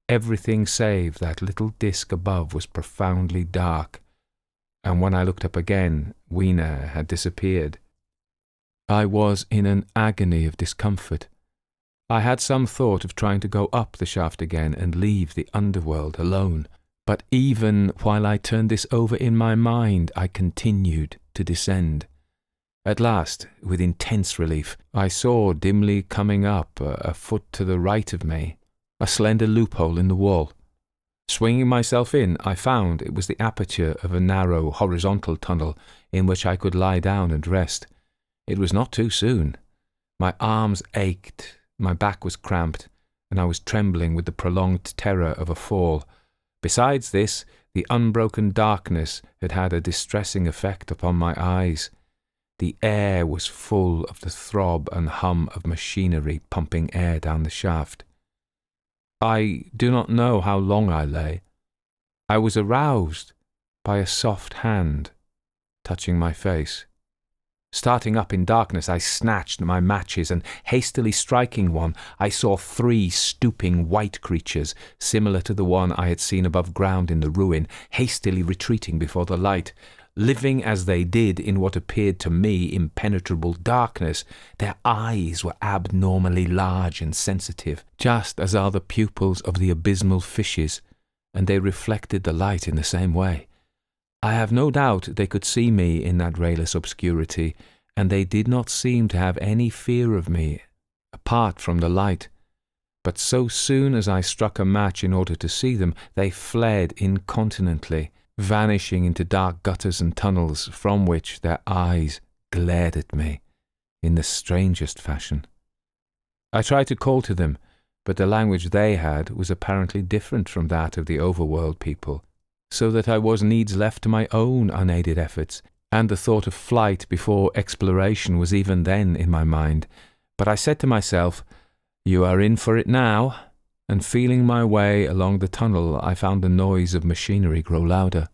Everything save that little disc above was profoundly dark, and when I looked up again, Weena had disappeared. I was in an agony of discomfort. I had some thought of trying to go up the shaft again and leave the underworld alone, but even while I turned this over in my mind, I continued to descend. At last, with intense relief, I saw dimly coming up, a foot to the right of me, a slender loophole in the wall. Swinging myself in, I found it was the aperture of a narrow horizontal tunnel in which I could lie down and rest. It was not too soon. My arms ached, my back was cramped, and I was trembling with the prolonged terror of a fall. Besides this, the unbroken darkness had had a distressing effect upon my eyes. The air was full of the throb and hum of machinery pumping air down the shaft. I do not know how long I lay. I was aroused by a soft hand touching my face. Starting up in darkness, I snatched my matches, and hastily striking one, I saw 3 stooping white creatures, similar to the one I had seen above ground in the ruin, hastily retreating before the light. Living as they did in what appeared to me impenetrable darkness, their eyes were abnormally large and sensitive, just as are the pupils of the abysmal fishes, and they reflected the light in the same way. I have no doubt they could see me in that rayless obscurity, and they did not seem to have any fear of me, apart from the light. But so soon as I struck a match in order to see them, they fled incontinently, vanishing into dark gutters and tunnels from which their eyes glared at me in the strangest fashion. I tried to call to them, but the language they had was apparently different from that of the overworld people, so that I was needs left to my own unaided efforts, and the thought of flight before exploration was even then in my mind. But I said to myself, "You are in for it now," and feeling my way along the tunnel, I found the noise of machinery grow louder.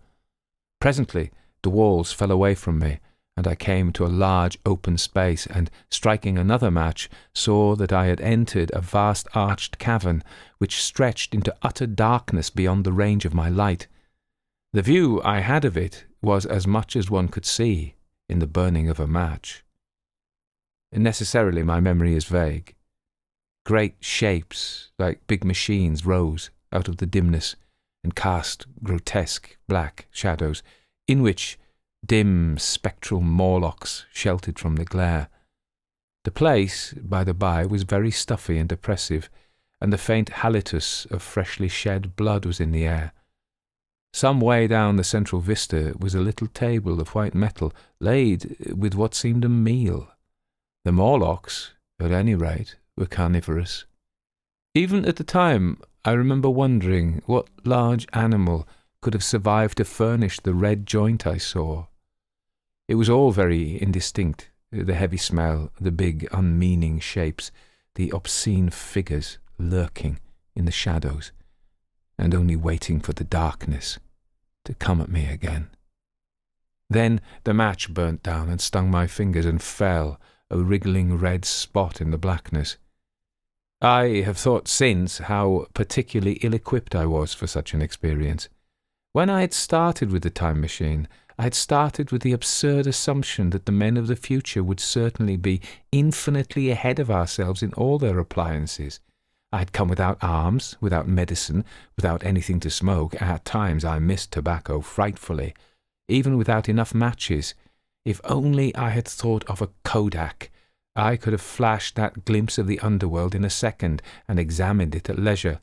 Presently the walls fell away from me, and I came to a large open space, and, striking another match, saw that I had entered a vast arched cavern, which stretched into utter darkness beyond the range of my light. The view I had of it was as much as one could see in the burning of a match. Necessarily my memory is vague. Great shapes, like big machines, rose out of the dimness and cast grotesque black shadows, in which dim spectral Morlocks sheltered from the glare. The place, by the by, was very stuffy and oppressive, and the faint halitus of freshly shed blood was in the air. Some way down the central vista was a little table of white metal, laid with what seemed a meal. The Morlocks, at any rate, were carnivorous. Even at the time, I remember wondering what large animal could have survived to furnish the red joint I saw. It was all very indistinct, the heavy smell, the big unmeaning shapes, the obscene figures lurking in the shadows, and only waiting for the darkness to come at me again. Then the match burnt down and stung my fingers and fell, a wriggling red spot in the blackness. I have thought since how particularly ill-equipped I was for such an experience. When I had started with the time machine, I had started with the absurd assumption that the men of the future would certainly be infinitely ahead of ourselves in all their appliances. I had come without arms, without medicine, without anything to smoke. At times I missed tobacco frightfully, even without enough matches. If only I had thought of a Kodak, I could have flashed that glimpse of the underworld in a second and examined it at leisure.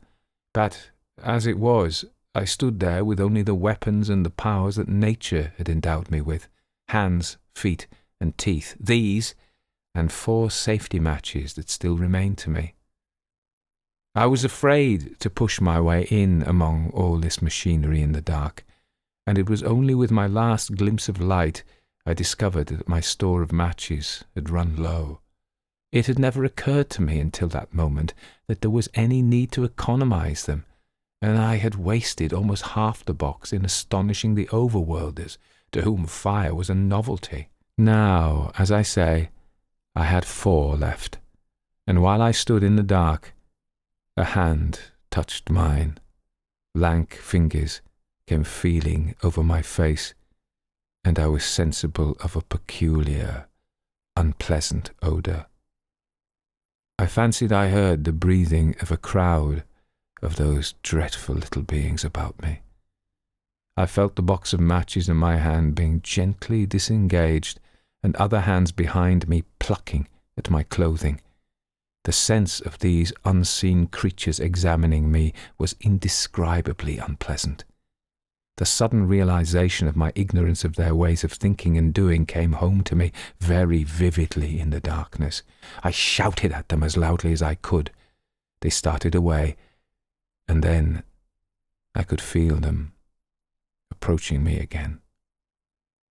But, as it was, I stood there with only the weapons and the powers that nature had endowed me with, hands, feet, and teeth, these, and 4 safety matches that still remained to me. I was afraid to push my way in among all this machinery in the dark, and it was only with my last glimpse of light I discovered that my store of matches had run low. It had never occurred to me until that moment that there was any need to economize them, and I had wasted almost half the box in astonishing the overworlders, to whom fire was a novelty. Now, as I say, I had 4 left, and while I stood in the dark, a hand touched mine. Lank fingers came feeling over my face, and I was sensible of a peculiar, unpleasant odour. I fancied I heard the breathing of a crowd of those dreadful little beings about me. I felt the box of matches in my hand being gently disengaged, and other hands behind me plucking at my clothing. The sense of these unseen creatures examining me was indescribably unpleasant. The sudden realization of my ignorance of their ways of thinking and doing came home to me very vividly in the darkness. I shouted at them as loudly as I could. They started away, and then I could feel them approaching me again.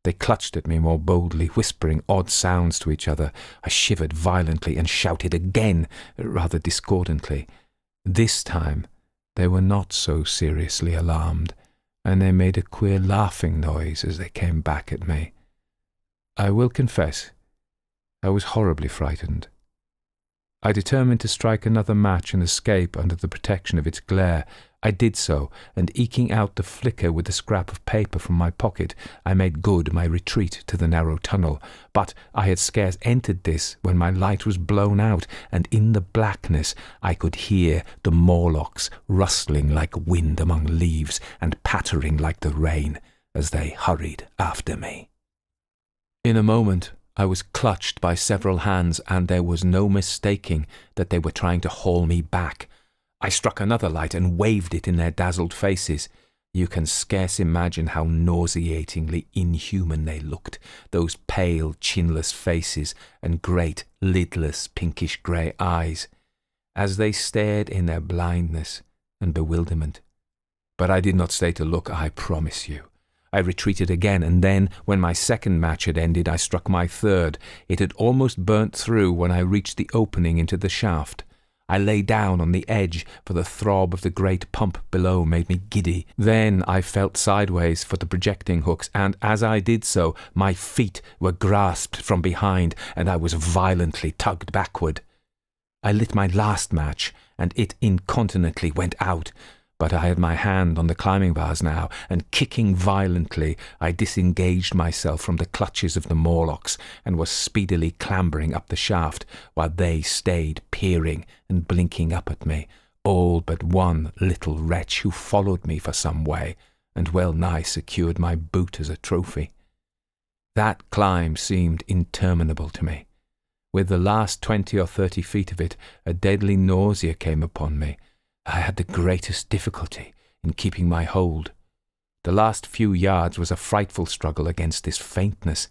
They clutched at me more boldly, whispering odd sounds to each other. I shivered violently and shouted again, rather discordantly. This time they were not so seriously alarmed, and they made a queer laughing noise as they came back at me. I will confess I was horribly frightened. I determined to strike another match and escape under the protection of its glare. I did so, and eking out the flicker with a scrap of paper from my pocket, I made good my retreat to the narrow tunnel. But I had scarce entered this when my light was blown out, and in the blackness I could hear the Morlocks rustling like wind among leaves and pattering like the rain as they hurried after me. In a moment I was clutched by several hands, and there was no mistaking that they were trying to haul me back. I struck another light and waved it in their dazzled faces. You can scarce imagine how nauseatingly inhuman they looked, those pale, chinless faces and great, lidless, pinkish-grey eyes, as they stared in their blindness and bewilderment. But I did not stay to look, I promise you. I retreated again, and then, when my second match had ended, I struck my third. It had almost burnt through when I reached the opening into the shaft. I lay down on the edge, for the throb of the great pump below made me giddy. Then I felt sideways for the projecting hooks, and as I did so, my feet were grasped from behind, and I was violently tugged backward. I lit my last match, and it incontinently went out. But I had my hand on the climbing bars now, and kicking violently, I disengaged myself from the clutches of the Morlocks, and was speedily clambering up the shaft, while they stayed peering and blinking up at me, all but one little wretch who followed me for some way, and well nigh secured my boot as a trophy. That climb seemed interminable to me. With the last 20 or 30 feet of it, a deadly nausea came upon me. I had the greatest difficulty in keeping my hold. The last few yards was a frightful struggle against this faintness.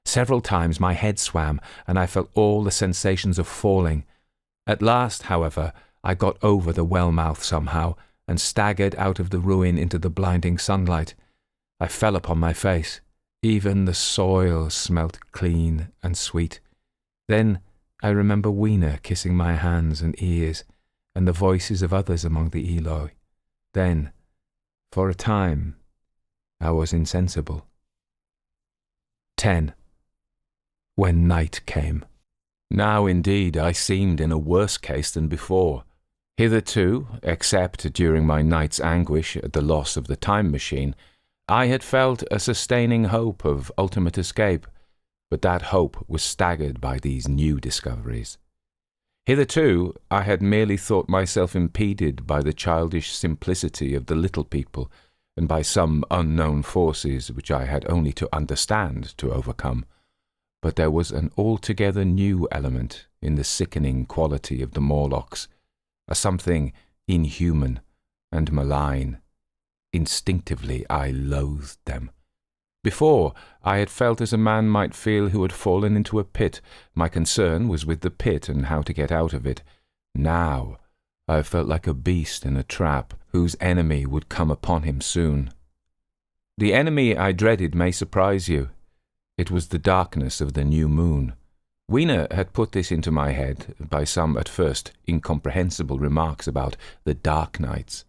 Several times my head swam, and I felt all the sensations of falling. At last, however, I got over the well-mouth somehow, and staggered out of the ruin into the blinding sunlight. I fell upon my face. Even the soil smelt clean and sweet. Then I remember Weena kissing my hands and ears, and the voices of others among the Eloi. Then, for a time, I was insensible. 10. When night came. Now indeed I seemed in a worse case than before. Hitherto, except during my night's anguish at the loss of the time machine, I had felt a sustaining hope of ultimate escape, but that hope was staggered by these new discoveries. Hitherto, I had merely thought myself impeded by the childish simplicity of the little people, and by some unknown forces which I had only to understand to overcome. But there was an altogether new element in the sickening quality of the Morlocks, a something inhuman and malign. Instinctively I loathed them. Before, I had felt as a man might feel who had fallen into a pit. My concern was with the pit and how to get out of it. Now, I felt like a beast in a trap, whose enemy would come upon him soon. The enemy I dreaded may surprise you. It was the darkness of the new moon. Weena had put this into my head by some at first incomprehensible remarks about the dark nights.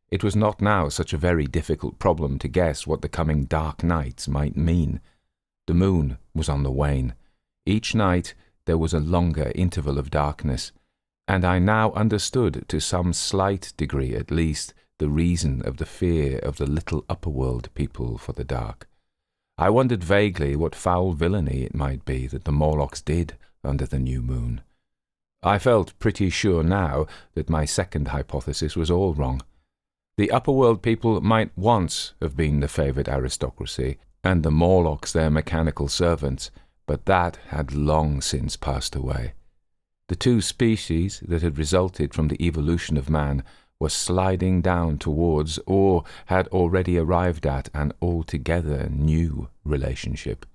It was not now such a very difficult problem to guess what the coming dark nights might mean. The moon was on the wane. Each night there was a longer interval of darkness, and I now understood, to some slight degree at least, the reason of the fear of the little upper-world people for the dark. I wondered vaguely what foul villainy it might be that the Morlocks did under the new moon. I felt pretty sure now that my second hypothesis was all wrong. The upper-world people might once have been the favoured aristocracy, and the Morlocks their mechanical servants, but that had long since passed away. The two species that had resulted from the evolution of man were sliding down towards, or had already arrived at, an altogether new relationship.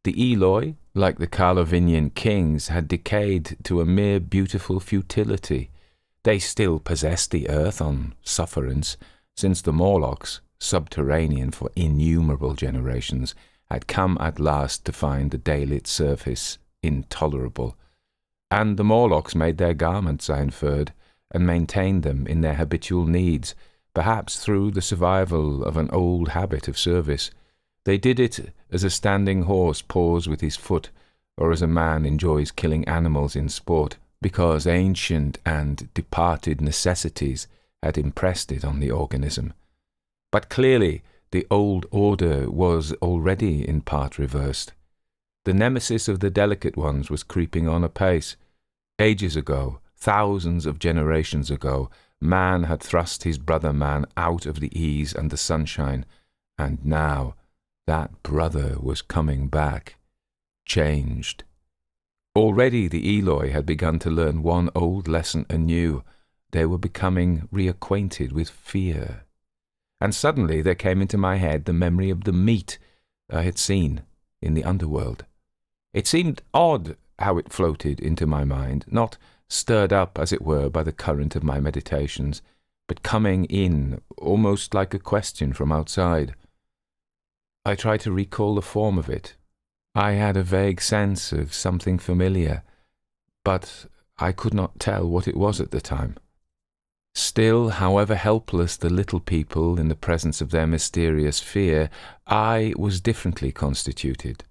The Eloi, like the Carlovinian kings, had decayed to a mere beautiful futility. They still possessed the earth on sufferance, since the Morlocks, subterranean for innumerable generations, had come at last to find the daylit surface intolerable. And the Morlocks made their garments, I inferred, and maintained them in their habitual needs, perhaps through the survival of an old habit of service. They did it as a standing horse paws with his foot, or as a man enjoys killing animals in sport, because ancient and departed necessities had impressed it on the organism. But clearly the old order was already in part reversed. The nemesis of the delicate ones was creeping on apace. Ages ago, thousands of generations ago, man had thrust his brother man out of the ease and the sunshine, and now that brother was coming back, changed. Already the Eloi had begun to learn one old lesson anew. They were becoming reacquainted with fear. And suddenly there came into my head the memory of the meat I had seen in the underworld. It seemed odd how it floated into my mind, not stirred up, as it were, by the current of my meditations, but coming in almost like a question from outside. I tried to recall the form of it. I had a vague sense of something familiar, but I could not tell what it was at the time. Still, however helpless the little people in the presence of their mysterious fear, I was differently constituted.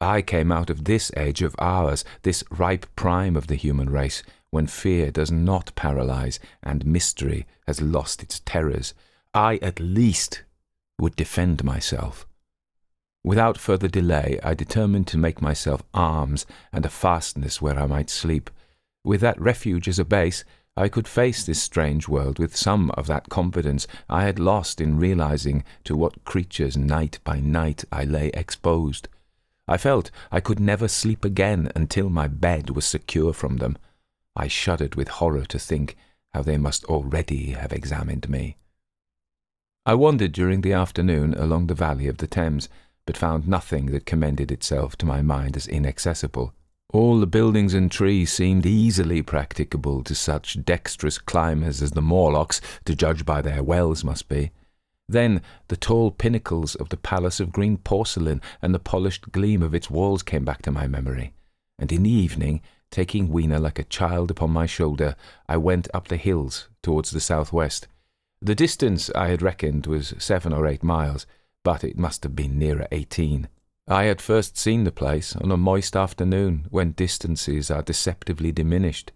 I came out of this age of ours, this ripe prime of the human race, when fear does not paralyze and mystery has lost its terrors. I at least would defend myself. Without further delay, I determined to make myself arms and a fastness where I might sleep. With that refuge as a base, I could face this strange world with some of that confidence I had lost in realizing to what creatures night by night I lay exposed. I felt I could never sleep again until my bed was secure from them. I shuddered with horror to think how they must already have examined me. I wandered during the afternoon along the valley of the Thames, but found nothing that commended itself to my mind as inaccessible. All the buildings and trees seemed easily practicable to such dexterous climbers as the Morlocks, to judge by their wells, must be. Then the tall pinnacles of the palace of green porcelain and the polished gleam of its walls came back to my memory, and in the evening, taking Weena like a child upon my shoulder, I went up the hills towards the southwest. The distance I had reckoned was 7 or 8 miles, but it must have been nearer 18. I had first seen the place on a moist afternoon when distances are deceptively diminished.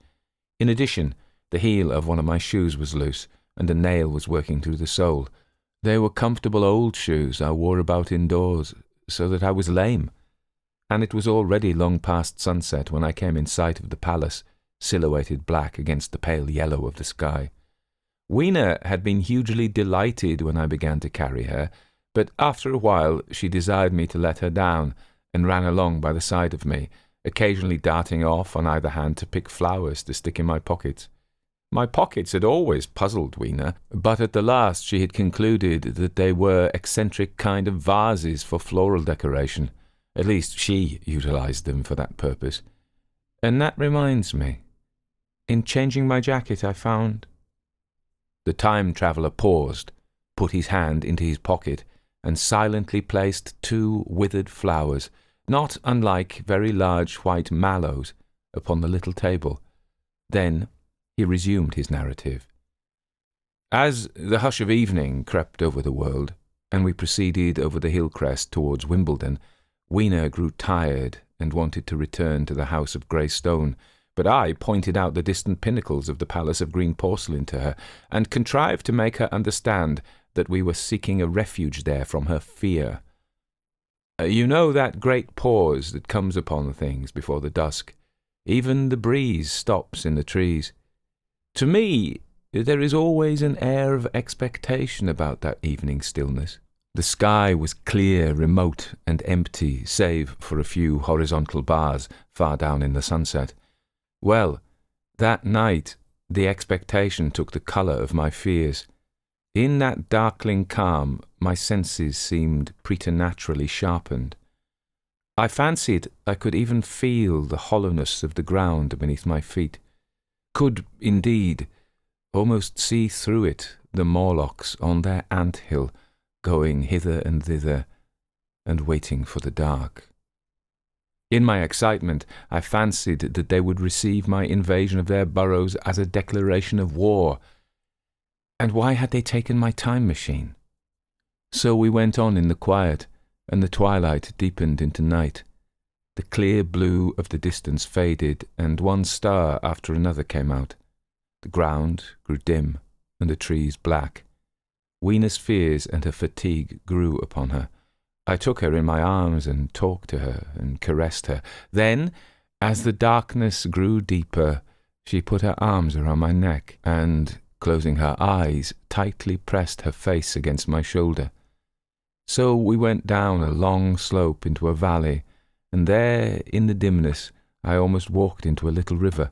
In addition, the heel of one of my shoes was loose, and a nail was working through the sole. They were comfortable old shoes I wore about indoors, so that I was lame. And it was already long past sunset when I came in sight of the palace, silhouetted black against the pale yellow of the sky. Weena had been hugely delighted when I began to carry her, but after a while she desired me to let her down, and ran along by the side of me, occasionally darting off on either hand to pick flowers to stick in my pockets. My pockets had always puzzled Weena, but at the last she had concluded that they were eccentric kind of vases for floral decoration. At least she utilized them for that purpose. And that reminds me, in changing my jacket I found... The time-traveller paused, put his hand into his pocket, and silently placed 2 withered flowers, not unlike very large white mallows, upon the little table. Then he resumed his narrative. As the hush of evening crept over the world, and we proceeded over the hill crest towards Wimbledon, Weena grew tired and wanted to return to the house of grey stone, but I pointed out the distant pinnacles of the palace of green porcelain to her, and contrived to make her understand that we were seeking a refuge there from her fear. You know that great pause that comes upon things before the dusk. Even the breeze stops in the trees. To me, there is always an air of expectation about that evening stillness. The sky was clear, remote, and empty, save for a few horizontal bars far down in the sunset. Well, that night the expectation took the colour of my fears. In that darkling calm, my senses seemed preternaturally sharpened. I fancied I could even feel the hollowness of the ground beneath my feet, could, indeed, almost see through it the Morlocks on their ant-hill, going hither and thither, and waiting for the dark. In my excitement, I fancied that they would receive my invasion of their burrows as a declaration of war. And why had they taken my time machine? So we went on in the quiet, and the twilight deepened into night. The clear blue of the distance faded, and one star after another came out. The ground grew dim, and the trees black. Weena's fears and her fatigue grew upon her. I took her in my arms and talked to her and caressed her. Then, as the darkness grew deeper, she put her arms around my neck and, closing her eyes, tightly pressed her face against my shoulder. So we went down a long slope into a valley, and there, in the dimness, I almost walked into a little river.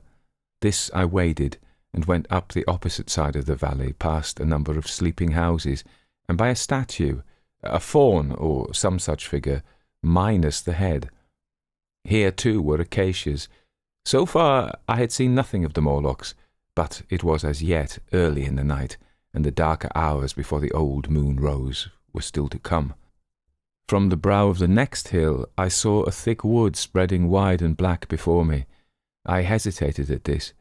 This I waded, and went up the opposite side of the valley, past a number of sleeping houses, and by a statue, a faun or some such figure, minus the head. Here too were acacias. So far I had seen nothing of the Morlocks, but it was as yet early in the night, and the darker hours before the old moon rose were still to come. From the brow of the next hill I saw a thick wood spreading wide and black before me. I hesitated at this.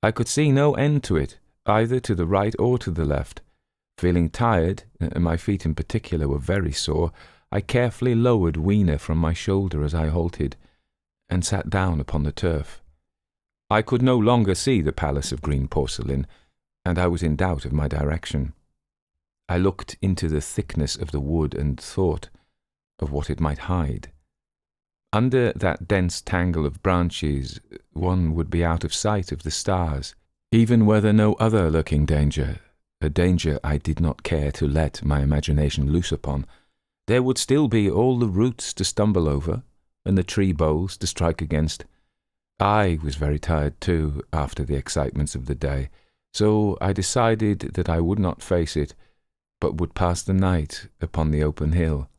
I could see no end to it, either to the right or to the left. Feeling tired, and my feet in particular were very sore, I carefully lowered Weena from my shoulder as I halted, and sat down upon the turf. I could no longer see the palace of green porcelain, and I was in doubt of my direction. I looked into the thickness of the wood and thought of what it might hide. Under that dense tangle of branches, one would be out of sight of the stars, even were there no other lurking danger, a danger I did not care to let my imagination loose upon. There would still be all the roots to stumble over, and the tree boles to strike against. I was very tired too, after the excitements of the day, so I decided that I would not face it, but would pass the night upon the open hill.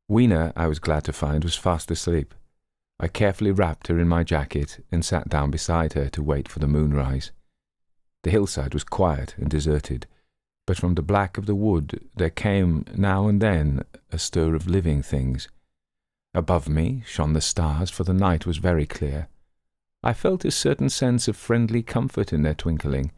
Weena, I was glad to find, was fast asleep. I carefully wrapped her in my jacket and sat down beside her to wait for the moonrise. The hillside was quiet and deserted, but from the black of the wood there came now and then a stir of living things. Above me shone the stars, for the night was very clear. I felt a certain sense of friendly comfort in their twinkling.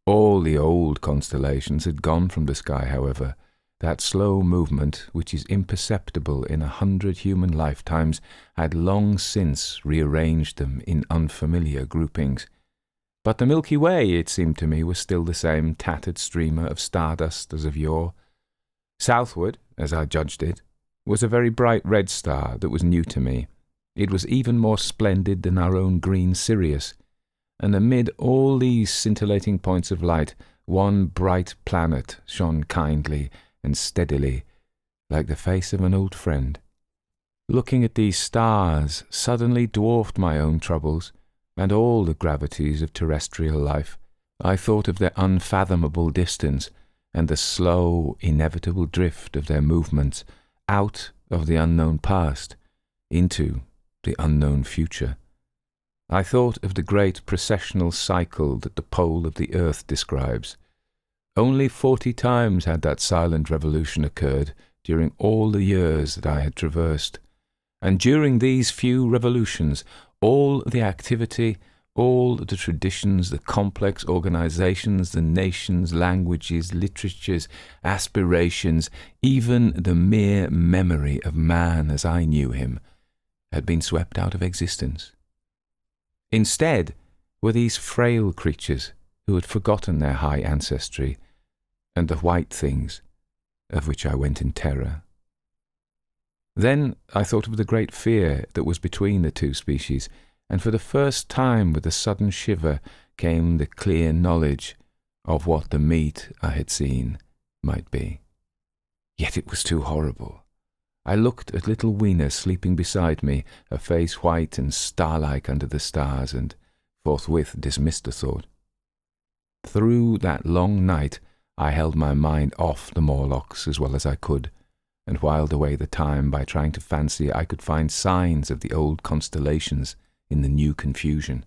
All the old constellations had gone from the sky, however. That slow movement, which is imperceptible in 100 human lifetimes, had long since rearranged them in unfamiliar groupings. But the Milky Way, it seemed to me, was still the same tattered streamer of stardust as of yore. Southward, as I judged it, was a very bright red star that was new to me. It was even more splendid than our own green Sirius, and amid all these scintillating points of light, one bright planet shone kindly and steadily, like the face of an old friend. Looking at these stars suddenly dwarfed my own troubles, and all the gravities of terrestrial life. I thought of their unfathomable distance, and the slow, inevitable drift of their movements out of the unknown past into the unknown future. I thought of the great processional cycle that the pole of the earth describes. Only 40 times had that silent revolution occurred during all the years that I had traversed, and during these few revolutions all the activity, all the traditions, the complex organizations, the nations, languages, literatures, aspirations, even the mere memory of man as I knew him, had been swept out of existence. Instead were these frail creatures who had forgotten their high ancestry, and the white things of which I went in terror. Then I thought of the great fear that was between the two species, and for the first time with a sudden shiver came the clear knowledge of what the meat I had seen might be. Yet it was too horrible. I looked at little Weena sleeping beside me, her face white and star-like under the stars, and forthwith dismissed the thought. Through that long night I held my mind off the Morlocks as well as I could, and whiled away the time by trying to fancy I could find signs of the old constellations in the new confusion.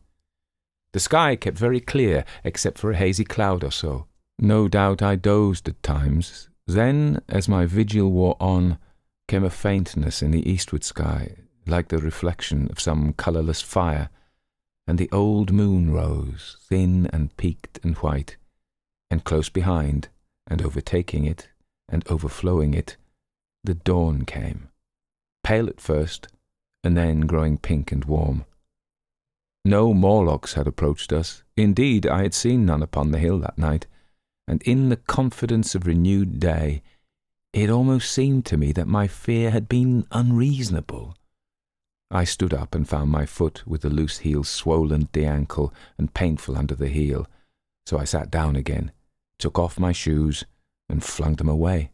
The sky kept very clear, except for a hazy cloud or so. No doubt I dozed at times. Then, as my vigil wore on, came a faintness in the eastward sky, like the reflection of some colourless fire, and the old moon rose, thin and peaked and white, and close behind, and overtaking it, and overflowing it, the dawn came, pale at first, and then growing pink and warm. No Morlocks had approached us. Indeed, I had seen none upon the hill that night, and in the confidence of renewed day, it almost seemed to me that my fear had been unreasonable. I stood up and found my foot with the loose heel swollen at the ankle and painful under the heel, so I sat down again, took off my shoes, and flung them away.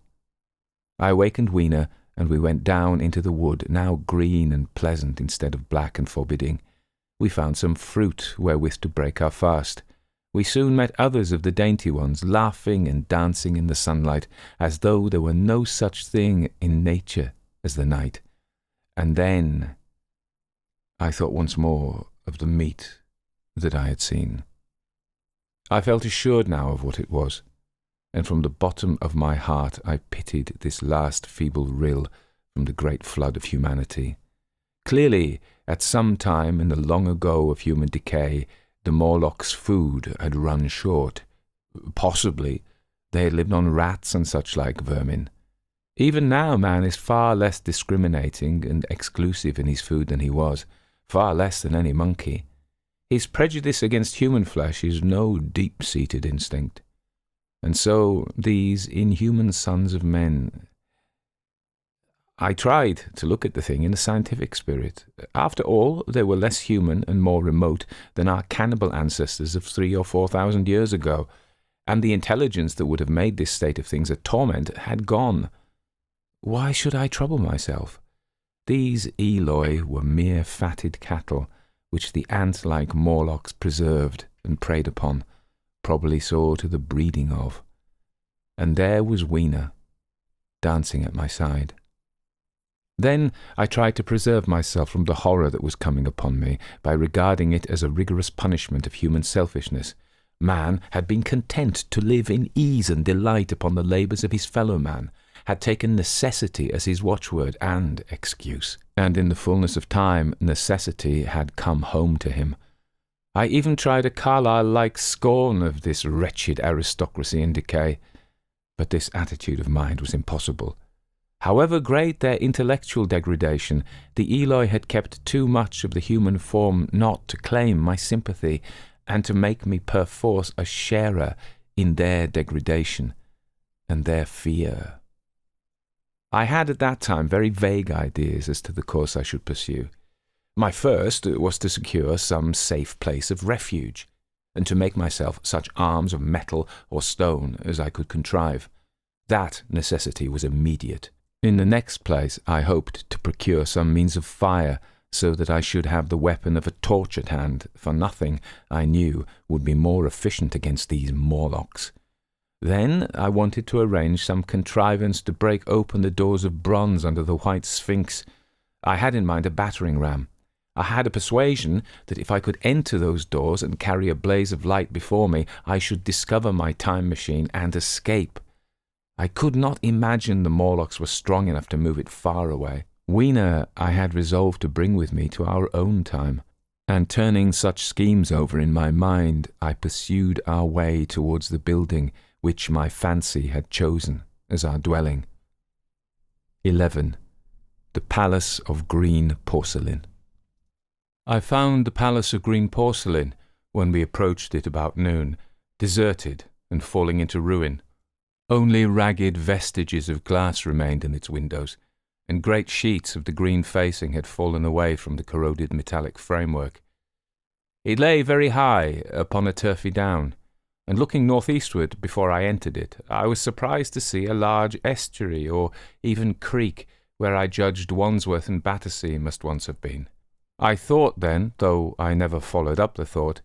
I awakened Weena, and we went down into the wood, now green and pleasant instead of black and forbidding. We found some fruit wherewith to break our fast. We soon met others of the dainty ones, laughing and dancing in the sunlight, as though there were no such thing in nature as the night. And then I thought once more of the meat that I had seen. I felt assured now of what it was, and from the bottom of my heart I pitied this last feeble rill from the great flood of humanity. Clearly, at some time in the long ago of human decay, the Morlocks' food had run short. Possibly they had lived on rats and such like vermin. Even now man is far less discriminating and exclusive in his food than he was, far less than any monkey. His prejudice against human flesh is no deep-seated instinct. And so these inhuman sons of men... I tried to look at the thing in a scientific spirit. After all, they were less human and more remote than our cannibal ancestors of 3,000 or 4,000 years ago, and the intelligence that would have made this state of things a torment had gone. Why should I trouble myself? These Eloi were mere fatted cattle, which the ant-like Morlocks preserved and preyed upon, probably saw to the breeding of. And there was Weena, dancing at my side. Then I tried to preserve myself from the horror that was coming upon me by regarding it as a rigorous punishment of human selfishness. Man had been content to live in ease and delight upon the labours of his fellow man, had taken necessity as his watchword and excuse, and in the fullness of time necessity had come home to him. I even tried a Carlyle-like scorn of this wretched aristocracy in decay, but this attitude of mind was impossible. However great their intellectual degradation, the Eloi had kept too much of the human form not to claim my sympathy, and to make me perforce a sharer in their degradation and their fear. I had at that time very vague ideas as to the course I should pursue. My first was to secure some safe place of refuge, and to make myself such arms of metal or stone as I could contrive. That necessity was immediate. In the next place, I hoped to procure some means of fire, so that I should have the weapon of a torch at hand, for nothing, I knew, would be more efficient against these Morlocks. Then I wanted to arrange some contrivance to break open the doors of bronze under the white sphinx. I had in mind a battering ram. I had a persuasion that if I could enter those doors and carry a blaze of light before me, I should discover my time machine and escape. I could not imagine the Morlocks were strong enough to move it far away. Weena I had resolved to bring with me to our own time, and turning such schemes over in my mind, I pursued our way towards the building which my fancy had chosen as our dwelling. 11. The Palace of Green Porcelain. I found the Palace of Green Porcelain, when we approached it about noon, deserted and falling into ruin. Only ragged vestiges of glass remained in its windows, and great sheets of the green facing had fallen away from the corroded metallic framework. It lay very high upon a turfy down, and looking northeastward before I entered it, I was surprised to see a large estuary or even creek where I judged Wandsworth and Battersea must once have been. I thought then, though I never followed up the thought,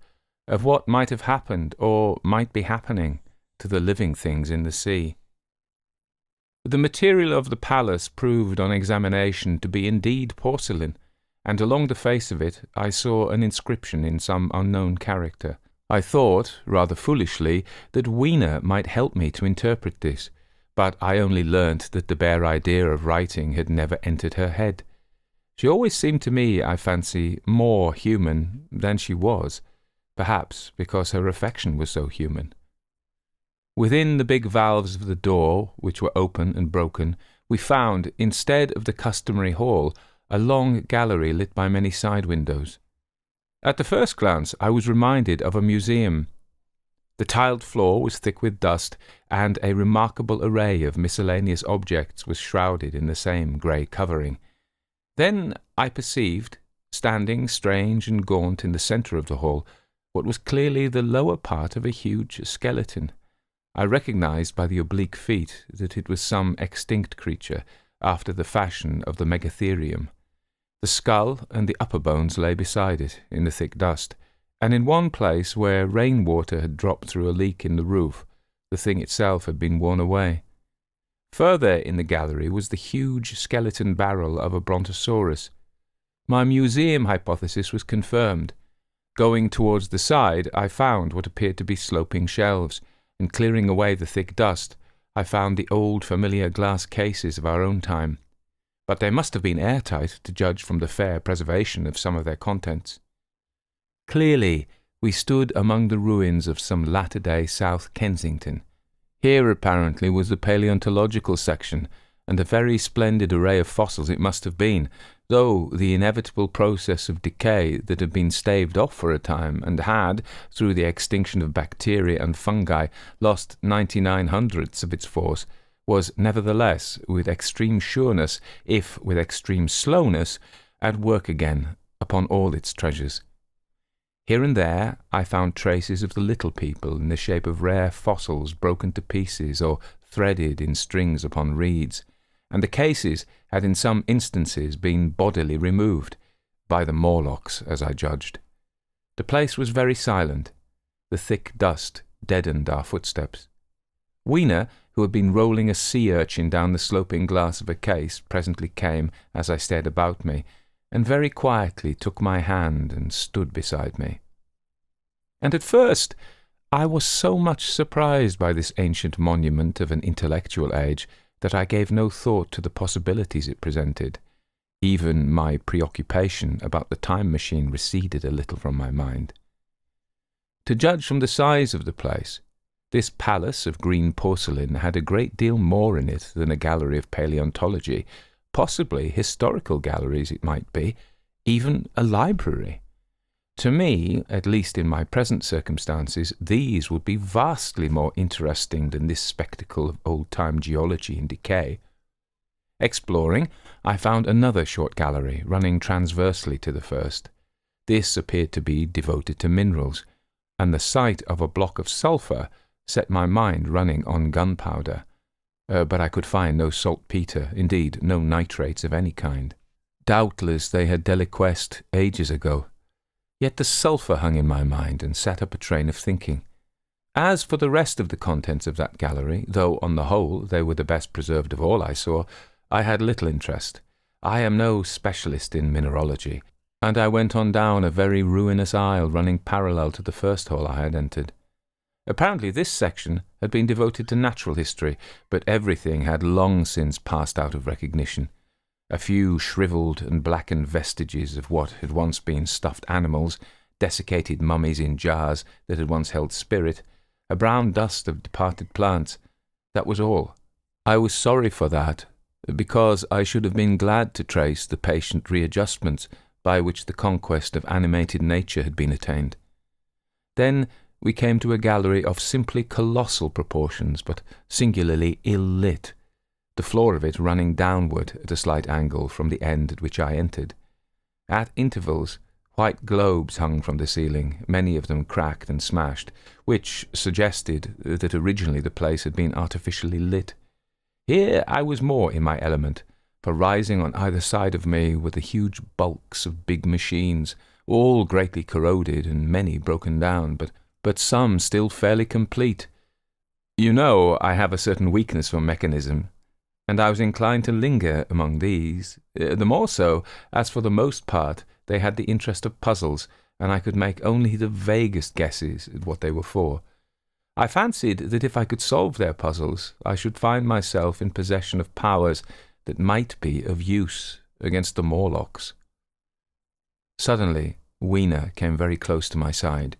of what might have happened or might be happening to the living things in the sea. The material of the palace proved on examination to be indeed porcelain, and along the face of it I saw an inscription in some unknown character. I thought, rather foolishly, that Weena might help me to interpret this, but I only learnt that the bare idea of writing had never entered her head. She always seemed to me, I fancy, more human than she was, perhaps because her affection was so human. Within the big valves of the door, which were open and broken, we found, instead of the customary hall, a long gallery lit by many side windows. At the first glance, I was reminded of a museum. The tiled floor was thick with dust, and a remarkable array of miscellaneous objects was shrouded in the same grey covering. Then I perceived, standing strange and gaunt in the centre of the hall, what was clearly the lower part of a huge skeleton. I recognized by the oblique feet that it was some extinct creature, after the fashion of the megatherium. The skull and the upper bones lay beside it, in the thick dust, and in one place where rainwater had dropped through a leak in the roof, the thing itself had been worn away. Further in the gallery was the huge skeleton barrel of a brontosaurus. My museum hypothesis was confirmed. Going towards the side, I found what appeared to be sloping shelves, and clearing away the thick dust, I found the old familiar glass cases of our own time. But they must have been airtight, to judge from the fair preservation of some of their contents. Clearly, we stood among the ruins of some latter-day South Kensington. Here, apparently, was the paleontological section, and a very splendid array of fossils it must have been, though the inevitable process of decay that had been staved off for a time, and had, through the extinction of bacteria and fungi, lost 99/100ths of its force, was nevertheless, with extreme sureness, if with extreme slowness, at work again upon all its treasures. Here and there I found traces of the little people in the shape of rare fossils broken to pieces or threaded in strings upon reeds, and the cases had in some instances been bodily removed, by the Morlocks, as I judged. The place was very silent. The thick dust deadened our footsteps. Weena, who had been rolling a sea urchin down the sloping glass of a case, presently came, as I stared about me, and very quietly took my hand and stood beside me. And at first I was so much surprised by this ancient monument of an intellectual age that I gave no thought to the possibilities it presented. Even my preoccupation about the time machine receded a little from my mind. To judge from the size of the place, this palace of green porcelain had a great deal more in it than a gallery of paleontology, possibly historical galleries it might be, even a library. To me, at least in my present circumstances, these would be vastly more interesting than this spectacle of old-time geology in decay. Exploring, I found another short gallery running transversely to the first. This appeared to be devoted to minerals, and the sight of a block of sulphur set my mind running on gunpowder. But I could find no saltpetre, indeed no nitrates of any kind. Doubtless they had deliquesced ages ago. Yet the sulphur hung in my mind and set up a train of thinking. As for the rest of the contents of that gallery, though on the whole they were the best preserved of all I saw, I had little interest. I am no specialist in mineralogy, and I went on down a very ruinous aisle running parallel to the first hall I had entered. Apparently this section had been devoted to natural history, but everything had long since passed out of recognition. A few shriveled and blackened vestiges of what had once been stuffed animals, desiccated mummies in jars that had once held spirit, a brown dust of departed plants. That was all. I was sorry for that, because I should have been glad to trace the patient readjustments by which the conquest of animated nature had been attained. Then we came to a gallery of simply colossal proportions, but singularly ill-lit, the floor of it running downward at a slight angle from the end at which I entered. At intervals, white globes hung from the ceiling, many of them cracked and smashed, which suggested that originally the place had been artificially lit. Here I was more in my element, for rising on either side of me were the huge bulks of big machines, all greatly corroded and many broken down, but some still fairly complete. You know, I have a certain weakness for mechanism, and I was inclined to linger among these, the more so as for the most part they had the interest of puzzles, and I could make only the vaguest guesses at what they were for. I fancied that if I could solve their puzzles, I should find myself in possession of powers that might be of use against the Morlocks. Suddenly, Weena came very close to my side,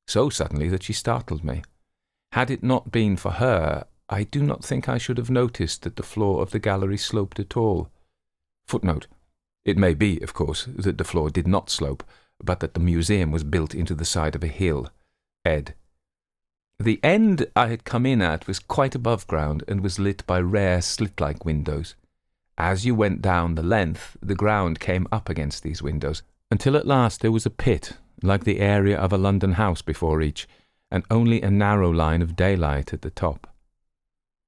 so suddenly that she startled me. Had it not been for her, I do not think I should have noticed that the floor of the gallery sloped at all. Footnote: It may be, of course, that the floor did not slope, but that the museum was built into the side of a hill. Ed. The end I had come in at was quite above ground and was lit by rare slit-like windows. As you went down the length, the ground came up against these windows, until at last there was a pit, like the area of a London house before each, and only a narrow line of daylight at the top.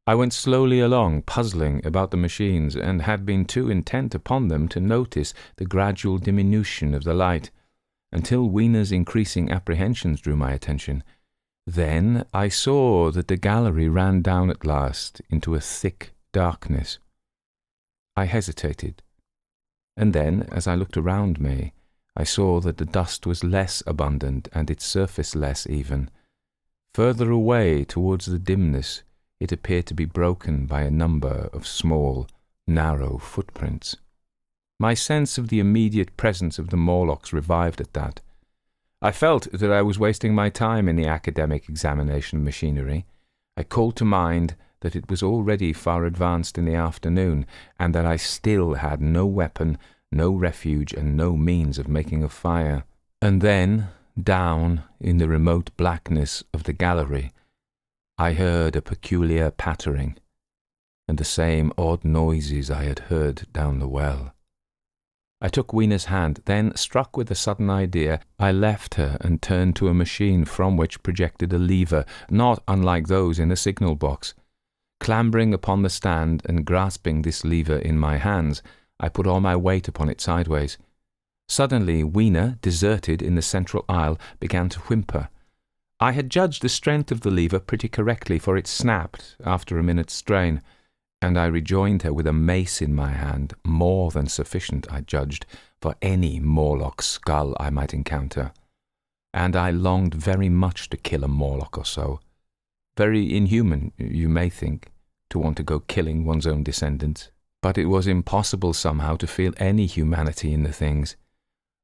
I went slowly along, puzzling about the machines, and had been too intent upon them to notice the gradual diminution of the light, until Wiener's increasing apprehensions drew my attention. Then I saw that the gallery ran down at last into a thick darkness. I hesitated, and then, as I looked around me, I saw that the dust was less abundant and its surface less even. Further away towards the dimness, it appeared to be broken by a number of small, narrow footprints. My sense of the immediate presence of the Morlocks revived at that. I felt that I was wasting my time in the academic examination of machinery. I called to mind that it was already far advanced in the afternoon, and that I still had no weapon, no refuge, and no means of making a fire. And then, down in the remote blackness of the gallery, I heard a peculiar pattering, and the same odd noises I had heard down the well. I took Wiener's hand, then, struck with a sudden idea, I left her and turned to a machine from which projected a lever, not unlike those in a signal box. Clambering upon the stand and grasping this lever in my hands, I put all my weight upon it sideways. Suddenly Wiener, deserted in the central aisle, began to whimper. I had judged the strength of the lever pretty correctly, for it snapped after a minute's strain, and I rejoined her with a mace in my hand, more than sufficient, I judged, for any Morlock skull I might encounter. And I longed very much to kill a Morlock or so. Very inhuman, you may think, to want to go killing one's own descendants, but it was impossible somehow to feel any humanity in the things.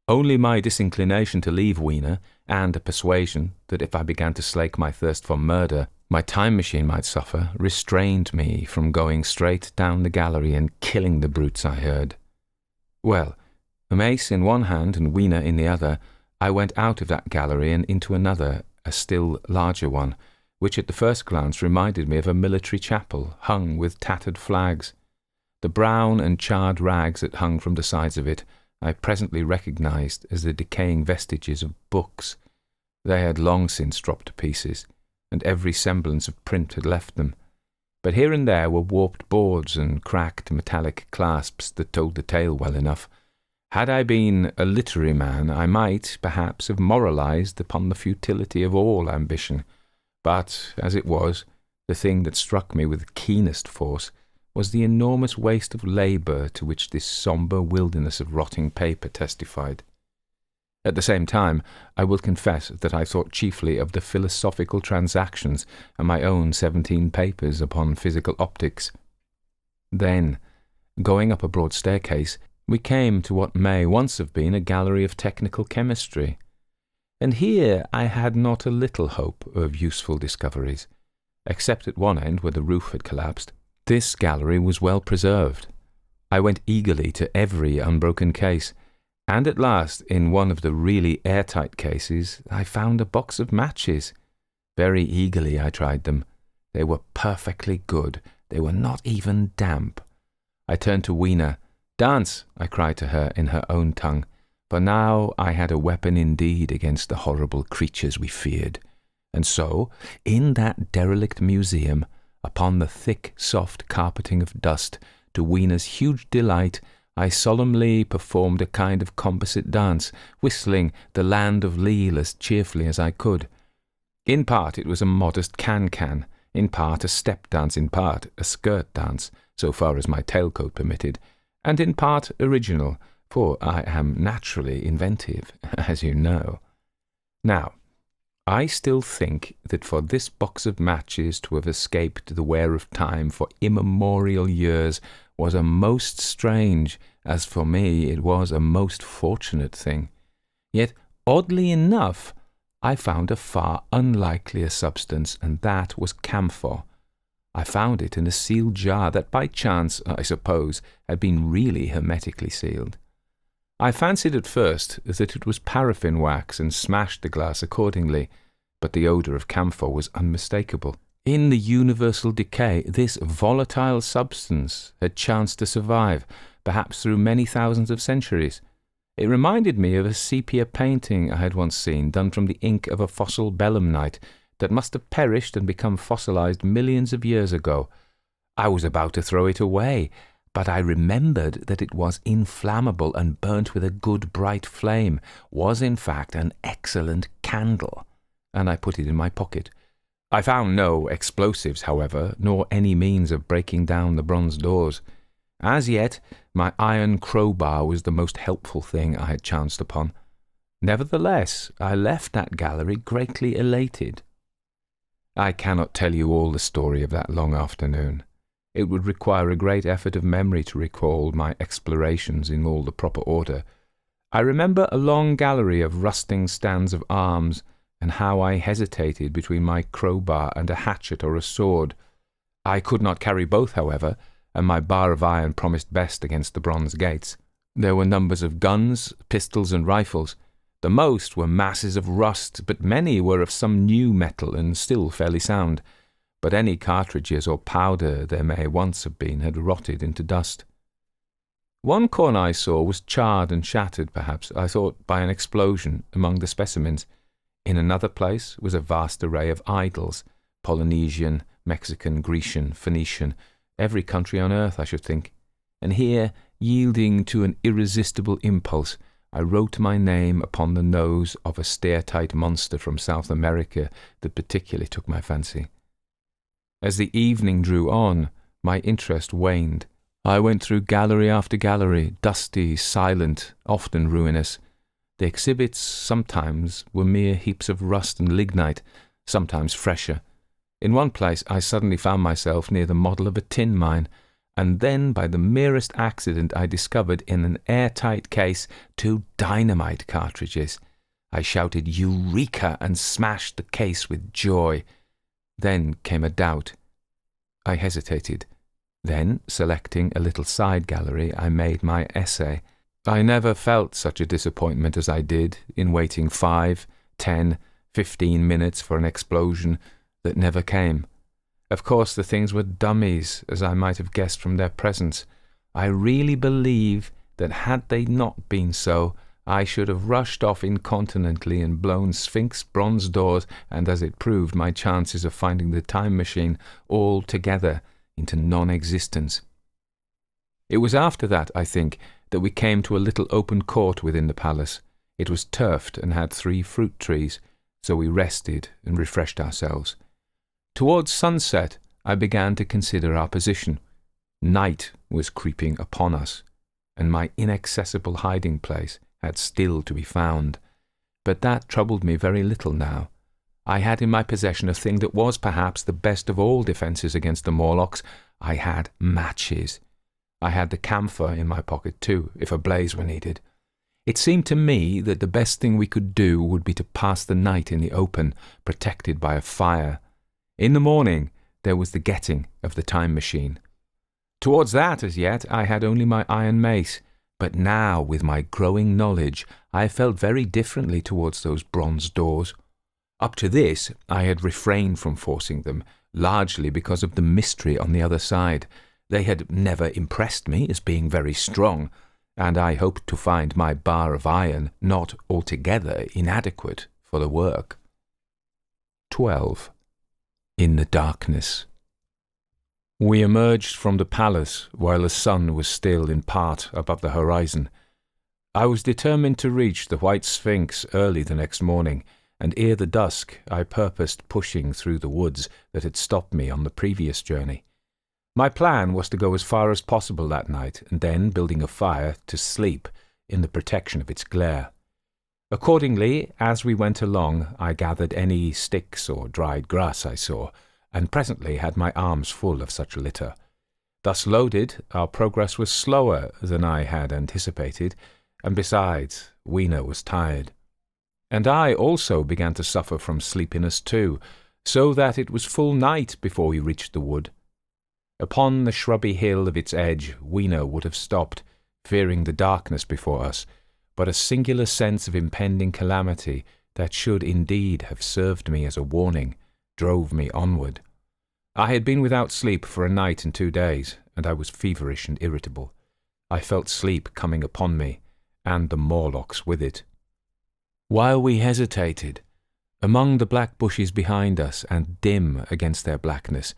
Only my disinclination to leave Wiener, and a persuasion that if I began to slake my thirst for murder, my time machine might suffer, restrained me from going straight down the gallery and killing the brutes I heard. Well, a mace in one hand and Wiener in the other, I went out of that gallery and into another, a still larger one, which at the first glance reminded me of a military chapel hung with tattered flags. The brown and charred rags that hung from the sides of it I presently recognized as the decaying vestiges of books. They had long since dropped to pieces, and every semblance of print had left them. But here and there were warped boards and cracked metallic clasps that told the tale well enough. Had I been a literary man, I might, perhaps, have moralized upon the futility of all ambition. But, as it was, the thing that struck me with keenest force was the enormous waste of labour to which this sombre wilderness of rotting paper testified. At the same time, I will confess that I thought chiefly of the philosophical transactions and my own 17 papers upon physical optics. Then, going up a broad staircase, we came to what may once have been a gallery of technical chemistry. And here I had not a little hope of useful discoveries, except at one end where the roof had collapsed. This gallery was well preserved. I went eagerly to every unbroken case, and at last, in one of the really airtight cases, I found a box of matches. Very eagerly I tried them. They were perfectly good. They were not even damp. I turned to Wiener. "Dance!" I cried to her in her own tongue, for now I had a weapon indeed against the horrible creatures we feared. And so, in that derelict museum, upon the thick, soft carpeting of dust, to Wiener's huge delight, I solemnly performed a kind of composite dance, whistling The Land of Leal as cheerfully as I could. In part it was a modest can-can, in part a step dance, in part a skirt dance, so far as my tailcoat permitted, and in part original, for I am naturally inventive, as you know. Now, I still think that for this box of matches to have escaped the wear of time for immemorial years was a most strange, as for me it was a most fortunate thing. Yet, oddly enough, I found a far unlikelier substance, and that was camphor. I found it in a sealed jar that by chance, I suppose, had been really hermetically sealed. I fancied at first that it was paraffin wax and smashed the glass accordingly, but the odour of camphor was unmistakable. In the universal decay, this volatile substance had chanced to survive, perhaps through many thousands of centuries. It reminded me of a sepia painting I had once seen, done from the ink of a fossil belemnite that must have perished and become fossilized millions of years ago. I was about to throw it away, but I remembered that it was inflammable and burnt with a good bright flame, was in fact an excellent candle, and I put it in my pocket. I found no explosives, however, nor any means of breaking down the bronze doors. As yet, my iron crowbar was the most helpful thing I had chanced upon. Nevertheless, I left that gallery greatly elated. I cannot tell you all the story of that long afternoon. It would require a great effort of memory to recall my explorations in all the proper order. I remember a long gallery of rusting stands of arms, and how I hesitated between my crowbar and a hatchet or a sword. I could not carry both, however, and my bar of iron promised best against the bronze gates. There were numbers of guns, pistols, and rifles. The most were masses of rust, but many were of some new metal and still fairly sound. But any cartridges or powder there may once have been had rotted into dust. One corner I saw was charred and shattered, perhaps, I thought, by an explosion among the specimens. In another place was a vast array of idols, Polynesian, Mexican, Grecian, Phoenician, every country on earth, I should think. And here, yielding to an irresistible impulse, I wrote my name upon the nose of a steatite monster from South America that particularly took my fancy. As the evening drew on, my interest waned. I went through gallery after gallery, dusty, silent, often ruinous. The exhibits sometimes were mere heaps of rust and lignite, sometimes fresher. In one place I suddenly found myself near the model of a tin mine, and then by the merest accident I discovered in an airtight case 2 dynamite cartridges. I shouted "Eureka!" and smashed the case with joy. Then came a doubt. I hesitated. Then, selecting a little side gallery, I made my essay. I never felt such a disappointment as I did in waiting 5, 10, 15 minutes for an explosion that never came. Of course, the things were dummies, as I might have guessed from their presence. I really believe that had they not been so, I should have rushed off incontinently and blown Sphinx bronze doors, and as it proved, my chances of finding the time machine altogether into non-existence. It was after that, I think, that we came to a little open court within the palace. It was turfed and had 3 fruit trees, so we rested and refreshed ourselves. Towards sunset, I began to consider our position. Night was creeping upon us, and my inaccessible hiding place had still to be found. But that troubled me very little now. I had in my possession a thing that was perhaps the best of all defences against the Morlocks. I had matches. I had the camphor in my pocket too, if a blaze were needed. It seemed to me that the best thing we could do would be to pass the night in the open, protected by a fire. In the morning there was the getting of the time machine. Towards that, as yet, I had only my iron mace, but now, with my growing knowledge, I felt very differently towards those bronze doors. Up to this, I had refrained from forcing them, largely because of the mystery on the other side. They had never impressed me as being very strong, and I hoped to find my bar of iron not altogether inadequate for the work. 12. In the darkness. We emerged from the palace while the sun was still in part above the horizon. I was determined to reach the White Sphinx early the next morning, and ere the dusk I purposed pushing through the woods that had stopped me on the previous journey. My plan was to go as far as possible that night, and then, building a fire, to sleep in the protection of its glare. Accordingly, as we went along, I gathered any sticks or dried grass I saw, and presently had my arms full of such litter. Thus loaded, our progress was slower than I had anticipated, and besides, Weena was tired. And I also began to suffer from sleepiness too, so that it was full night before we reached the wood. Upon the shrubby hill of its edge, Weena would have stopped, fearing the darkness before us, but a singular sense of impending calamity that should indeed have served me as a warning drove me onward. I had been without sleep for a night and 2 days, and I was feverish and irritable. I felt sleep coming upon me, and the Morlocks with it. While we hesitated, among the black bushes behind us and dim against their blackness,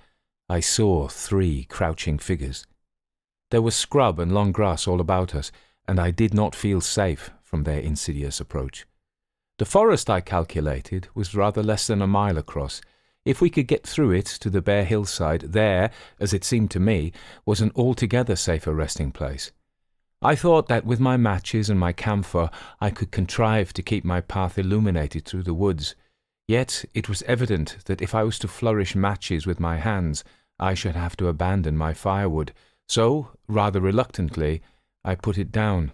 I saw 3 crouching figures. There was scrub and long grass all about us, and I did not feel safe from their insidious approach. The forest, I calculated, was rather less than a mile across. If we could get through it to the bare hillside, there, as it seemed to me, was an altogether safer resting place. I thought that with my matches and my camphor I could contrive to keep my path illuminated through the woods. Yet it was evident that if I was to flourish matches with my hands, I should have to abandon my firewood. So, rather reluctantly, I put it down.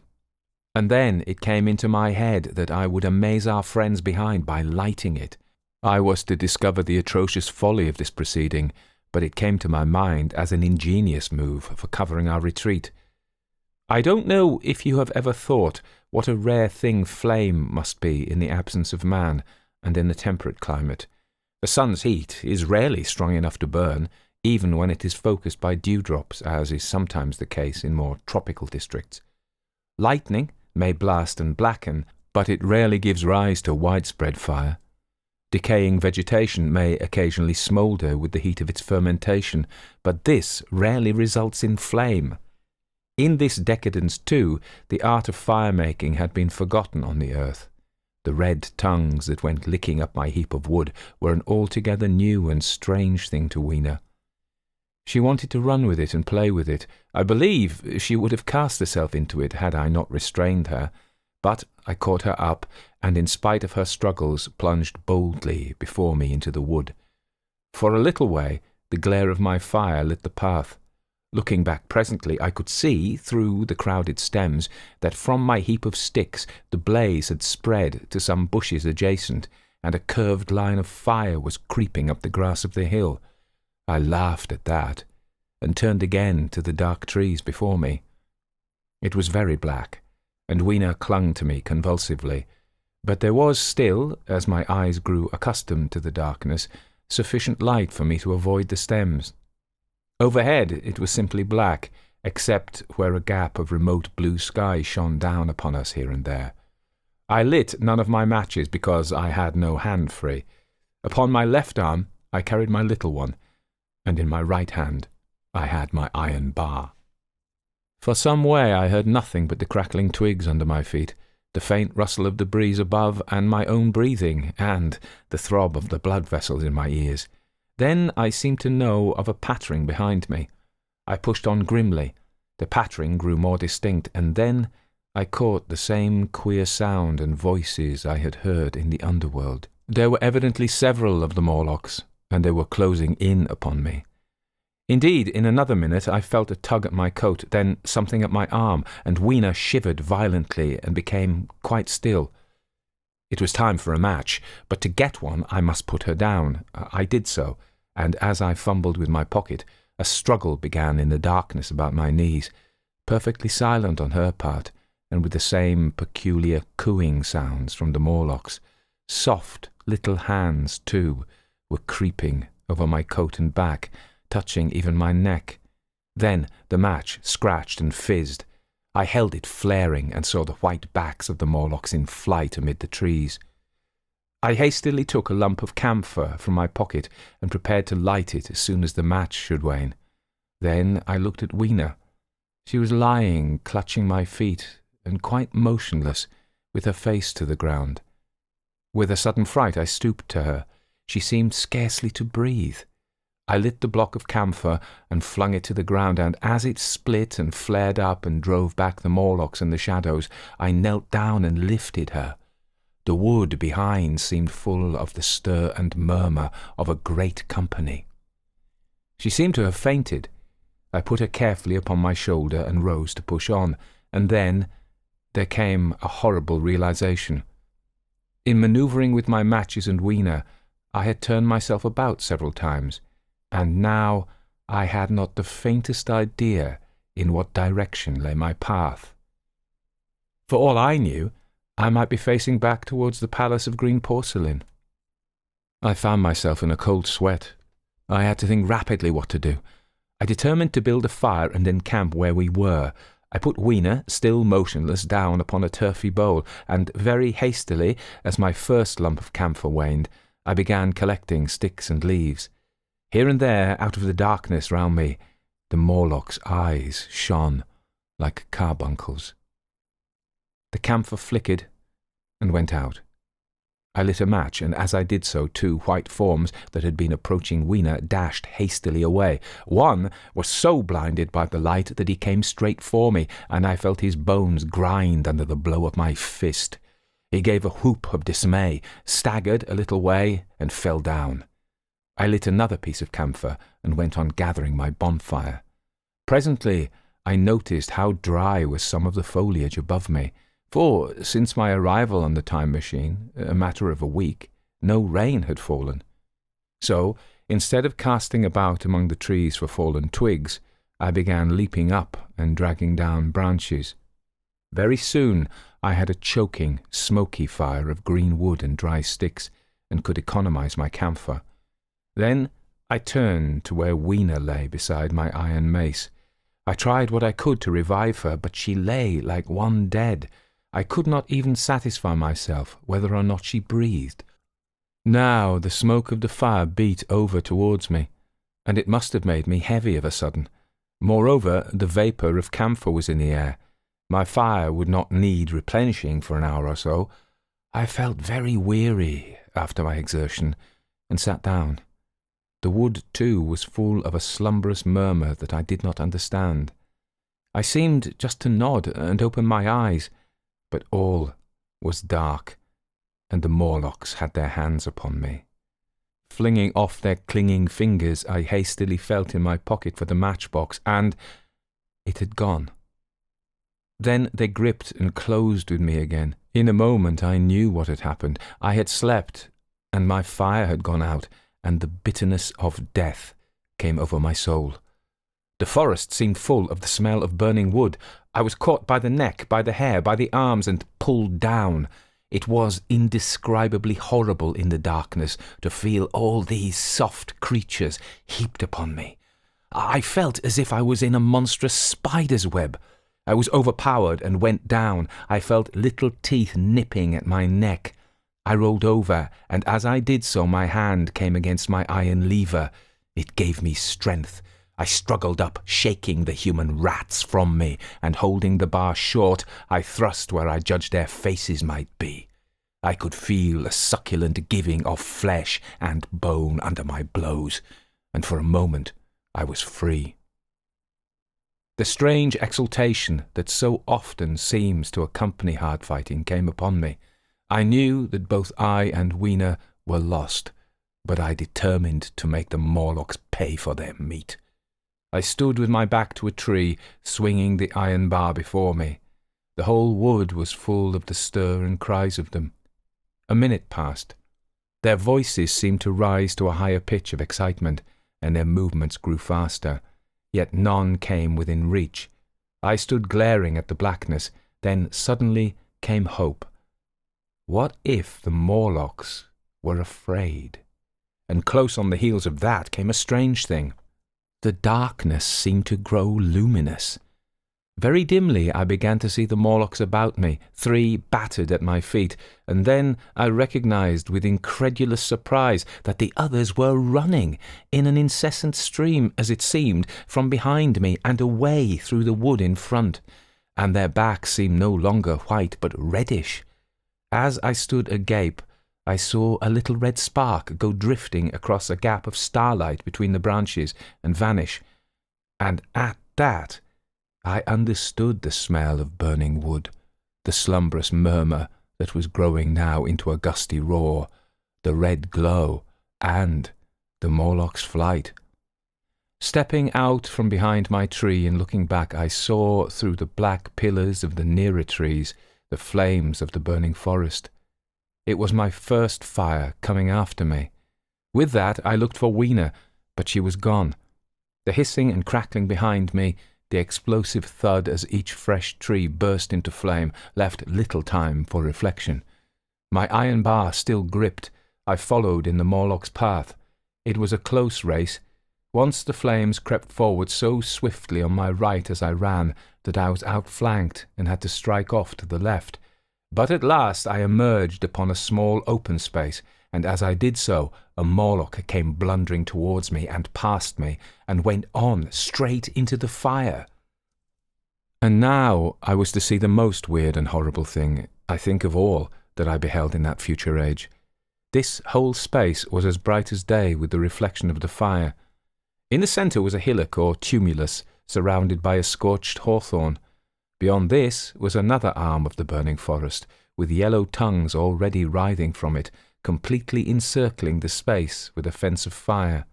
And then it came into my head that I would amaze our friends behind by lighting it. I was to discover the atrocious folly of this proceeding, but it came to my mind as an ingenious move for covering our retreat. I don't know if you have ever thought what a rare thing flame must be in the absence of man and in a temperate climate. The sun's heat is rarely strong enough to burn, even when it is focused by dewdrops, as is sometimes the case in more tropical districts. Lightning may blast and blacken, but it rarely gives rise to widespread fire. Decaying vegetation may occasionally smoulder with the heat of its fermentation, but this rarely results in flame. In this decadence, too, the art of fire-making had been forgotten on the earth. The red tongues that went licking up my heap of wood were an altogether new and strange thing to Weena. She wanted to run with it and play with it. I believe she would have cast herself into it had I not restrained her. But I caught her up, and in spite of her struggles plunged boldly before me into the wood. For a little way the glare of my fire lit the path. Looking back presently, I could see, through the crowded stems, that from my heap of sticks the blaze had spread to some bushes adjacent, and a curved line of fire was creeping up the grass of the hill. I laughed at that, and turned again to the dark trees before me. It was very black, and Weena clung to me convulsively, but there was still, as my eyes grew accustomed to the darkness, sufficient light for me to avoid the stems. Overhead it was simply black, except where a gap of remote blue sky shone down upon us here and there. I lit none of my matches because I had no hand free. Upon my left arm I carried my little one, and in my right hand I had my iron bar. For some way I heard nothing but the crackling twigs under my feet, the faint rustle of the breeze above, and my own breathing, and the throb of the blood vessels in my ears. Then I seemed to know of a pattering behind me. I pushed on grimly. The pattering grew more distinct, and then I caught the same queer sound and voices I had heard in the underworld. There were evidently several of the Morlocks, and they were closing in upon me. Indeed, in another minute I felt a tug at my coat, then something at my arm, and Weena shivered violently and became quite still. It was time for a match, but to get one I must put her down. I did so, and as I fumbled with my pocket, a struggle began in the darkness about my knees, perfectly silent on her part, and with the same peculiar cooing sounds from the Morlocks. Soft little hands, too, were creeping over my coat and back, touching even my neck. Then the match scratched and fizzed. I held it flaring and saw the white backs of the Morlocks in flight amid the trees. I hastily took a lump of camphor from my pocket and prepared to light it as soon as the match should wane. Then I looked at Weena. She was lying, clutching my feet, and quite motionless, with her face to the ground. With a sudden fright I stooped to her. She seemed scarcely to breathe. I lit the block of camphor and flung it to the ground, and as it split and flared up and drove back the Morlocks and the shadows, I knelt down and lifted her. The wood behind seemed full of the stir and murmur of a great company. She seemed to have fainted. I put her carefully upon my shoulder and rose to push on, and then there came a horrible realization. In manoeuvring with my matches and Weena, I had turned myself about several times, and now I had not the faintest idea in what direction lay my path. For all I knew, I might be facing back towards the palace of green porcelain. I found myself in a cold sweat. I had to think rapidly what to do. I determined to build a fire and encamp where we were. I put Weena, still motionless, down upon a turfy bowl, and very hastily, as my first lump of camphor waned, I began collecting sticks and leaves. Here and there, out of the darkness round me, the Morlocks' eyes shone like carbuncles. The camphor flickered and went out. I lit a match, and as I did so, two white forms that had been approaching Weena dashed hastily away. One was so blinded by the light that he came straight for me, and I felt his bones grind under the blow of my fist. He gave a whoop of dismay, staggered a little way, and fell down. I lit another piece of camphor and went on gathering my bonfire. Presently I noticed how dry was some of the foliage above me, for since my arrival on the time machine, a matter of a week, no rain had fallen. So, instead of casting about among the trees for fallen twigs, I began leaping up and dragging down branches. Very soon I had a choking, smoky fire of green wood and dry sticks, and could economize my camphor. Then I turned to where Weena lay beside my iron mace. I tried what I could to revive her, but she lay like one dead. I could not even satisfy myself whether or not she breathed. Now the smoke of the fire beat over towards me, and it must have made me heavy of a sudden. Moreover, the vapour of camphor was in the air. My fire would not need replenishing for an hour or so. I felt very weary after my exertion, and sat down. The wood, too, was full of a slumberous murmur that I did not understand. I seemed just to nod and open my eyes, but all was dark, and the Morlocks had their hands upon me. Flinging off their clinging fingers, I hastily felt in my pocket for the matchbox, and it had gone. Then they gripped and closed with me again. In a moment I knew what had happened. I had slept, and my fire had gone out, and the bitterness of death came over my soul. The forest seemed full of the smell of burning wood. I was caught by the neck, by the hair, by the arms, and pulled down. It was indescribably horrible in the darkness to feel all these soft creatures heaped upon me. I felt as if I was in a monstrous spider's web. I was overpowered and went down. I felt little teeth nipping at my neck. I rolled over, and as I did so my hand came against my iron lever. It gave me strength. I struggled up, shaking the human rats from me, and holding the bar short, I thrust where I judged their faces might be. I could feel a succulent giving of flesh and bone under my blows, and for a moment I was free. The strange exultation that so often seems to accompany hard fighting came upon me. I knew that both I and Weena were lost, but I determined to make the Morlocks pay for their meat. I stood with my back to a tree, swinging the iron bar before me. The whole wood was full of the stir and cries of them. A minute passed. Their voices seemed to rise to a higher pitch of excitement, and their movements grew faster, yet none came within reach. I stood glaring at the blackness, then suddenly came hope. What if the Morlocks were afraid? And close on the heels of that came a strange thing. The darkness seemed to grow luminous. Very dimly I began to see the Morlocks about me, 3 battered at my feet, and then I recognized with incredulous surprise that the others were running in an incessant stream, as it seemed, from behind me and away through the wood in front, and their backs seemed no longer white but reddish. As I stood agape, I saw a little red spark go drifting across a gap of starlight between the branches and vanish, and at that I understood the smell of burning wood, the slumberous murmur that was growing now into a gusty roar, the red glow, and the Morlock's flight. Stepping out from behind my tree and looking back, I saw through the black pillars of the nearer trees the flames of the burning forest. It was my first fire coming after me. With that I looked for Weena, but she was gone. The hissing and crackling behind me The explosive thud as each fresh tree burst into flame left little time for reflection. My iron bar still gripped, I followed in the Morlocks' path. It was a close race. Once the flames crept forward so swiftly on my right as I ran that I was outflanked and had to strike off to the left. But at last I emerged upon a small open space, and as I did so, a Morlock came blundering towards me and past me, and went on straight into the fire. And now I was to see the most weird and horrible thing, I think of all, that I beheld in that future age. This whole space was as bright as day with the reflection of the fire. In the centre was a hillock or tumulus, surrounded by a scorched hawthorn. Beyond this was another arm of the burning forest, with yellow tongues already writhing from it, completely encircling the space with a fence of fire.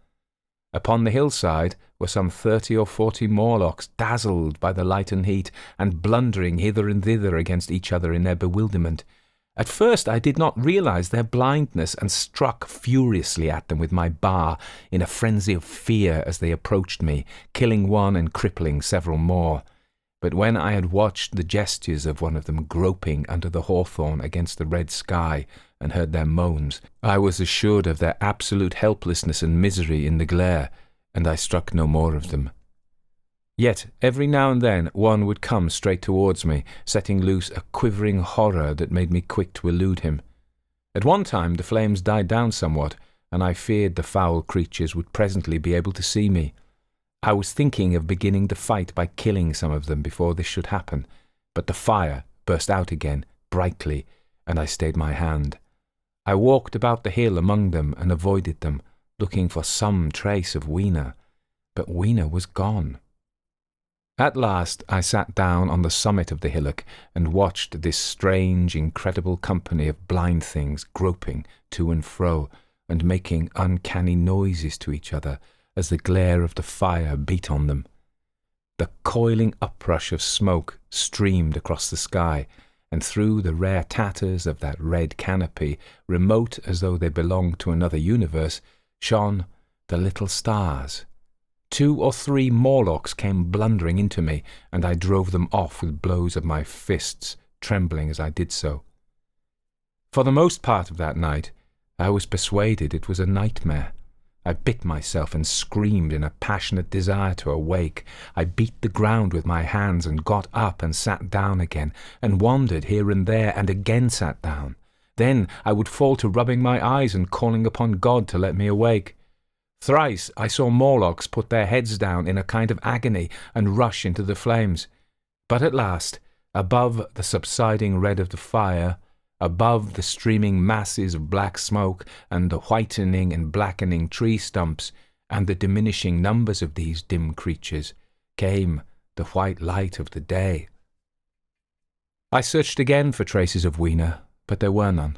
Upon the hillside were some 30 or 40 Morlocks, dazzled by the light and heat, and blundering hither and thither against each other in their bewilderment. At first I did not realize their blindness, and struck furiously at them with my bar in a frenzy of fear as they approached me, killing one and crippling several more. But when I had watched the gestures of one of them groping under the hawthorn against the red sky, and heard their moans, I was assured of their absolute helplessness and misery in the glare, and I struck no more of them. Yet every now and then one would come straight towards me, setting loose a quivering horror that made me quick to elude him. At one time the flames died down somewhat, and I feared the foul creatures would presently be able to see me. I was thinking of beginning the fight by killing some of them before this should happen, but the fire burst out again, brightly, and I stayed my hand. I walked about the hill among them and avoided them, looking for some trace of Weena, but Weena was gone. At last I sat down on the summit of the hillock and watched this strange, incredible company of blind things groping to and fro and making uncanny noises to each other as the glare of the fire beat on them. The coiling uprush of smoke streamed across the sky, and through the rare tatters of that red canopy, remote as though they belonged to another universe, shone the little stars. 2 or 3 Morlocks came blundering into me, and I drove them off with blows of my fists, trembling as I did so. For the most part of that night, I was persuaded it was a nightmare. I bit myself and screamed in a passionate desire to awake. I beat the ground with my hands and got up and sat down again, and wandered here and there and again sat down. Then I would fall to rubbing my eyes and calling upon God to let me awake. Thrice I saw Morlocks put their heads down in a kind of agony and rush into the flames. But at last, above the subsiding red of the fire, above the streaming masses of black smoke and the whitening and blackening tree stumps and the diminishing numbers of these dim creatures, came the white light of the day. I searched again for traces of Weena, but there were none.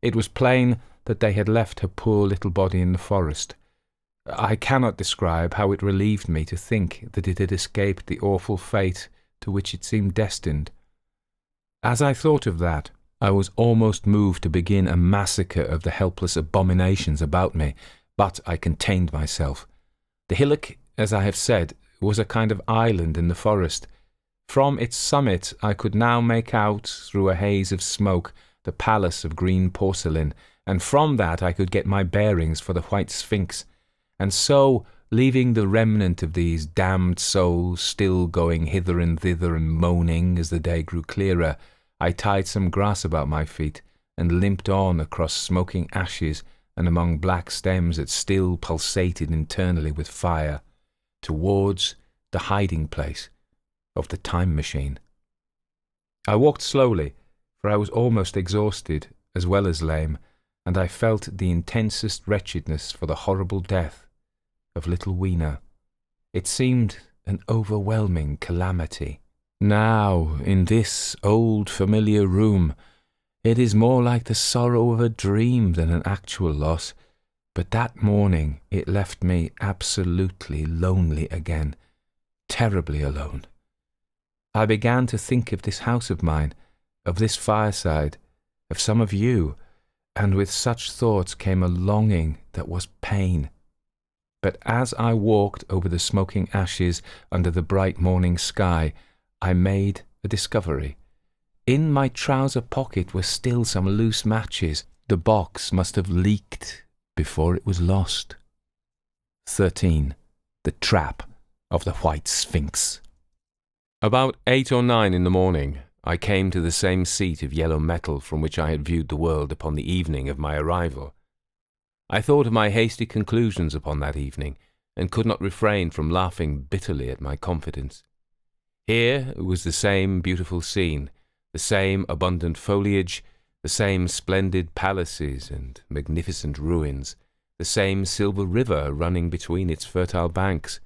It was plain that they had left her poor little body in the forest. I cannot describe how it relieved me to think that it had escaped the awful fate to which it seemed destined. As I thought of that, I was almost moved to begin a massacre of the helpless abominations about me, but I contained myself. The hillock, as I have said, was a kind of island in the forest. From its summit I could now make out, through a haze of smoke, the palace of green porcelain, and from that I could get my bearings for the White Sphinx. And so, leaving the remnant of these damned souls still going hither and thither and moaning as the day grew clearer, I tied some grass about my feet and limped on across smoking ashes and among black stems that still pulsated internally with fire, towards the hiding place of the time machine. I walked slowly, for I was almost exhausted as well as lame, and I felt the intensest wretchedness for the horrible death of little Weena. It seemed an overwhelming calamity. Now, in this old familiar room, it is more like the sorrow of a dream than an actual loss, but that morning it left me absolutely lonely again, terribly alone. I began to think of this house of mine, of this fireside, of some of you, and with such thoughts came a longing that was pain. but as I walked over the smoking ashes under the bright morning sky, I made a discovery. In my trouser pocket were still some loose matches. The box must have leaked before it was lost. 13. The Trap of the White Sphinx. About 8 or 9 in the morning, I came to the same seat of yellow metal from which I had viewed the world upon the evening of my arrival. I thought of my hasty conclusions upon that evening, and could not refrain from laughing bitterly at my confidence. Here was the same beautiful scene, the same abundant foliage, the same splendid palaces and magnificent ruins, the same silver river running between its fertile banks.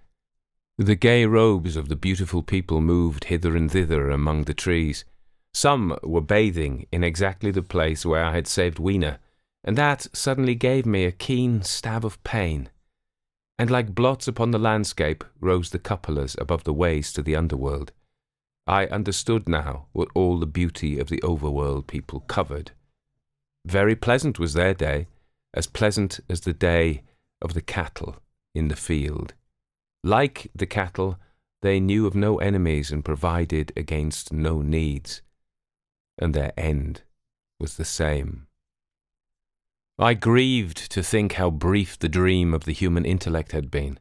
The gay robes of the beautiful people moved hither and thither among the trees. Some were bathing in exactly the place where I had saved Weena, and that suddenly gave me a keen stab of pain. And like blots upon the landscape rose the cupolas above the ways to the underworld. I understood now what all the beauty of the overworld people covered. Very pleasant was their day, as pleasant as the day of the cattle in the field. Like the cattle, they knew of no enemies and provided against no needs. And their end was the same. I grieved to think how brief the dream of the human intellect had been.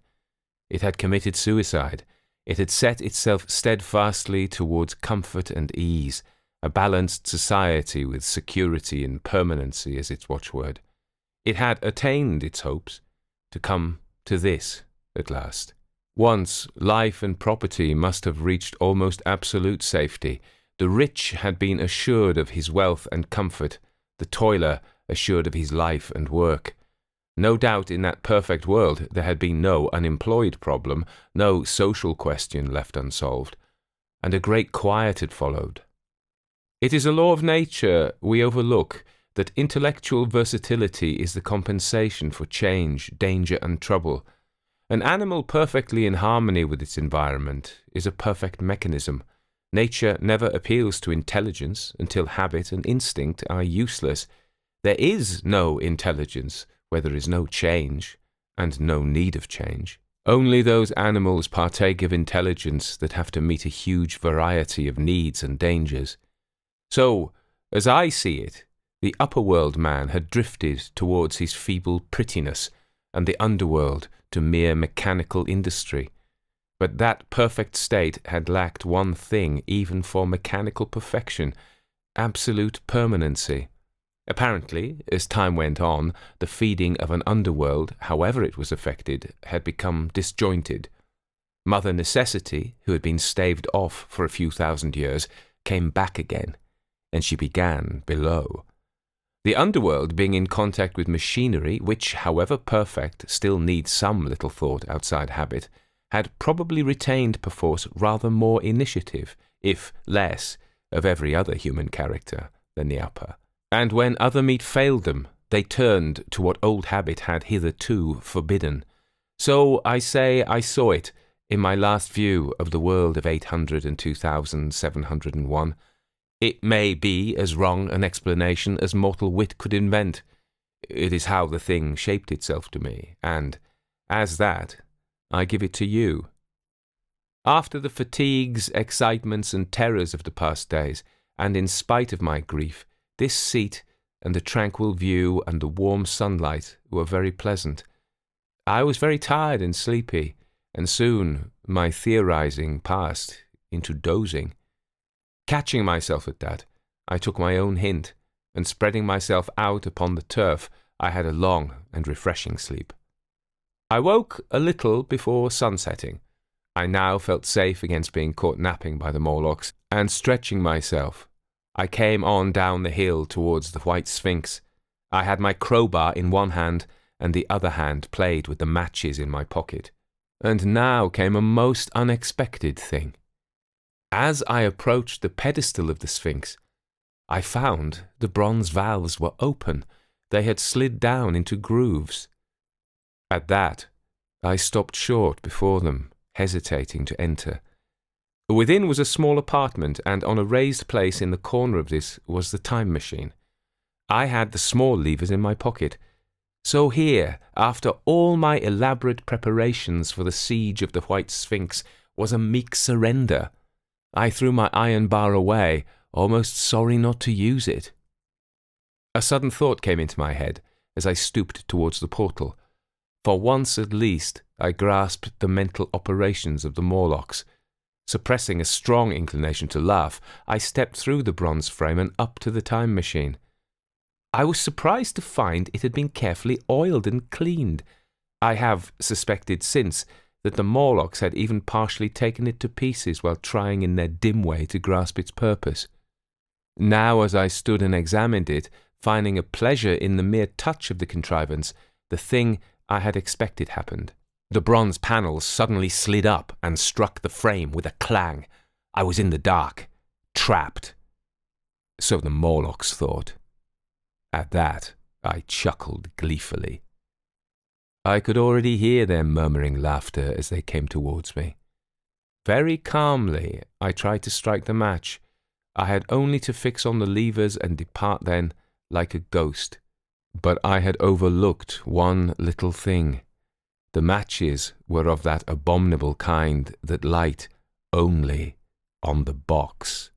It had committed suicide. It had set itself steadfastly towards comfort and ease, a balanced society with security and permanency as its watchword. It had attained its hopes, to come to this at last. Once, life and property must have reached almost absolute safety. The rich had been assured of his wealth and comfort, the toiler assured of his life and work. No doubt in that perfect world there had been no unemployed problem, no social question left unsolved, and a great quiet had followed. It is a law of nature we overlook that intellectual versatility is the compensation for change, danger, and trouble. An animal perfectly in harmony with its environment is a perfect mechanism. Nature never appeals to intelligence until habit and instinct are useless. There is no intelligence where there is no change and no need of change. Only those animals partake of intelligence that have to meet a huge variety of needs and dangers. So, as I see it, the upper-world man had drifted towards his feeble prettiness, and the underworld to mere mechanical industry. But that perfect state had lacked one thing even for mechanical perfection: absolute permanency. Apparently, as time went on, the feeding of an underworld, however it was affected, had become disjointed. Mother Necessity, who had been staved off for a few thousand years, came back again, and she began below. The underworld, being in contact with machinery, which, however perfect, still needs some little thought outside habit, had probably retained perforce rather more initiative, if less, of every other human character than the upper. And when other meat failed them, they turned to what old habit had hitherto forbidden. So I say I saw it in my last view of the world of 800 and 2701. It may be as wrong an explanation as mortal wit could invent. It is how the thing shaped itself to me, and, as that, I give it to you. After the fatigues, excitements, and terrors of the past days, and in spite of my grief, this seat and the tranquil view and the warm sunlight were very pleasant. I was very tired and sleepy, and soon my theorizing passed into dozing. Catching myself at that, I took my own hint, and spreading myself out upon the turf, I had a long and refreshing sleep. I woke a little before sunsetting. I now felt safe against being caught napping by the Morlocks, and stretching myself, I came on down the hill towards the White Sphinx. I had my crowbar in one hand, and the other hand played with the matches in my pocket. And now came a most unexpected thing. As I approached the pedestal of the Sphinx, I found the bronze valves were open. They had slid down into grooves. At that, I stopped short before them, hesitating to enter. Within was a small apartment, and on a raised place in the corner of this was the time machine. I had the small levers in my pocket. So here, after all my elaborate preparations for the siege of the White Sphinx, was a meek surrender. I threw my iron bar away, almost sorry not to use it. A sudden thought came into my head as I stooped towards the portal. For once at least, I grasped the mental operations of the Morlocks. Suppressing a strong inclination to laugh, I stepped through the bronze frame and up to the time machine. I was surprised to find it had been carefully oiled and cleaned. I have suspected since that the Morlocks had even partially taken it to pieces while trying in their dim way to grasp its purpose. Now, as I stood and examined it, finding a pleasure in the mere touch of the contrivance, the thing I had expected happened. The bronze panels suddenly slid up and struck the frame with a clang. I was in the dark, trapped. So the Morlocks thought. At that, I chuckled gleefully. I could already hear their murmuring laughter as they came towards me. Very calmly, I tried to strike the match. I had only to fix on the levers and depart then, like a ghost. But I had overlooked one little thing. The matches were of that abominable kind that light only on the box.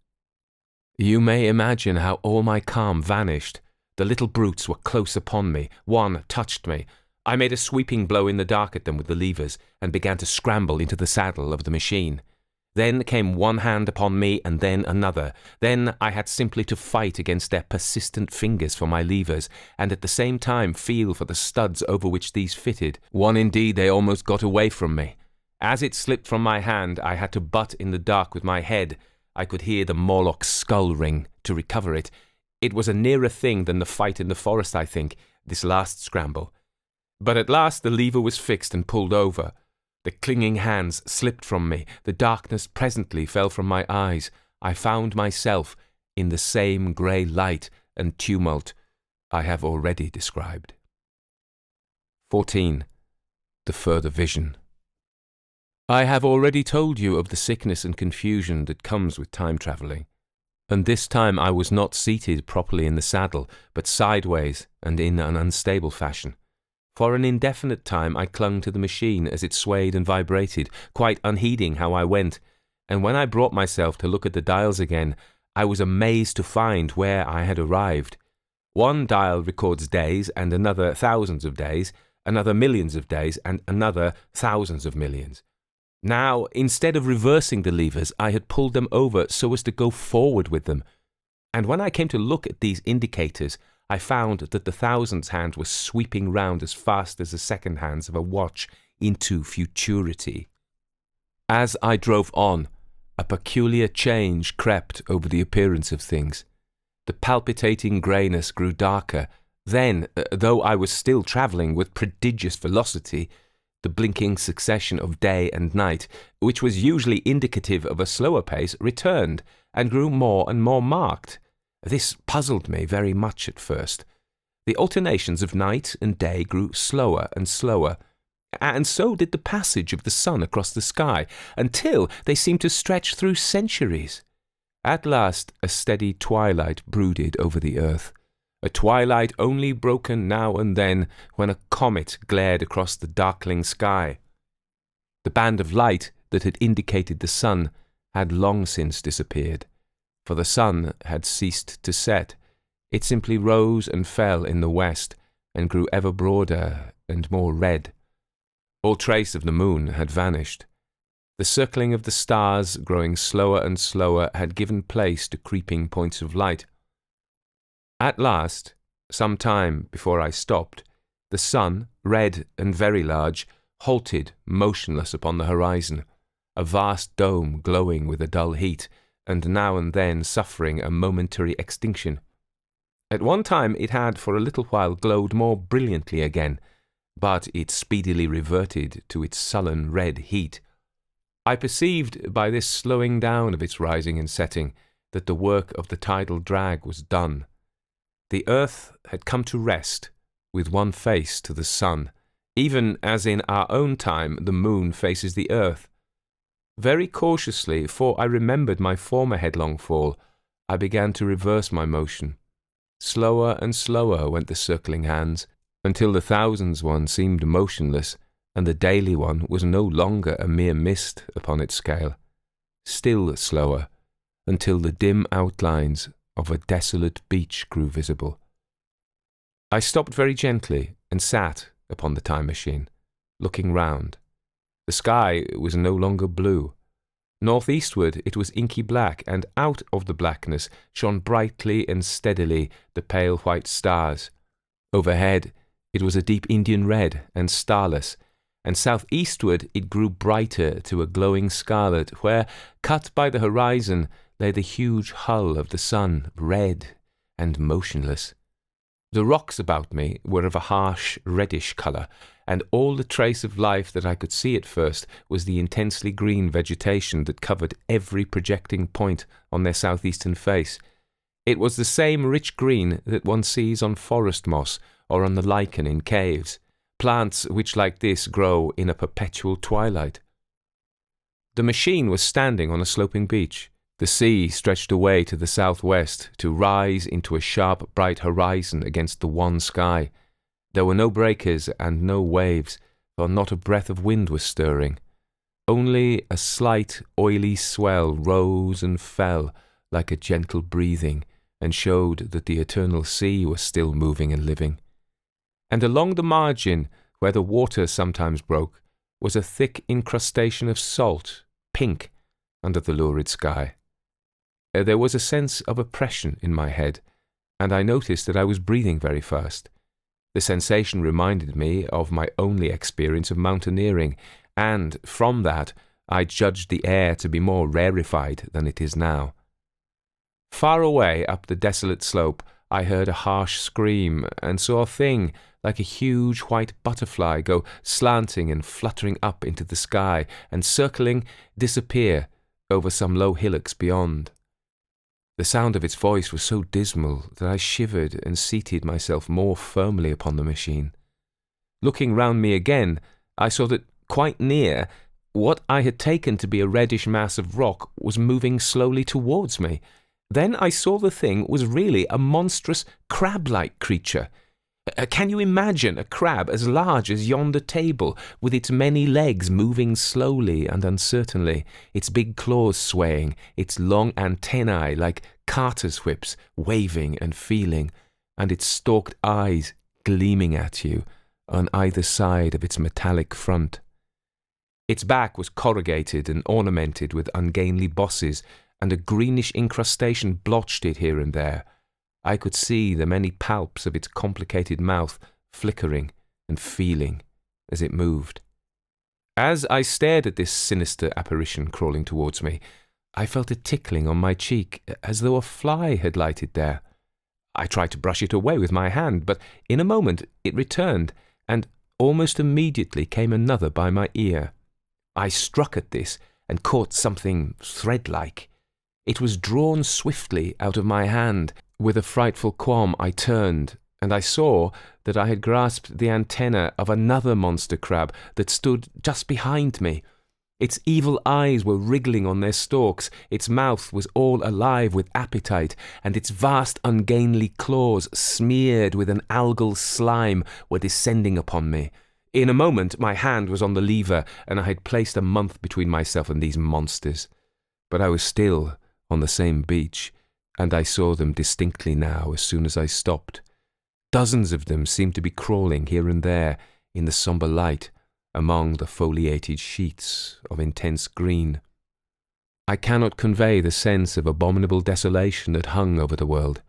You may imagine how all my calm vanished. The little brutes were close upon me. One touched me. I made a sweeping blow in the dark at them with the levers and began to scramble into the saddle of the machine. Then came one hand upon me and then another. Then I had simply to fight against their persistent fingers for my levers and at the same time feel for the studs over which these fitted. One indeed they almost got away from me. As it slipped from my hand, I had to butt in the dark with my head. I could hear the Morlock's skull ring to recover it. It was a nearer thing than the fight in the forest, I think, this last scramble. But at last the lever was fixed and pulled over. The clinging hands slipped from me. The darkness presently fell from my eyes. I found myself in the same grey light and tumult I have already described. 14. The further vision. I have already told you of the sickness and confusion that comes with time travelling. And this time I was not seated properly in the saddle, but sideways and in an unstable fashion. For an indefinite time I clung to the machine as it swayed and vibrated, quite unheeding how I went, and when I brought myself to look at the dials again, I was amazed to find where I had arrived. One dial records days, and another thousands of days, another millions of days, and another thousands of millions. Now, instead of reversing the levers, I had pulled them over so as to go forward with them. And when I came to look at these indicators, I found that the thousands hand was sweeping round as fast as the second hands of a watch into futurity. As I drove on, a peculiar change crept over the appearance of things. The palpitating greyness grew darker. Then, though I was still travelling with prodigious velocity, the blinking succession of day and night, which was usually indicative of a slower pace, returned and grew more and more marked. This puzzled me very much at first. The alternations of night and day grew slower and slower, and so did the passage of the sun across the sky, until they seemed to stretch through centuries. At last a steady twilight brooded over the earth. A twilight only broken now and then when a comet glared across the darkling sky. The band of light that had indicated the sun had long since disappeared, for the sun had ceased to set. It simply rose and fell in the west and grew ever broader and more red. All trace of the moon had vanished. The circling of the stars, growing slower and slower, had given place to creeping points of light. At last, some time before I stopped, the sun, red and very large, halted motionless upon the horizon, a vast dome glowing with a dull heat, and now and then suffering a momentary extinction. At one time it had for a little while glowed more brilliantly again, but it speedily reverted to its sullen red heat. I perceived by this slowing down of its rising and setting that the work of the tidal drag was done. The earth had come to rest with one face to the sun, even as in our own time the moon faces the earth. Very cautiously, for I remembered my former headlong fall, I began to reverse my motion. Slower and slower went the circling hands. until the thousands one seemed motionless, and the daily one was no longer a mere mist upon its scale. Still slower, until the dim outlines of a desolate beach grew visible. I stopped very gently and sat upon the time machine, looking round. The sky was no longer blue. Northeastward it was inky black, and out of the blackness shone brightly and steadily the pale white stars. Overhead it was a deep Indian red and starless, and southeastward it grew brighter to a glowing scarlet, where, cut by the horizon, lay the huge hull of the sun, red and motionless. The rocks about me were of a harsh reddish colour, and all the trace of life that I could see at first was the intensely green vegetation that covered every projecting point on their southeastern face. It was the same rich green that one sees on forest moss or on the lichen in caves, plants which like this grow in a perpetual twilight. The machine was standing on a sloping beach. The sea stretched away to the southwest to rise into a sharp, bright horizon against the wan sky. There were no breakers and no waves, for not a breath of wind was stirring. Only a slight, oily swell rose and fell like a gentle breathing, and showed that the eternal sea was still moving and living. And along the margin, where the water sometimes broke, was a thick incrustation of salt, pink, under the lurid sky. There was a sense of oppression in my head, and I noticed that I was breathing very fast. The sensation reminded me of my only experience of mountaineering, and from that I judged the air to be more rarefied than it is now. Far away up the desolate slope I heard a harsh scream, and saw a thing like a huge white butterfly go slanting and fluttering up into the sky, and circling, disappear over some low hillocks beyond. The sound of its voice was so dismal that I shivered and seated myself more firmly upon the machine. Looking round me again, I saw that quite near, what I had taken to be a reddish mass of rock was moving slowly towards me. Then I saw the thing was really a monstrous crab-like creature. Can you imagine a crab as large as yonder table, with its many legs moving slowly and uncertainly, its big claws swaying, its long antennae like carter's whips waving and feeling, and its stalked eyes gleaming at you on either side of its metallic front? Its back was corrugated and ornamented with ungainly bosses, and a greenish incrustation blotched it here and there. I could see the many palps of its complicated mouth flickering and feeling as it moved. As I stared at this sinister apparition crawling towards me, I felt a tickling on my cheek, as though a fly had lighted there. I tried to brush it away with my hand, but in a moment it returned, and almost immediately came another by my ear. I struck at this and caught something thread-like. It was drawn swiftly out of my hand. With a frightful qualm I turned, and I saw that I had grasped the antenna of another monster crab that stood just behind me. Its evil eyes were wriggling on their stalks, its mouth was all alive with appetite, and its vast ungainly claws, smeared with an algal slime, were descending upon me. In a moment my hand was on the lever, and I had placed a month between myself and these monsters. But I was still on the same beach, and I saw them distinctly now as soon as I stopped. Dozens of them seemed to be crawling here and there in the sombre light among the foliated sheets of intense green. I cannot convey the sense of abominable desolation that hung over the world.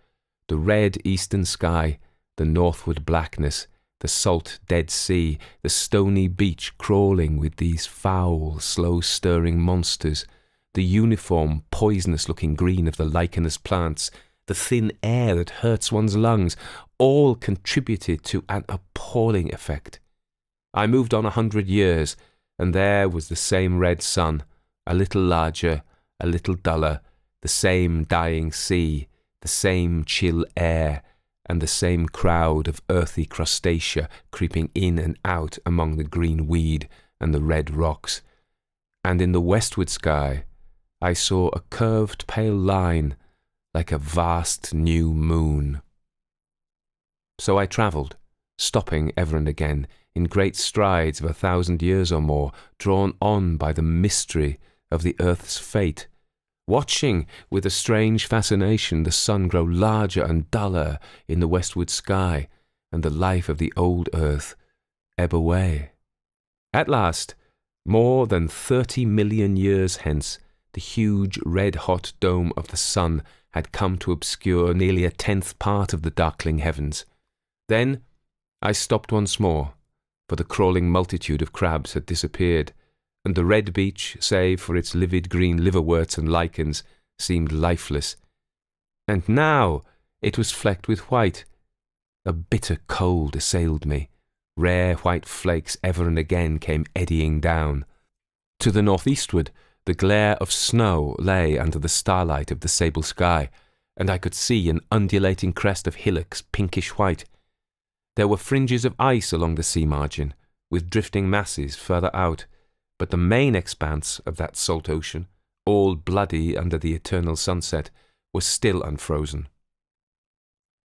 The red eastern sky, the northward blackness, the salt Dead Sea, the stony beach crawling with these foul, slow-stirring monsters, the uniform, poisonous-looking green of the lichenous plants, the thin air that hurts one's lungs, all contributed to an appalling effect. I moved on 100 years, and there was the same red sun, a little larger, a little duller, the same dying sea, the same chill air, and the same crowd of earthy crustacea creeping in and out among the green weed and the red rocks. And in the westward sky, I saw a curved pale line like a vast new moon. So I travelled, stopping ever and again in great strides of 1,000 years or more, drawn on by the mystery of the earth's fate, watching with a strange fascination the sun grow larger and duller in the westward sky, and the life of the old earth ebb away. At last, more than 30 million years hence, the huge red-hot dome of the sun had come to obscure nearly 1/10 part of the darkling heavens. Then I stopped once more, for the crawling multitude of crabs had disappeared, and the red beach, save for its livid green liverworts and lichens, seemed lifeless. And now it was flecked with white. A bitter cold assailed me. Rare white flakes ever and again came eddying down. To the northeastward, the glare of snow lay under the starlight of the sable sky, and I could see an undulating crest of hillocks pinkish white. There were fringes of ice along the sea margin, with drifting masses further out, but the main expanse of that salt ocean, all bloody under the eternal sunset, was still unfrozen.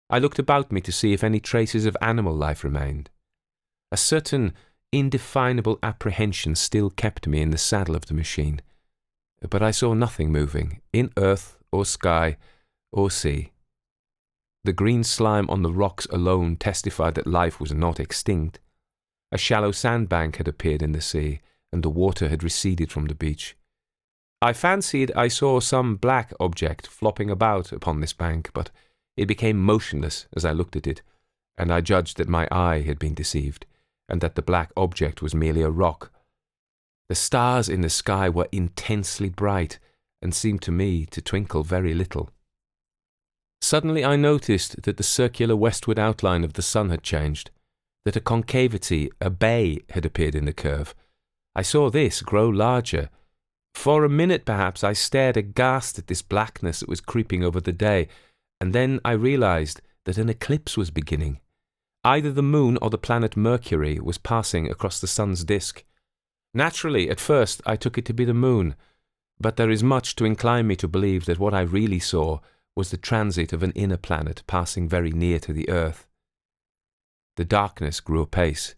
I looked about me to see if any traces of animal life remained. A certain indefinable apprehension still kept me in the saddle of the machine, but I saw nothing moving, in earth or sky or sea. The green slime on the rocks alone testified that life was not extinct. A shallow sandbank had appeared in the sea, and the water had receded from the beach. I fancied I saw some black object flopping about upon this bank, but it became motionless as I looked at it, and I judged that my eye had been deceived, and that the black object was merely a rock. The stars in the sky were intensely bright, and seemed to me to twinkle very little. Suddenly I noticed that the circular westward outline of the sun had changed, that a concavity, a bay, had appeared in the curve. I saw this grow larger. For a minute, perhaps, I stared aghast at this blackness that was creeping over the day, and then I realized that an eclipse was beginning. Either the moon or the planet Mercury was passing across the sun's disk. Naturally, at first, I took it to be the moon, but there is much to incline me to believe that what I really saw was the transit of an inner planet passing very near to the earth. The darkness grew apace.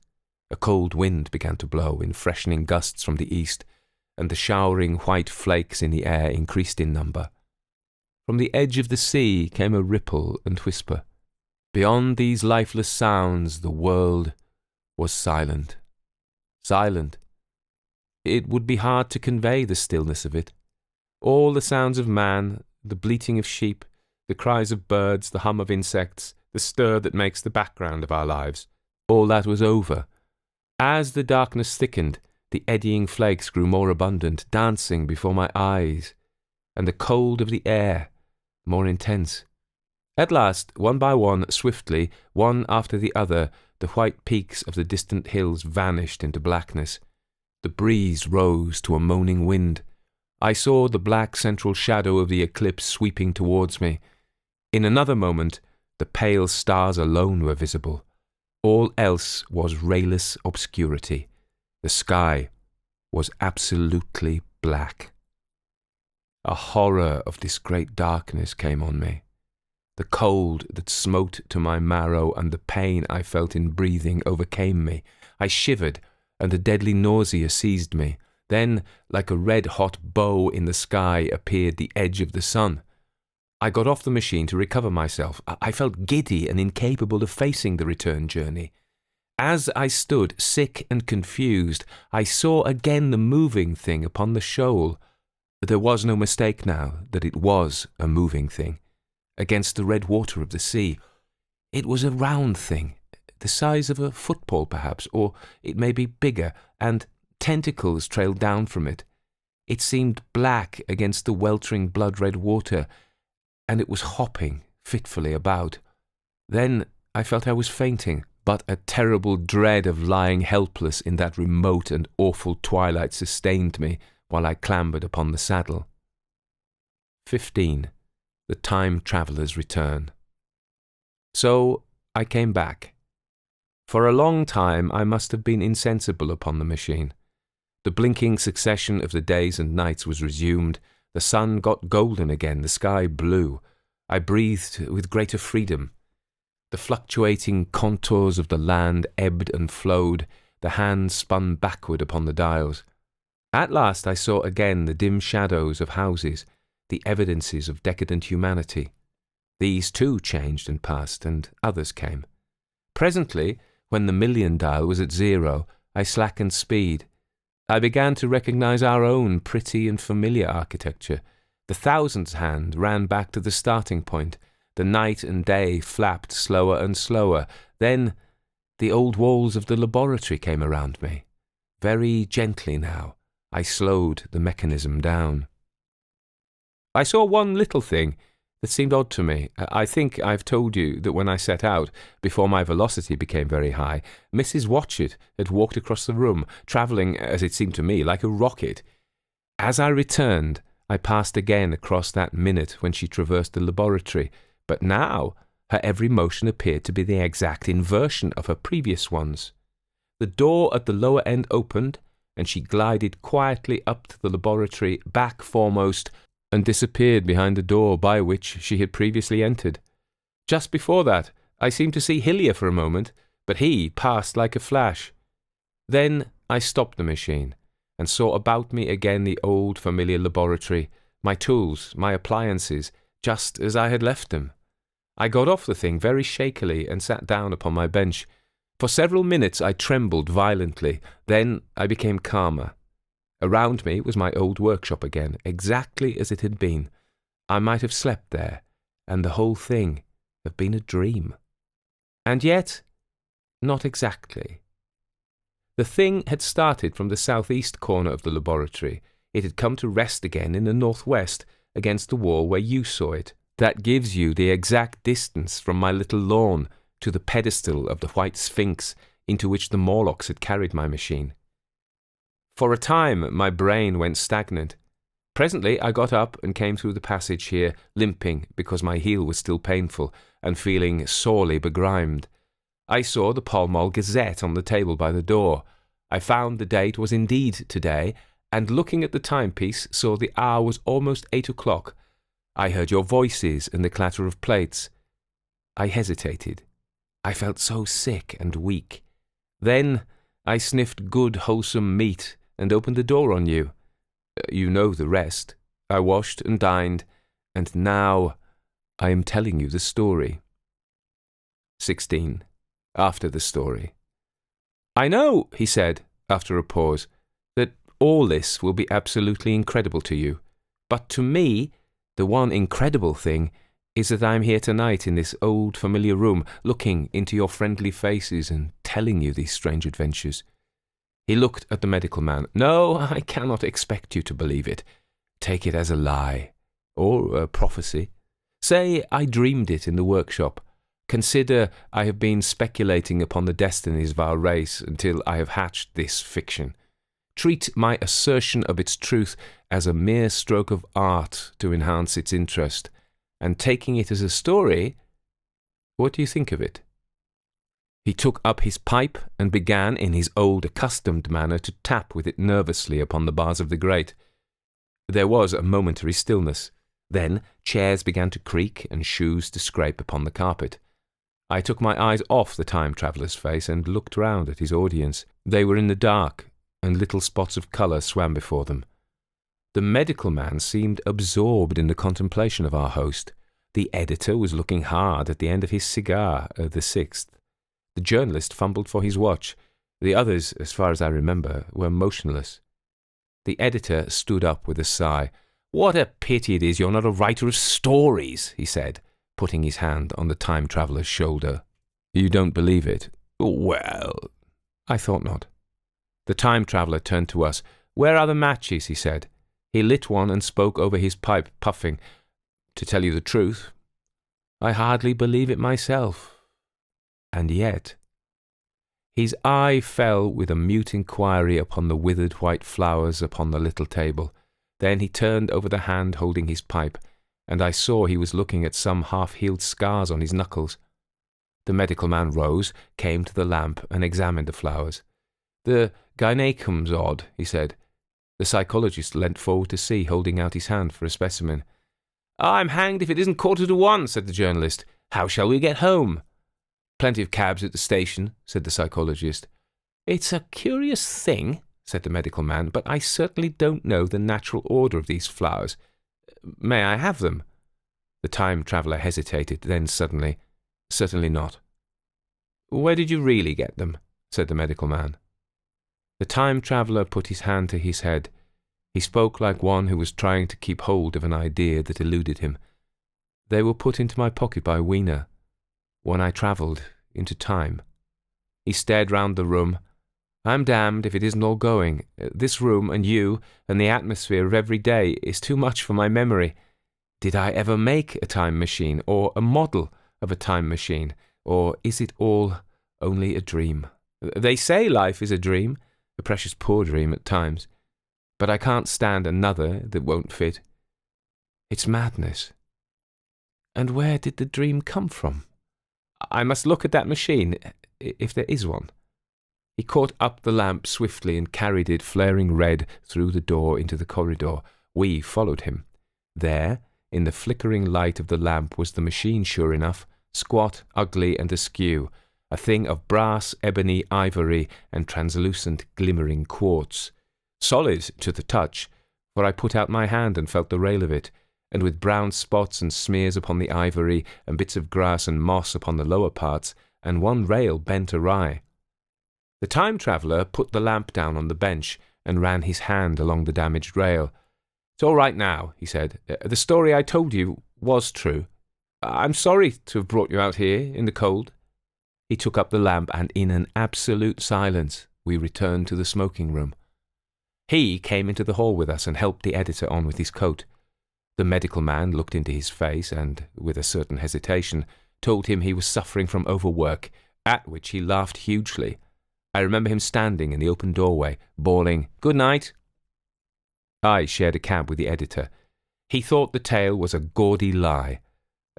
A cold wind began to blow in freshening gusts from the east, and the showering white flakes in the air increased in number. From the edge of the sea came a ripple and whisper. Beyond these lifeless sounds, the world was silent. Silent. It would be hard to convey the stillness of it. All the sounds of man, the bleating of sheep, the cries of birds, the hum of insects, the stir that makes the background of our lives, all that was over. As the darkness thickened, the eddying flakes grew more abundant, dancing before my eyes, and the cold of the air more intense. At last, one by one, swiftly, one after the other, the white peaks of the distant hills vanished into blackness. The breeze rose to a moaning wind. I saw the black central shadow of the eclipse sweeping towards me. In another moment, the pale stars alone were visible. All else was rayless obscurity. The sky was absolutely black. A horror of this great darkness came on me. The cold that smote to my marrow and the pain I felt in breathing overcame me. I shivered, and a deadly nausea seized me. Then, like a red-hot bow in the sky, appeared the edge of the sun. I got off the machine to recover myself. I felt giddy and incapable of facing the return journey. As I stood, sick and confused, I saw again the moving thing upon the shoal. There was no mistake now that it was a moving thing, against the red water of the sea. It was a round thing, the size of a football perhaps, or it may be bigger, and tentacles trailed down from it. It seemed black against the weltering blood-red water, and it was hopping fitfully about. Then I felt I was fainting, but a terrible dread of lying helpless in that remote and awful twilight sustained me while I clambered upon the saddle. 15. The Time Traveller's Return. So I came back. For a long time I must have been insensible upon the machine. The blinking succession of the days and nights was resumed. The sun got golden again, the sky blue. I breathed with greater freedom. The fluctuating contours of the land ebbed and flowed, the hands spun backward upon the dials. At last I saw again the dim shadows of houses, the evidences of decadent humanity. These too changed and passed, and others came. Presently, when the million dial was at 0, I slackened speed. I began to recognize our own pretty and familiar architecture. The thousands hand ran back to the starting point. The night and day flapped slower and slower. Then the old walls of the laboratory came around me. Very gently now, I slowed the mechanism down. I saw one little thing that seemed odd to me. I think I've told you that when I set out, before my velocity became very high, Mrs. Watchett had walked across the room, travelling, as it seemed to me, like a rocket. As I returned, I passed again across that minute when she traversed the laboratory, but now her every motion appeared to be the exact inversion of her previous ones. The door at the lower end opened, and she glided quietly up to the laboratory, back foremost, and disappeared behind the door by which she had previously entered. Just before that, I seemed to see Hillier for a moment, but he passed like a flash. Then I stopped the machine, and saw about me again the old familiar laboratory, my tools, my appliances, just as I had left them. I got off the thing very shakily and sat down upon my bench. For several minutes I trembled violently, then I became calmer. Around me was my old workshop again, exactly as it had been. I might have slept there, and the whole thing have been a dream. And yet, not exactly. The thing had started from the southeast corner of the laboratory. It had come to rest again in the northwest, against the wall where you saw it. That gives you the exact distance from my little lawn to the pedestal of the White Sphinx into which the Morlocks had carried my machine. For a time my brain went stagnant. Presently I got up and came through the passage here, limping because my heel was still painful, and feeling sorely begrimed. I saw the Pall Mall Gazette on the table by the door. I found the date was indeed today, and looking at the timepiece saw the hour was almost 8 o'clock. I heard your voices and the clatter of plates. I hesitated. I felt so sick and weak. Then I sniffed good wholesome meat and opened the door on you. You know the rest. I washed and dined, and now I am telling you the story. 16. After the story. I know, he said, after a pause, that all this will be absolutely incredible to you, but to me, the one incredible thing is that I am here tonight in this old familiar room, looking into your friendly faces and telling you these strange adventures. He looked at the medical man. No, I cannot expect you to believe it. Take it as a lie, or a prophecy. Say I dreamed it in the workshop. Consider I have been speculating upon the destinies of our race until I have hatched this fiction. Treat my assertion of its truth as a mere stroke of art to enhance its interest, and taking it as a story, what do you think of it? He took up his pipe and began in his old accustomed manner to tap with it nervously upon the bars of the grate. There was a momentary stillness. Then chairs began to creak and shoes to scrape upon the carpet. I took my eyes off the time-traveller's face and looked round at his audience. They were in the dark, and little spots of colour swam before them. The medical man seemed absorbed in the contemplation of our host. The editor was looking hard at the end of his cigar, the sixth. The journalist fumbled for his watch. The others, as far as I remember, were motionless. The editor stood up with a sigh. "What a pity it is you're not a writer of stories," he said, putting his hand on the time-traveller's shoulder. "You don't believe it?" "Well, I thought not." The time-traveller turned to us. "Where are the matches?" he said. He lit one and spoke over his pipe, puffing. "To tell you the truth, I hardly believe it myself. And yet—" His eye fell with a mute inquiry upon the withered white flowers upon the little table. Then he turned over the hand holding his pipe, and I saw he was looking at some half-healed scars on his knuckles. The medical man rose, came to the lamp, and examined the flowers. "The gynaecum's odd," he said. The psychologist leant forward to see, holding out his hand for a specimen. "I'm hanged if it isn't 1:45, said the journalist. "How shall we get home?" Plenty of cabs at the station, said the psychologist. It's a curious thing, said the medical man, but I certainly don't know the natural order of these flowers. May I have them? The time traveller hesitated, then suddenly, certainly not. Where did you really get them? Said the medical man. The time traveller put his hand to his head. He spoke like one who was trying to keep hold of an idea that eluded him. They were put into my pocket by Weena, when I travelled into time. He stared round the room. I'm damned if it isn't all going. This room and you and the atmosphere of every day is too much for my memory. Did I ever make a time machine, or a model of a time machine, or is it all only a dream? They say life is a dream, a precious poor dream at times, but I can't stand another that won't fit. It's madness. And where did the dream come from? I must look at that machine, if there is one. He caught up the lamp swiftly and carried it flaring red through the door into the corridor. We followed him. There, in the flickering light of the lamp, was the machine, sure enough, squat, ugly, and askew, a thing of brass, ebony, ivory, and translucent, glimmering quartz. Solid to the touch, for I put out my hand and felt the rail of it, and with brown spots and smears upon the ivory, and bits of grass and moss upon the lower parts, and one rail bent awry. The time traveller put the lamp down on the bench and ran his hand along the damaged rail. It's all right now, he said. The story I told you was true. I'm sorry to have brought you out here in the cold. He took up the lamp, and in an absolute silence we returned to the smoking room. He came into the hall with us and helped the editor on with his coat. The medical man looked into his face and, with a certain hesitation, told him he was suffering from overwork, at which he laughed hugely. I remember him standing in the open doorway, bawling, "Good night." I shared a cab with the editor. He thought the tale was a gaudy lie.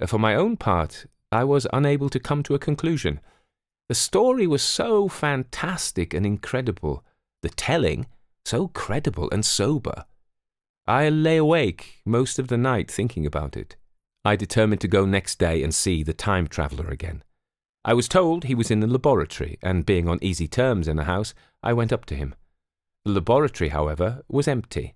For my own part, I was unable to come to a conclusion. The story was so fantastic and incredible, the telling so credible and sober. I lay awake most of the night thinking about it. I determined to go next day and see the time traveller again. I was told he was in the laboratory, and being on easy terms in the house, I went up to him. The laboratory, however, was empty.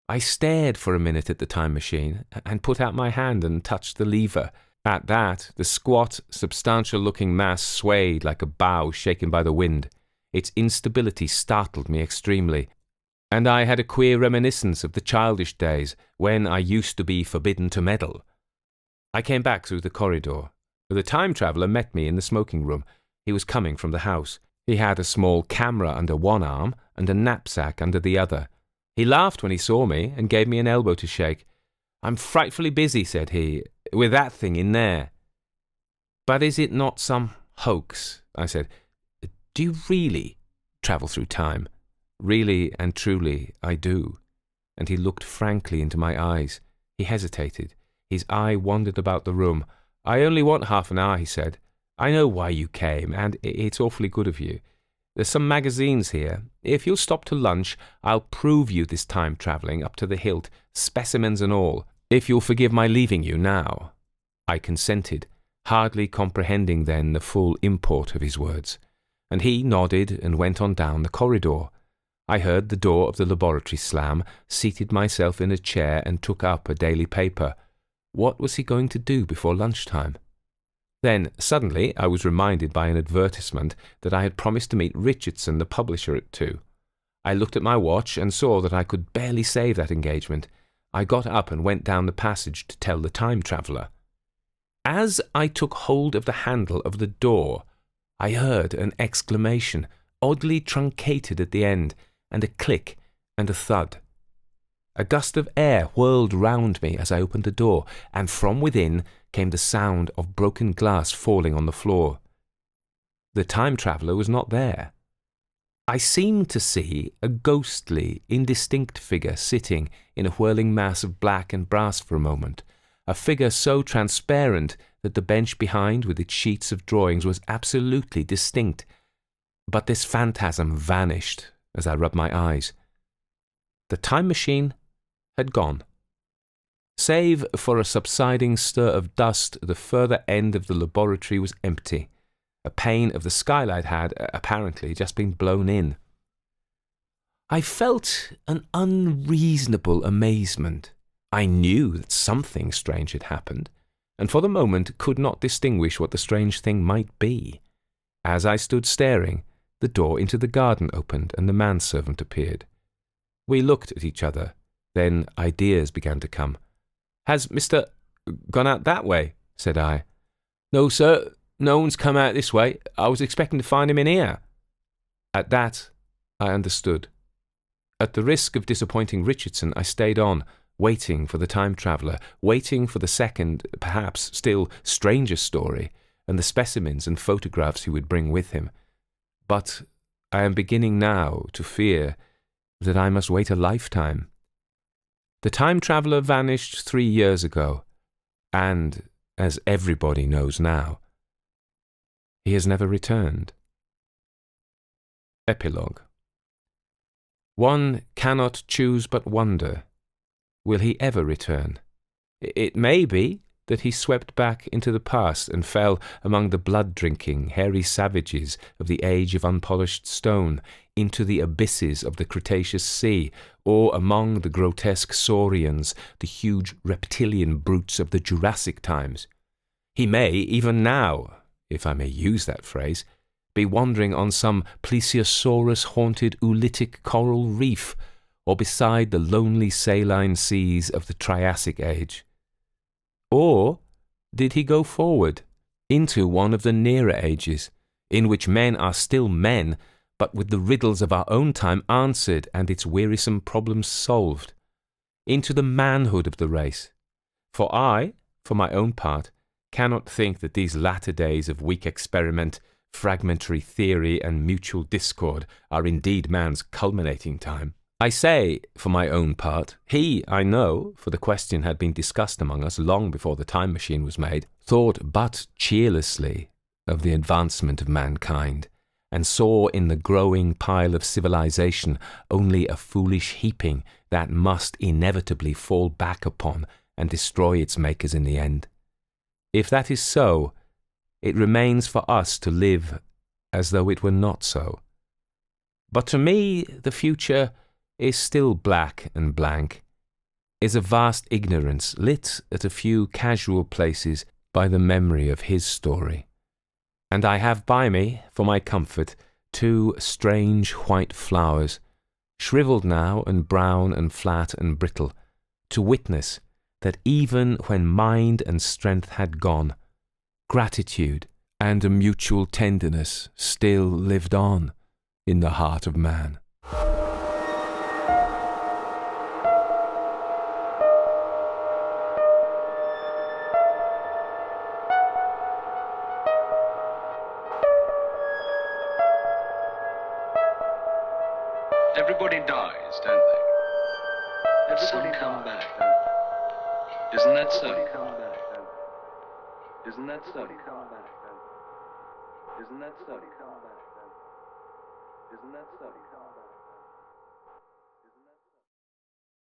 I stared for a minute at the time machine, and put out my hand and touched the lever. At that, the squat, substantial-looking mass swayed like a bough shaken by the wind. Its instability startled me extremely, and I had a queer reminiscence of the childish days when I used to be forbidden to meddle. I came back through the corridor. The time traveller met me in the smoking room. He was coming from the house. He had a small camera under one arm and a knapsack under the other. He laughed when he saw me and gave me an elbow to shake. "I'm frightfully busy," said he, "with that thing in there." "But is it not some hoax?" I said. "Do you really travel through time?" "Really and truly, I do." And he looked frankly into my eyes. He hesitated. His eye wandered about the room. "I only want half an hour," he said. "I know why you came, and it's awfully good of you. There's some magazines here. If you'll stop to lunch, I'll prove you this time travelling up to the hilt, specimens and all, if you'll forgive my leaving you now." I consented, hardly comprehending then the full import of his words, and he nodded and went on down the corridor. I heard the door of the laboratory slam, seated myself in a chair and took up a daily paper. What was he going to do before lunchtime? Then, suddenly, I was reminded by an advertisement that I had promised to meet Richardson, the publisher, at 2. I looked at my watch and saw that I could barely save that engagement. I got up and went down the passage to tell the time traveller. As I took hold of the handle of the door, I heard an exclamation, oddly truncated at the end, and a click and a thud. A gust of air whirled round me as I opened the door, and from within came the sound of broken glass falling on the floor. The time traveller was not there. I seemed to see a ghostly, indistinct figure sitting in a whirling mass of black and brass for a moment, a figure so transparent that the bench behind with its sheets of drawings was absolutely distinct. But this phantasm vanished as I rubbed my eyes. The time machine had gone. Save for a subsiding stir of dust, the further end of the laboratory was empty. A pane of the skylight had, apparently, just been blown in. I felt an unreasonable amazement. I knew that something strange had happened, and for the moment could not distinguish what the strange thing might be. As I stood staring, the door into the garden opened and the manservant appeared. We looked at each other. Then ideas began to come. "Has Mr. gone out that way?" said I. "No, sir. No one's come out this way. I was expecting to find him in here." At that, I understood. At the risk of disappointing Richardson, I stayed on, waiting for the time traveller, waiting for the second, perhaps still stranger story, and the specimens and photographs he would bring with him. But I am beginning now to fear that I must wait a lifetime. The time traveller vanished 3 years ago, and, as everybody knows now, he has never returned. Epilogue. One cannot choose but wonder, will he ever return? It may be that he swept back into the past and fell among the blood-drinking, hairy savages of the age of unpolished stone, into the abysses of the Cretaceous Sea, or among the grotesque saurians, the huge reptilian brutes of the Jurassic times. He may, even now, if I may use that phrase, be wandering on some plesiosaurus-haunted oolitic coral reef, or beside the lonely saline seas of the Triassic age. Or did he go forward, into one of the nearer ages, in which men are still men, but with the riddles of our own time answered and its wearisome problems solved, into the manhood of the race? For I, for my own part, cannot think that these latter days of weak experiment, fragmentary theory, and mutual discord are indeed man's culminating time. I say, for my own part, he, I know, for the question had been discussed among us long before the time machine was made, thought but cheerlessly of the advancement of mankind, and saw in the growing pile of civilization only a foolish heaping that must inevitably fall back upon and destroy its makers in the end. If that is so, it remains for us to live as though it were not so. But to me, the future is still black and blank, is a vast ignorance lit at a few casual places by the memory of his story. And I have by me, for my comfort, 2 strange white flowers, shriveled now and brown and flat and brittle, to witness that even when mind and strength had gone, gratitude and a mutual tenderness still lived on in the heart of man. Everybody dies, don't they? Everybody come back, don't they? Isn't that so? Isn't that so? Isn't that so? Isn't that so?